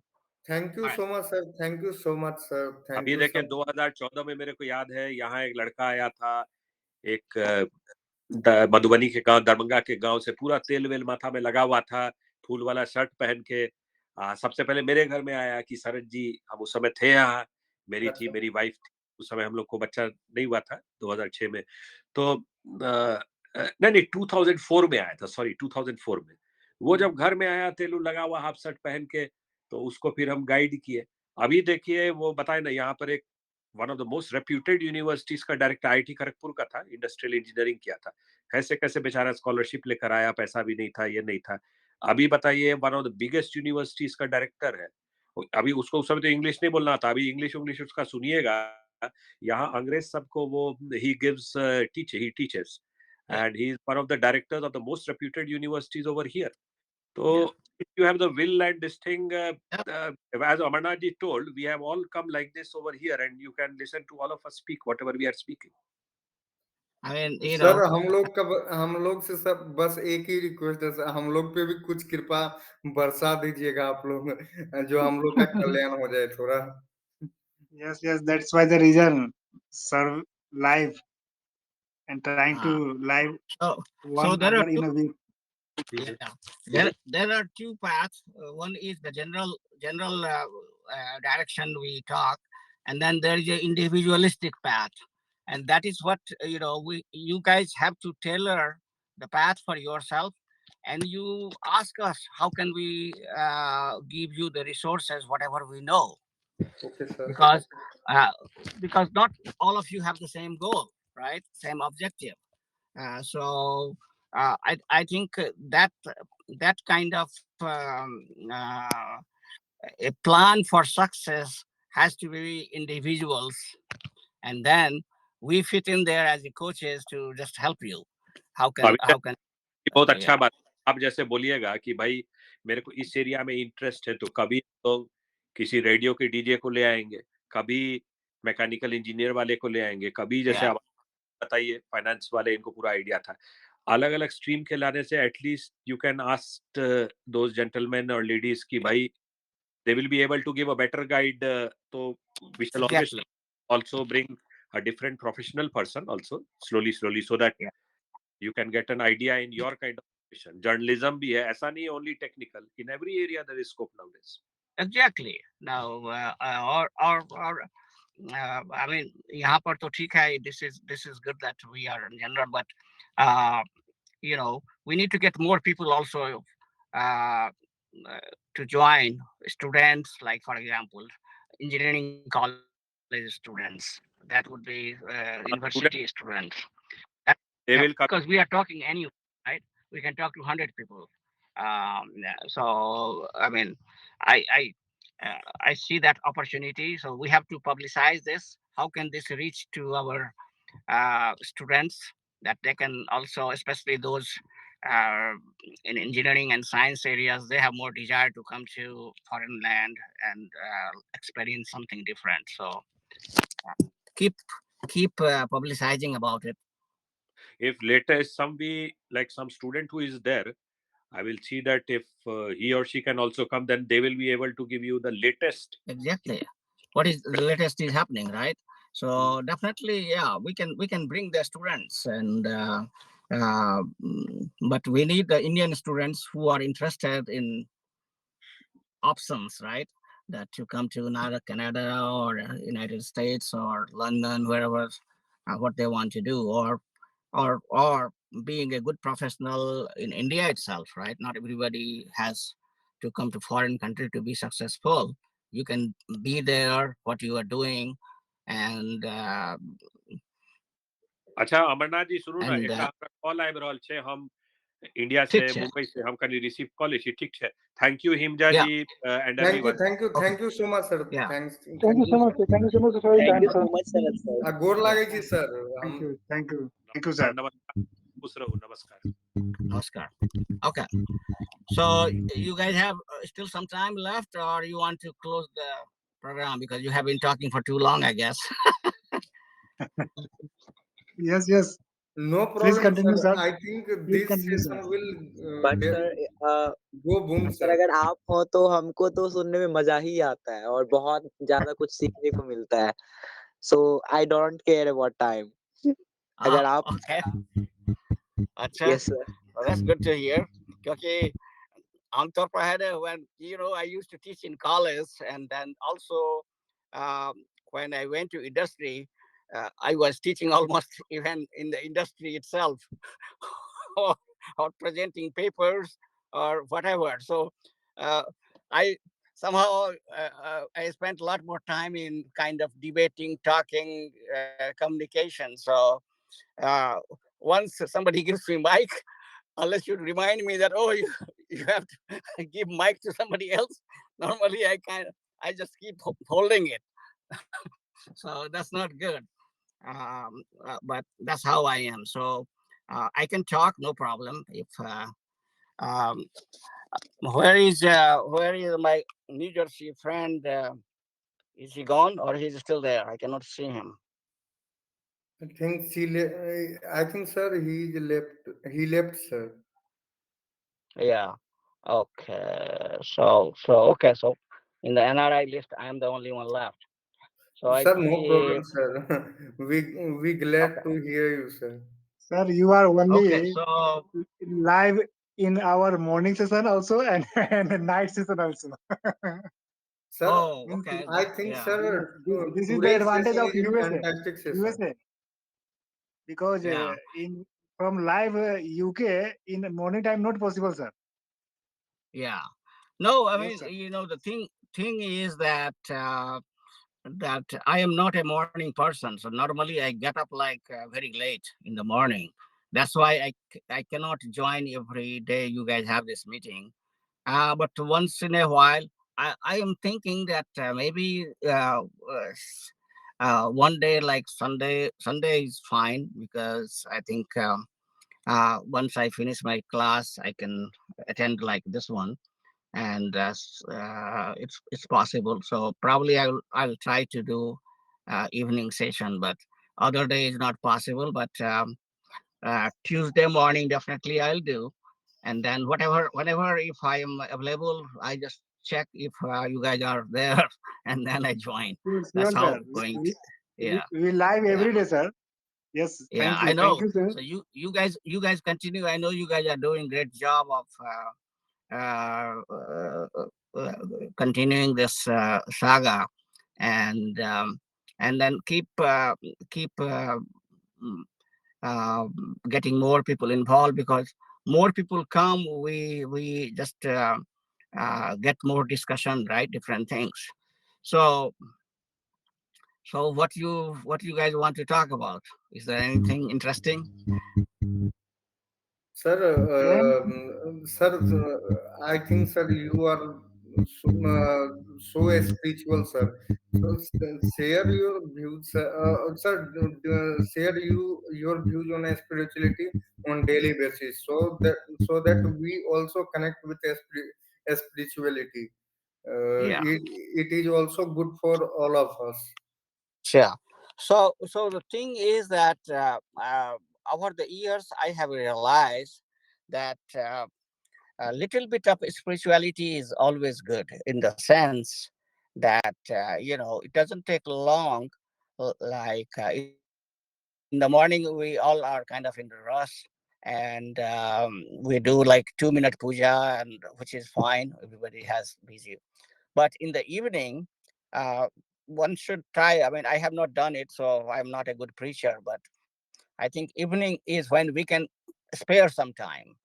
Thank you All right. so much, sir. Thank you so much, sir. Thank अभी you देखिए so. 2014 में मेरे को याद है, यहाँ एक लड़का आया था, एक मधुबनी के गांव, दरभंगा के गांव से, पूरा तेल वेल माथा में लगा हुआ था, फूल वाला शर्ट पहन के सबसे पहले मेरे घर में आया कि शरद जी, हम उस समय थे यहाँ, अच्छा। मेरी वाइफ थी उस समय, हम लोग को बच्चा नहीं हुआ था 2006 में। तो नहीं नहीं 2004 में आया था, सॉरी 2004 में। वो जब घर में आया तेलू लगा हुआ हाफ शर्ट पहन के, तो उसको फिर हम गाइड किए। अभी देखिए वो बताए ना, यहाँ पर एक one of the most reputed universities का डायरेक्टर आईआईटी खड़गपुर का था, इंडस्ट्रियल इंजीनियरिंग किया था। कैसे कैसे बेचारा स्कॉलरशिप लेकर आया, पैसा भी नहीं था, ये नहीं था। अभी बताइए one of the biggest universities का डायरेक्टर है। अभी उसको उस समय तो इंग्लिश नहीं बोलना था, अभी इंग्लिश इंग्लिश उसका सुनिएगा। यहाँ अंग्रेज सबको वो he gives he teachers, Yeah. And he is one of the directors of the most reputed universities over here. तो Yeah. if you have the will and this thing, Yeah. as Amarnath ji told, we have all come like this over here, and you can listen to all of us speak whatever we are speaking. I mean, sir हम लोग से सब बस एक ही request है sir, हम लोग पे भी कुछ कृपा बरसा दीजिएगा आप लोग, जो हम लोग का कल्याण हो जाए थोड़ा। Yes, yes, that's why the reason serve live and trying uh, to live so one so there hour are in a week. Yeah. There are two paths. One is the general direction we talk, and then there is a individualistic path, and that is what we you guys have to tailor the path for yourself, and you ask us how can we give you the resources whatever we know, okay sir. because uh, because not all of you have the same goal, right? Same objective. I think that kind of a plan for success has to be individuals, and then we fit in there as the coaches to just help you. अभी तक How can ये बहुत अच्छा Yeah, बात, आप जैसे बोलिएगा कि भाई मेरे को इस एरिया में इंटरेस्ट है, तो कभी तो किसी रेडियो के डीजे को ले आएंगे, कभी मैकेनिकल इंजीनियर वाले को ले आएंगे, कभी जैसे yeah, आप बताइए फाइनेंस वाले, इनको पूरा आइडिया था। अलग अलग स्ट्रीम के लाने से at least you can ask those gentleman और लेडीज की भाई, they will be able to give a better guide. So we shall always exactly. also bring a different professional person also, slowly so that Yeah, you can get an idea in your kind of profession. Journalism भी है, ऐसा नहीं only technical, in every area there is scope nowadays. exactly. Now, or I mean, यहाँ पर तो ठीक है. This is good that we are in general, but uh, we need to get more people also uh, to join, students, like for example engineering college students, that would be university Students, students. That, yeah, they will because come. we are talking anyway, right? We can talk to 100 people, So I mean, I see that opportunity. So we have to publicize this. How can this reach to our students, that they can also, especially those uh, in engineering and science areas, they have more desire to come to foreign land and experience something different. So keep keep publicizing about it. If later some be like some student who is there, I will see that if he or she can also come, then they will be able to give you the latest. Exactly. What is the latest is happening, right? So definitely, yeah, we can bring the students, and but we need the Indian students who are interested in options, right? That to come to either Canada or United States or London, wherever, what they want to do, or being a good professional in India itself, right? Not everybody has to come to foreign country to be successful. You can be there, what you are doing, and अच्छा अमरनाथ जी सुनू ना and एकटा हमरा call आबि रहल छै हम India से ठीक छै. मुंबई से हम कनी रिसीव कॉल लै छी ठीक छै थैंक यू हिमजा Yeah. जी and everyone Okay. thank you so much, sir. Yeah. Thank you Thank so you, much, sir. sir. Thank you so much for your Thank time, you sir. so much, Sharad sir. गोर Yeah. लागे छी, sir. Thank you. Thank you. Thank you, नमस्कार sir. नमस्कार खुश रहू नमस्कार Namaskar. Okay. So you guys have still some time left, or you want to close the program because you have been talking for too long, I guess. Yes, yes. No Please problem, sir. continue, sir. I think Please this continue, sir. session will but sir go boom, sir sir. अगर आप हो तो हमको तो सुनने में मजा ही आता है और बहुत ज्यादा कुछ सीखने को मिलता है so I don't care about time Ah, अगर आप okay. Acha. Yes sir Well, that's good to hear. Okay. On top of head, when I used to teach in college, and then also um, when I went to industry, I was teaching almost even in the industry itself, or, or presenting papers or whatever. So uh, I somehow I spent a lot more time in kind of debating, talking, communication. So uh, once somebody gives me mic, unless you remind me that, oh, you have to give mic to somebody else, normally I just keep holding it. So that's not good. But that's how I am. So I can talk, no problem. If um, where is my New Jersey friend? Is he gone or he's still there? I cannot see him. I think, sir, he left. He left, sir. Yeah. Okay. Okay. So in the NRI list, I am the only one left. So I Sir, no see. problem, sir. We glad Okay. to hear you, sir. Sir, you are Okay. only So live in our morning session also and, and the night session also. Sir, oh, Means, okay. I That think, yeah. yes, sir, this is the today's advantage session of is a USA. fantastic session. USA because Yeah. in from live UK in the morning time not possible, sir. Yeah. No, I Yes, mean, sir. the thing is that I am not a morning person. So normally I get up like very late in the morning. That's why I cannot join every day. You guys have this meeting. But once in a while, I am thinking that maybe one day like Sunday is fine because I think once I finish my class, I can attend like this one, and it's possible. So probably I'll try to do evening session, but other day is not possible. But Tuesday morning definitely I'll do, and then whenever if I am available, I just check if you guys are there, and then I join. Sure, That's sure, sir. how going. Yeah, We live yeah. every day, sir. Yes, Yeah, I thank know. you, sir. So you guys continue. I know you guys are doing great job of uh, uh, uh, continuing this saga, and and then keep mm, uh, getting more people involved, because more people come, we just get more discussion, right? Different things. So what you guys want to talk about? Is there anything interesting? Sir, Then sir, I think, sir, you are so, so spiritual, sir. So, share your views, sir. Share your views on spirituality on daily basis, so that we also connect with spirituality. Yeah. It is also good for all of us. Sure. So the thing is that over the years, I have realized that a little bit of spirituality is always good, in the sense that it doesn't take long. Like in the morning, we all are kind of in the rush, and we do like 2 minute puja, and which is fine. Everybody has busy. But in the evening, uh, one should try. I mean, I have not done it, so I'm not a good preacher. But I think evening is when we can spare some time,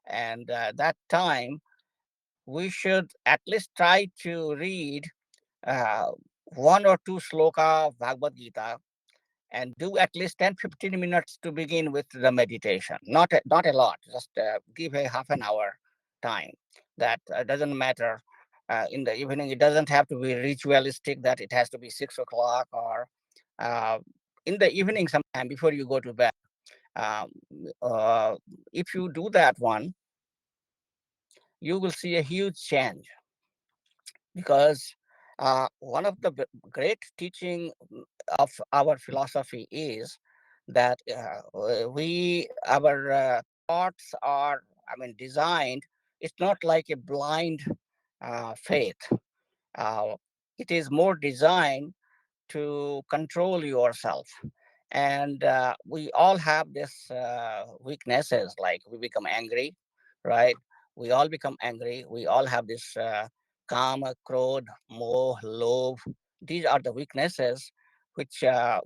and that time we should at least try to read uh, one or two sloka of Bhagavad Gita, and do at least 10-15 minutes to begin with the meditation. Not a lot, just give a half an hour time. That doesn't matter. In the evening, it doesn't have to be ritualistic, that it has to be 6 o'clock, or uh, in the evening sometime before you go to bed. Um, uh, if you do that one, you will see a huge change, because one of the great teaching of our philosophy is that we our thoughts are, I mean, designed. It's not like a blind faith. uh, it is more designed to control yourself. And we all have this weaknesses, like we become angry, right? We all become angry. We all have this kama, krodh, moh, lobh. These are the weaknesses which kind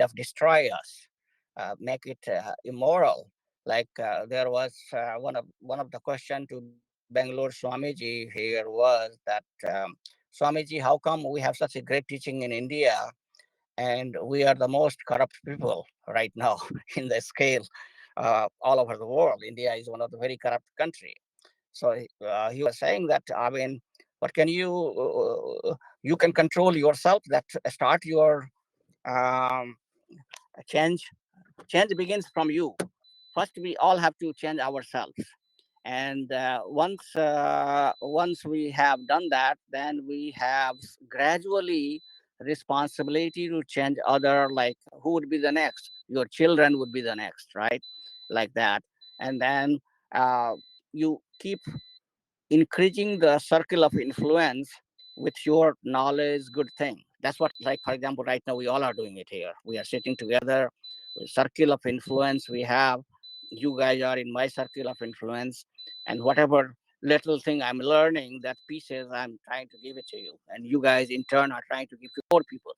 of destroy us, make it immoral. Like there was one of the question to Bangalore Swamiji here was that, Swamiji, how come we have such a great teaching in India, and we are the most corrupt people right now in the scale all over the world? India is one of the very corrupt country. So he was saying that, I mean, what can you can control yourself, that start your um, change. Change begins from you. First, we all have to change ourselves, and once we have done that, then we have gradually responsibility to change other. Like, who would be the next? Your children would be the next, right? Like that. And then uh, you keep increasing the circle of influence with your knowledge, good thing. That's what, like, for example, right now we all are doing it here. We are sitting together with circle of influence we have. You guys are in my circle of influence, and whatever little thing I'm learning, that pieces I'm trying to give it to you, and you guys in turn are trying to give to more people.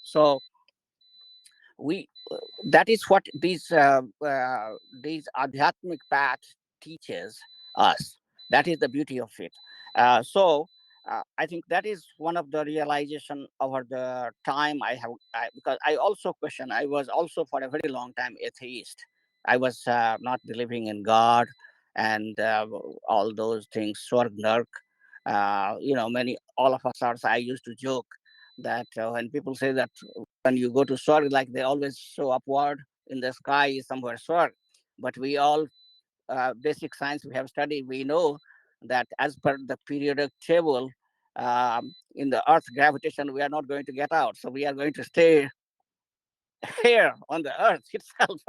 So we that is what these adhyatmic path teaches us. That is the beauty of it. I think that is one of the realization over the time I have. Because I also question, I was also for a very long time atheist. I was not believing in God, and all those things, swarg nark. Many all of us are. I used to joke that when people say that when you go to Swarg, like they always show upward in the sky is somewhere Swarg. But we all, basic science we have studied, we know that as per the periodic table, in the Earth gravitation, we are not going to get out. So we are going to stay here on the Earth itself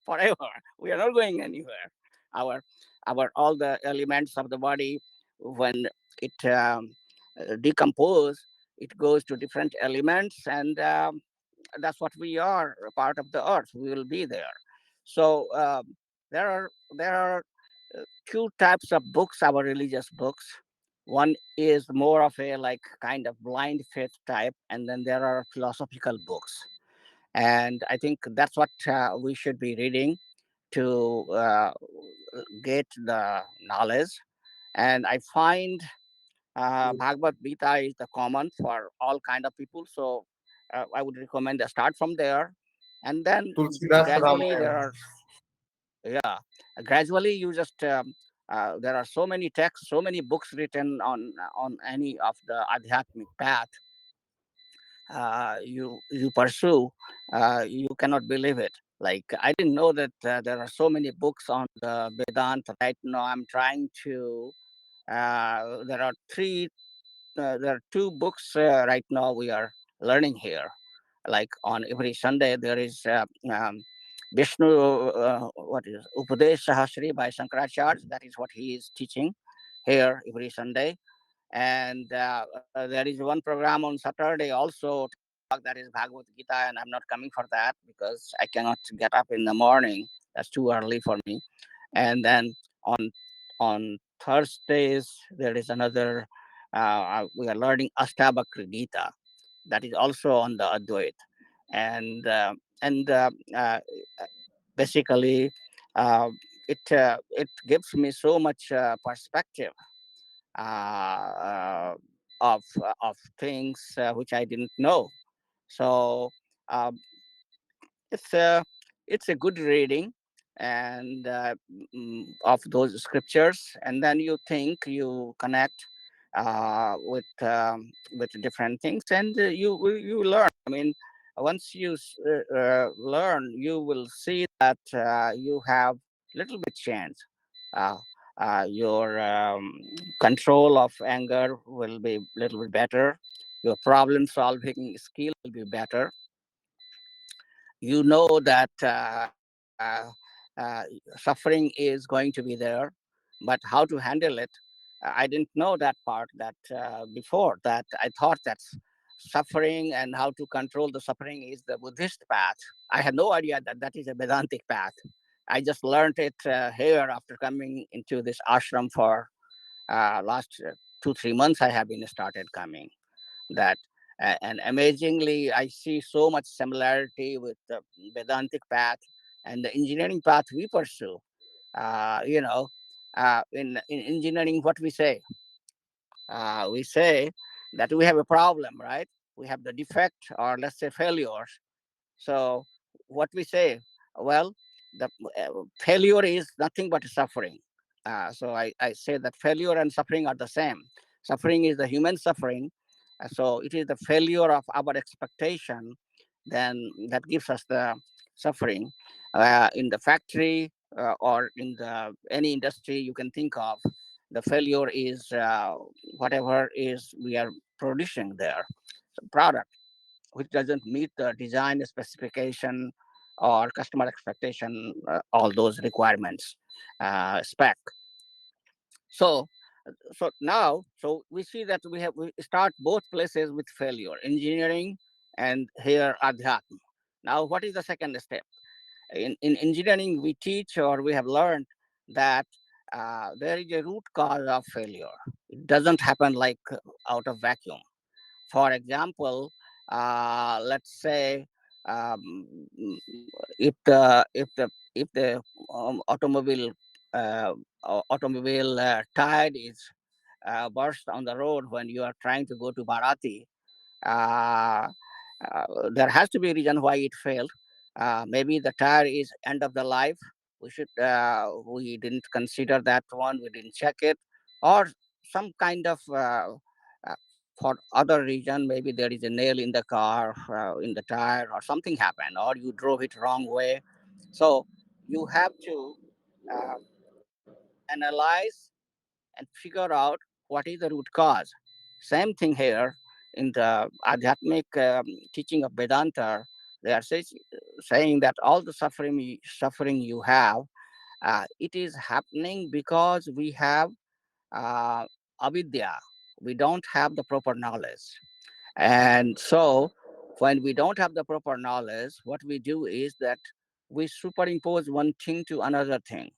forever. We are not going anywhere. Our our all the elements of the body, when it decompose, it goes to different elements, and that's what we are, a part of the earth. We will be there. So there are two types of books, our religious books. One is more of a like kind of blind faith type, and then there are philosophical books. And I think that's what we should be reading to get the knowledge. And I find Bhagavad Gita is the common for all kind of people. So I would recommend to start from there. And then Tulsidas gradually there Ramayana. are, yeah, gradually you just there are so many texts, so many books written on any of the adhyatmic path you pursue. You cannot believe it. Like, I didn't know that there are so many books on the Vedanta. Right now I'm trying to there are there are two books right now we are learning here. Like on every Sunday there is Vishnu, what is Upadesh Sahasri by Shankaracharya. That is what he is teaching here every Sunday. And there is one program on Saturday also, 10 o'clock, that is Bhagavad Gita, and I'm not coming for that because I cannot get up in the morning. That's too early for me. And then on Thursdays there is another. We are learning Astabakra Gita. That is also on the Advait, and basically it gives me so much perspective uh, of things which I didn't know. So um, it's a good reading and of those scriptures, and then you think, you connect with different things, and you learn. I mean, once you learn, you will see that you have little bit change. Uh, your control of anger will be little bit better. Your problem solving skill will be better. You know that suffering is going to be there, but how to handle it, I didn't know that part, that before that I thought that suffering and how to control the suffering is the Buddhist path. I had no idea that that is a Vedantic path. I just learned it here after coming into this ashram for last 2 3 months. I have been started coming that. And amazingly, I see so much similarity with the Vedantic path and the engineering path we pursue. You know, in engineering, what we say that we have a problem, right? We have the defect, or let's say failures. So what we say, well, the failure is nothing but suffering. So I say that failure and suffering are the same. Suffering is the human suffering. So it is the failure of our expectation, then that gives us the suffering. In the factory or in the any industry you can think of, the failure is whatever is we are producing there, product which doesn't meet the design specification or customer expectation, all those requirements, spec. So, so we see that we start both places with failure, engineering and here adhyatma. Now, what is the second step? In engineering, we teach or we have learned that there is a root cause of failure. It doesn't happen like out of vacuum. For example, let's say um, if the uh, automobile tire is burst on the road when you are trying to go to Bharati, uh, there has to be a reason why it failed. Maybe the tire is end of the life. We didn't consider that one. We didn't check it, or some kind of for other reason. Maybe there is a nail in the car, in the tire, or something happened, or you drove it wrong way. So you have to uh, analyze and figure out what is the root cause. Same thing here in the Adhyatmic teaching of Vedanta. They are saying that all the suffering you have, it is happening because we have uh, avidya. We don't have the proper knowledge. And so, when we don't have the proper knowledge, what we do is that we superimpose one thing to another thing.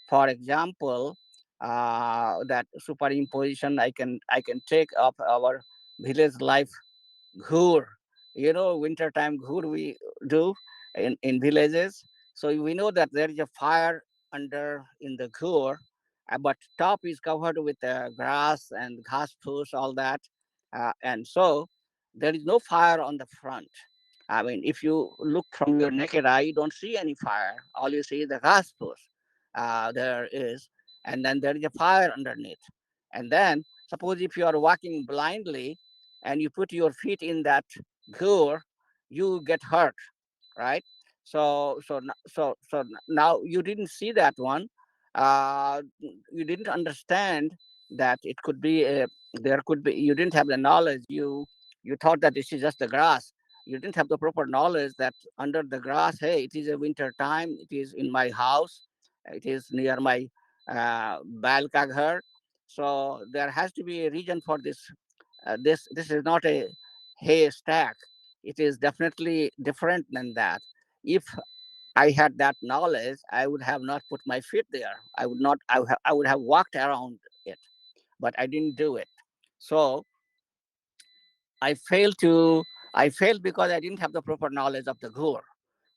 For example, that superimposition I can take up our village life ghur. Winter time ghur we do in villages. So we know that there is a fire under in the ghur, but top is covered with grass and ghas foos, all that. And so there is no fire on the front. I mean, if you look from your naked eye, you don't see any fire. All you see is the gas force. There is, and then there is a fire underneath. And then, suppose if you are walking blindly and you put your feet in that gore, you get hurt, right? So now you didn't see that one. You didn't understand that it could be there could be. You didn't have the knowledge. You thought that this is just the grass. You didn't have the proper knowledge that under the grass, hey, it is a winter time. It is in my house. It is near my balkaghar. So there has to be a reason for this. This is not a haystack. It is definitely different than that. If I had that knowledge, I would have not put my feet there. I would not. I would have walked around it, but I didn't do it. So I failed to. I failed because I didn't have the proper knowledge of the ghur,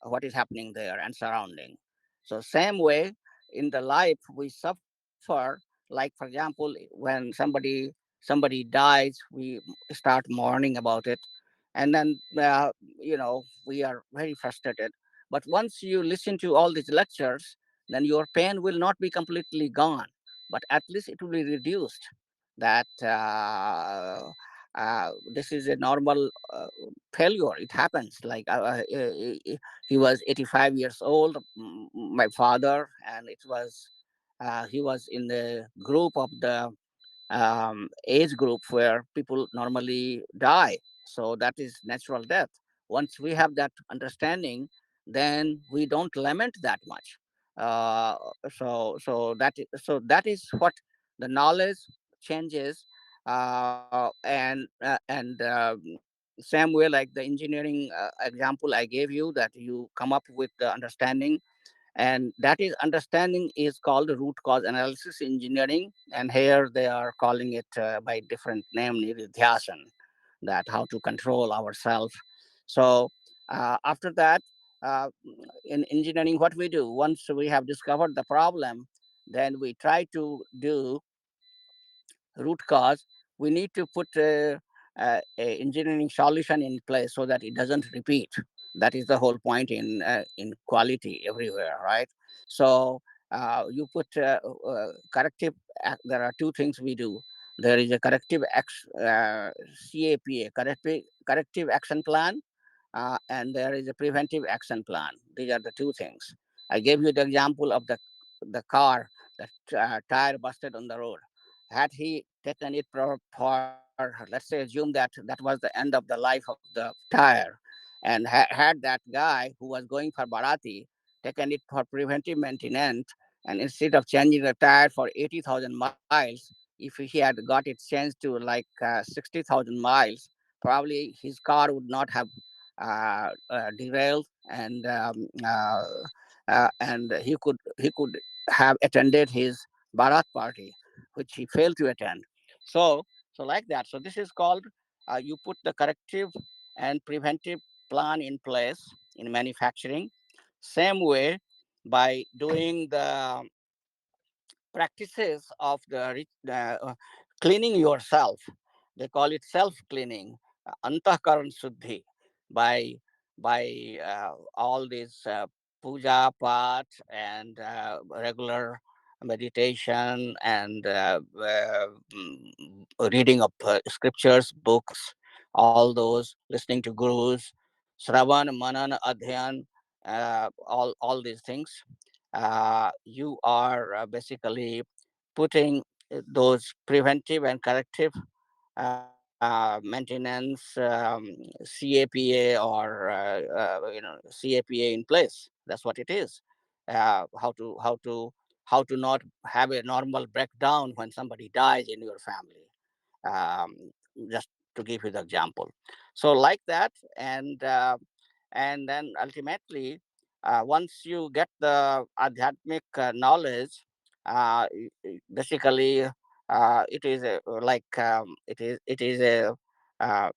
what is happening there and surrounding. So same way in the life we suffer. Like for example, when somebody dies, we start mourning about it, and then we are very frustrated. But once you listen to all these lectures, then your pain will not be completely gone, but at least it will be reduced. That this is a normal failure. It happens. Like he was 85 years old, my father, and it was he was in the group of the age group where people normally die. So that is natural death. Once we have that understanding, then we don't lament that much. Uh, so that is what the knowledge changes, same way like the engineering example I gave you, that you come up with the understanding, and that is understanding is called root cause analysis engineering, and here they are calling it by different name, nididhyasan, that how to control ourselves. So after that, uh, in engineering, what we do once we have discovered the problem, then we try to do root cause. We need to put a engineering solution in place so that it doesn't repeat. That is the whole point in quality everywhere, right? So you put corrective. There are two things we do. There is a CAPA, corrective action plan, and there is a preventive action plan. These are the two things. I gave you the example of the car, the tire busted on the road. Had he taken it for let's say, assume that that was the end of the life of the tire, and had that guy who was going for Barati taken it for preventive maintenance, and instead of changing the tire for 80,000 miles, if he had got it changed to like 60,000 miles, probably his car would not have derailed, and he could have attended his Bharat party, which he failed to attend. So, so like that. So this is called you put the corrective and preventive plan in place in manufacturing. Same way by doing the practices of cleaning yourself. They call it self cleaning, antahkaran suddhi, by all these puja, path, and regular meditation and reading of scriptures, books, all those, listening to gurus, Sravan, Manan, Adhyan, all these things. You are basically putting those preventive and corrective maintenance, CAPA, or CAPA in place. That's what it is. How to not have a normal breakdown when somebody dies in your family. Just to give you the example. So like that, and then ultimately, once you get the adhyatmic knowledge, basically it is uh,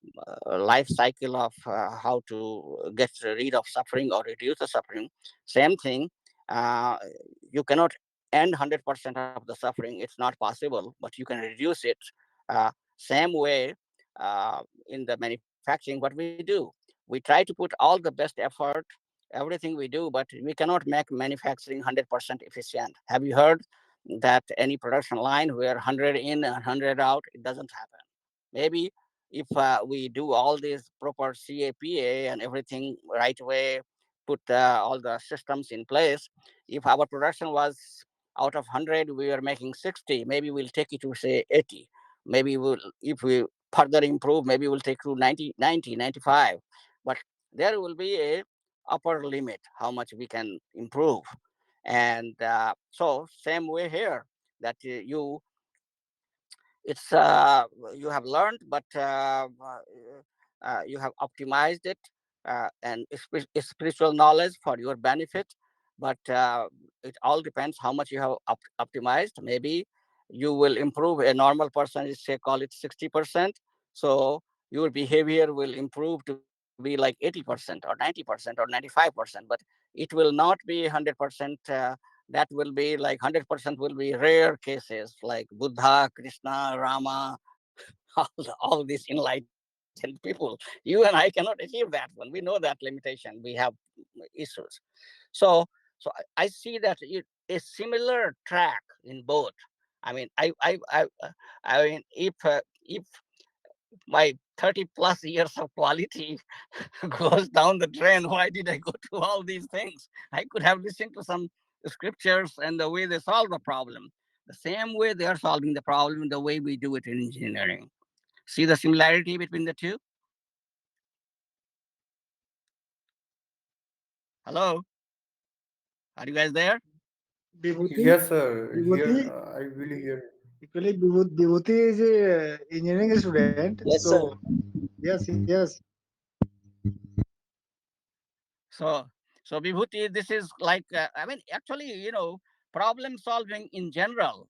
a life cycle of how to get rid of suffering or reduce the suffering. Same thing, uh, you cannot end 100% of the suffering. It's not possible, but you can reduce it. Same way, in the manufacturing, what we do, We try to put all the best effort, everything we do, but we cannot make manufacturing 100% efficient. Have you heard that any production line where 100 in and 100 out? It doesn't happen. Maybe if we do all this proper CAPA and everything right away, put all the systems in place, if our production was out of 100, we are making 60, maybe we'll take it to say 80. Maybe we'll, if we further improve, maybe we'll take to 90, 90, 95. But there will be a upper limit how much we can improve. And so same way here, that it's you have learned, but you have optimized it, and spiritual knowledge for your benefit. But it all depends how much you have optimized. Maybe you will improve. A normal person is, say, call it 60%. So your behavior will improve to be like 80% or 90% or 95%, but it will not be 100%. That will be like 100% will be rare cases like Buddha, Krishna, Rama, all these enlightened people. You and I cannot achieve that one. We know that limitation. We have issues. So, so I see that a similar track in both. I mean, I mean, if my 30 plus years of quality goes down the drain, why did I go to all these things? I could have listened to some scriptures and the way they solve the problem. The same way they are solving the problem, the way we do it in engineering. See the similarity between the two? Hello? Are you guys there? Vibhuti, Yes, sir. Vibhuti, Here, I will hear. actually, Vibhuti is a engineering student. Yes, So, sir. yes, yes. So, so Vibhuti, this is like, I mean, actually, problem solving in general,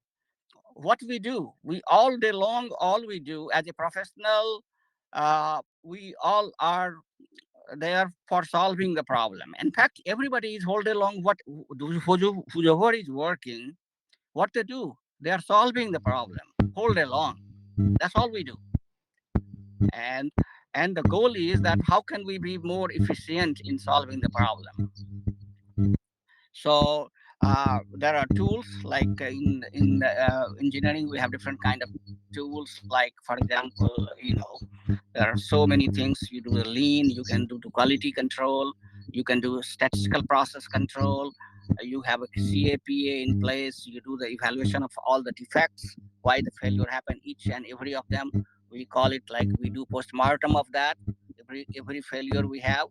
what we do, we all day long, all we do as a professional, we all are there for solving the problem. In fact, everybody is all day long, whoever is working, what they do, they are solving the problem whole day long. That's all we do. And and the goal is that how can we be more efficient in solving the problem. So there are tools like in engineering we have different kind of tools, like for example, there are so many things. You do the lean, you can do the quality control, you can do statistical process control, you have a CAPA in place, you do the evaluation of all the defects, why the failure happened, each and every of them. We call it like we do postmortem of that. Every failure we have,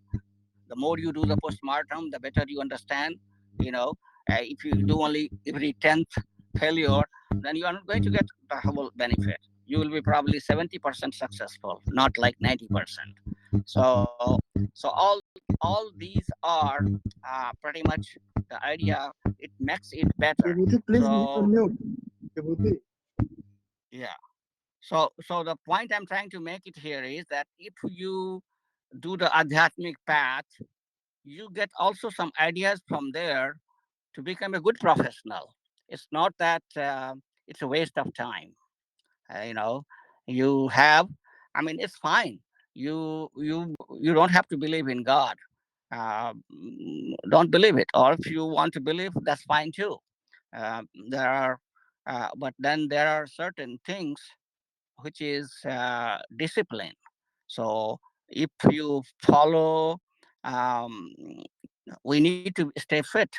the more you do the postmortem, the better you understand. you know if you do only every 10th failure, then you are not going to get the whole benefit. You will be probably 70% successful, not like 90%. So so all these are pretty much the idea. It makes it better. Vibhuti, please So mute. Vibhuti, yeah. So the point I'm trying to make it here is that if you do the adhyatmic path, you get also some ideas from there to become a good professional. It's not that it's a waste of time. You know, you have. I mean, it's fine. You don't have to believe in God. Don't believe it, or if you want to believe, that's fine too. There are, but then there are certain things which is discipline. So if you follow, um, we need to stay fit.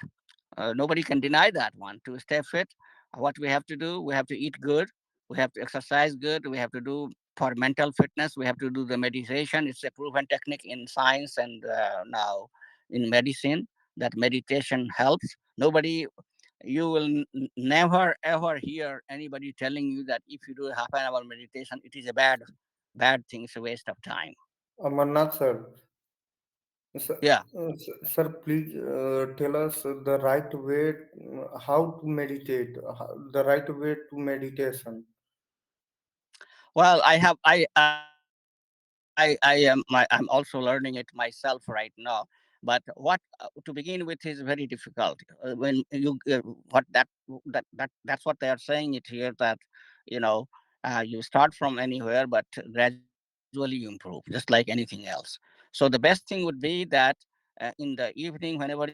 Nobody can deny that one. To stay fit, what we have to do, we have to eat good, we have to exercise good, we have to do for mental fitness, we have to do the meditation. It's a proven technique in science and now in medicine that meditation helps. Nobody, you will never ever hear anybody telling you that if you do a half an hour meditation, it is a bad thing. It's a waste of time. Amarnath, sir. Sir, Yeah. sir, please tell us the right way, how to meditate, the right way to meditation. Well, I'm also learning it myself right now. But what to begin with is very difficult. When you what that's what they are saying it here, that you know you start from anywhere, but gradually you improve, just like anything else. So So the best thing would be that in the evening, whenever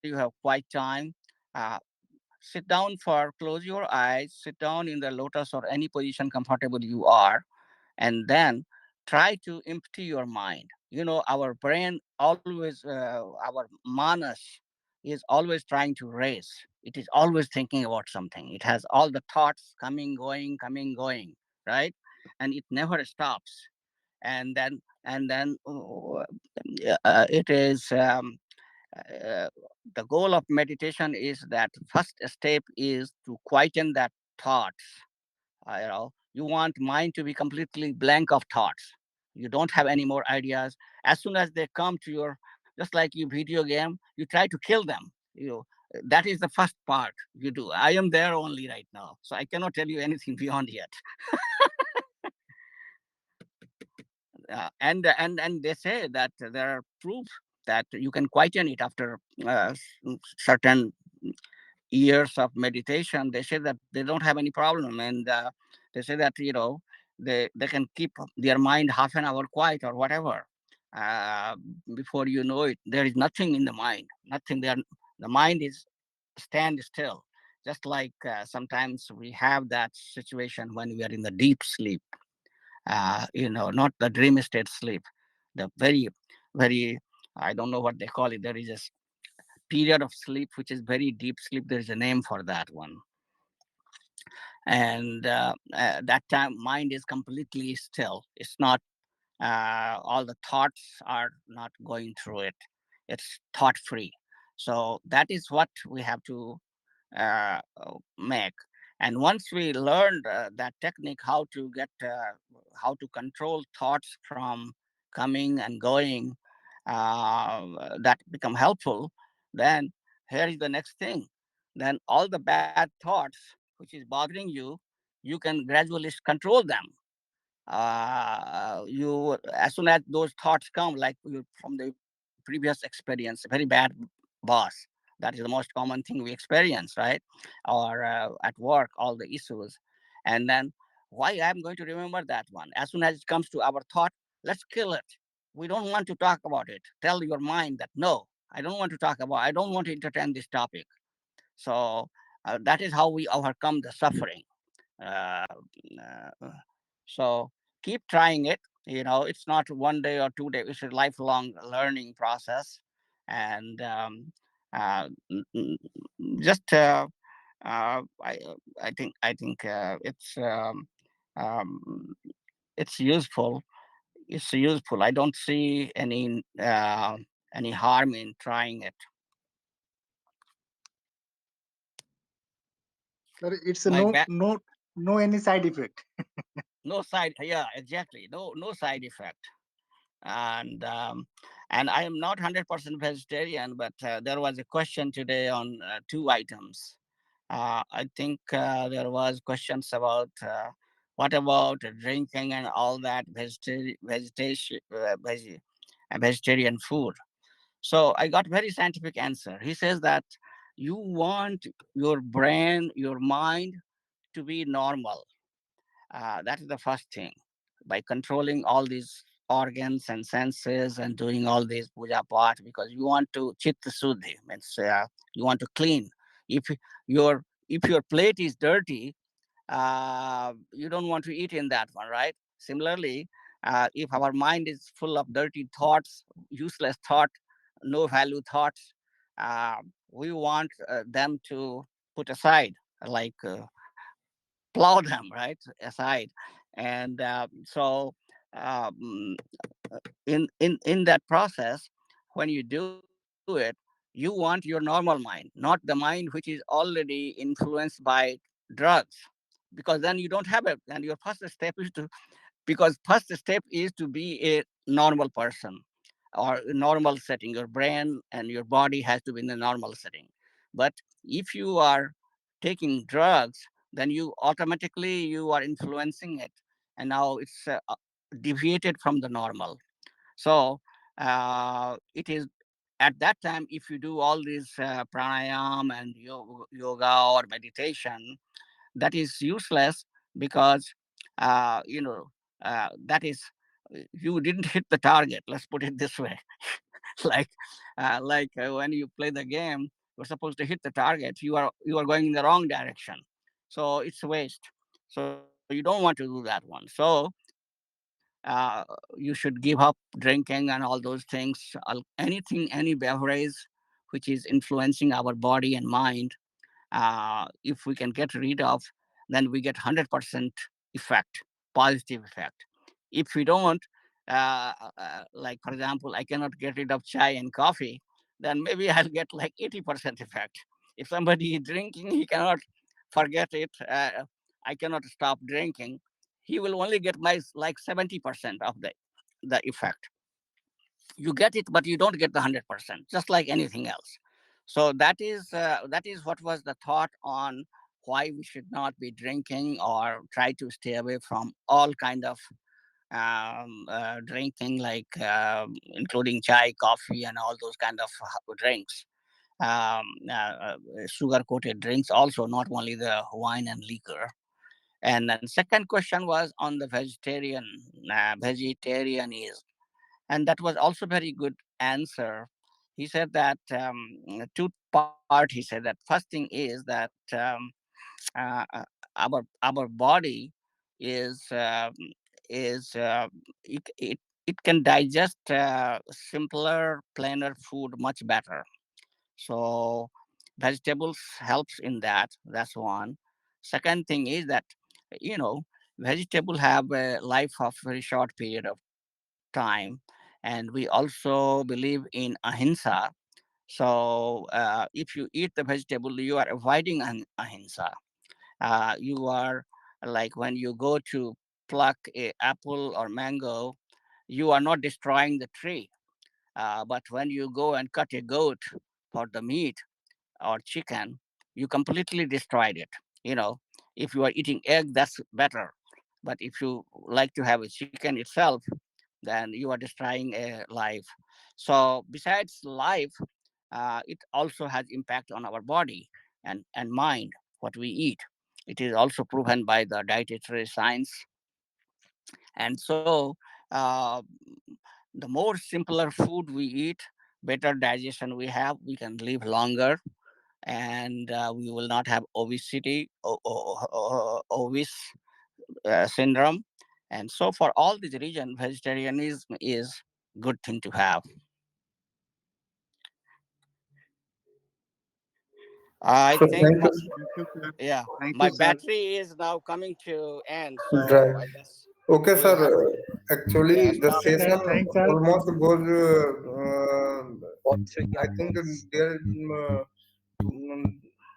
you have quiet time, uh, sit down for close your eyes, sit down in the lotus or any position comfortable you are, and then try to empty your mind. Our brain always, our manas is always trying to race. It is always thinking about something. It has all the thoughts coming going, right? And it never stops. And then it is uh, the goal of meditation is that first step is to quieten that thoughts. You want mind to be completely blank of thoughts. You don't have any more ideas. As soon as they come to your, just like you video game, you try to kill them. That is the first part you do. I am there only right now, so I cannot tell you anything beyond yet. And they say that there are proofs that you can quieten it after certain years of meditation. They say that they don't have any problem, and they say that they can keep their mind half an hour quiet or whatever. uh, Before you know it, there is nothing in the mind, nothing there. The mind is stand still, just like sometimes we have that situation when we are in the deep sleep. Not the dream state sleep, the very, very, I don't know what they call it. There is a period of sleep which is very deep sleep. There is a name for that one. And that time mind is completely still. It's not, all the thoughts are not going through it. It's thought free. So that is what we have to make. And once we learned that technique, how to control thoughts from coming and going, that become helpful. Then here is the next thing. Then all the bad thoughts which is bothering you, you can gradually control them. You As soon as those thoughts come, like from the previous experience, very bad boss, that is the most common thing we experience, right? Or at work, all the issues. And then, why I'm going to remember that one? As soon as it comes to our thought, let's kill it. We don't want to talk about it. Tell your mind that no, I don't want to entertain this topic. So that is how we overcome the suffering. uh, uh, so keep trying it. It's not 1 day or 2 day. It's a lifelong learning process. And just um, it's useful. It's useful. I don't see any harm in trying it. Sir, it's a My no, back. no, no any side effect. No side. Yeah, exactly. No side effect. And I am not 100% vegetarian, but there was a question today on two items. I think there was questions about what about drinking and all that vegetarian food. So I got very scientific answer. He says that you want your brain, your mind to be normal. That is the first thing. By controlling all these organs and senses and doing all these puja part, because you want to chitta suddhi, means you want to clean. If your plate is dirty, you don't want to eat in that one, right? Similarly, if our mind is full of dirty thoughts, useless thought, no value thoughts, uh, we want them to put aside, like plow them right aside. And um, in that process, when you do it, you want your normal mind, not the mind which is already influenced by drugs, because then you don't have it. And your first step is to, because first step is to be a normal person or a normal setting. Your brain and your body has to be in a normal setting. But if you are taking drugs, then you automatically you are influencing it, and now it's deviated from the normal. So it is at that time, if you do all this pranayam and yoga or meditation, that is useless, because uh, you know that is you didn't hit the target. Let's put it this way. like when you play the game, you're supposed to hit the target. You are going in the wrong direction, so it's a waste. So you don't want to do that one. So you should give up drinking and all those things. Anything, any beverage which is influencing our body and mind, if we can get rid of, then we get 100% effect, positive effect. If we don't, like for example, I cannot get rid of chai and coffee, then maybe I'll get like 80% effect. If somebody is drinking, he cannot forget it. I cannot stop drinking. He will only get my like 70% of the effect. You get it, but you don't get the 100%, just like anything else. So that is what was the thought on why we should not be drinking or try to stay away from all kind of drinking, like including chai, coffee, and all those kind of drinks, sugar coated drinks also, not only the wine and liquor. And then second question was on the vegetarianism, and that was also very good answer. He said that two part. He said that first thing is that uh, uh, our body is is it can digest simpler, plainer food much better. So vegetables helps in that. That's one. Second thing is that, you know, vegetable have a life of very short period of time, and we also believe in ahimsa. So if you eat the vegetable, you are avoiding ahimsa. You are, like when you go to pluck a apple or mango, you are not destroying the tree. But when you go and cut a goat for the meat or chicken, you completely destroyed it. You know, if you are eating egg, that's better. But if you like to have a chicken itself, then you are destroying a life. So besides life, it also has impact on our body and mind, what we eat. It is also proven by the dietary science. And so uh, the more simpler food we eat, better digestion we have, we can live longer, and we will not have obesity, obese syndrome. And so for all these reasons, vegetarianism is good thing to have. I So think thank my, you. Thank you, sir. yeah, Thank you, my sir. battery is now coming to end, so Right. I guess Okay, we'll sir. have to, yeah, Actually, the stop Okay, it session sir. here. Thanks, sir. almost goes. I think there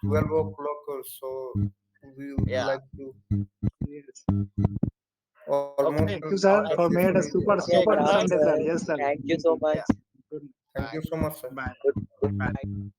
12 o'clock or so. We would Yeah. like to Yes. almost Okay. Thank you, All sir, right. for the made session a is super, over. Okay, super good night, Sunday, Bye. sir. sir. Yes, sir. Thank you Thank so you. much. Yeah. Thank Bye. you so much, sir. Bye. Good night. Bye.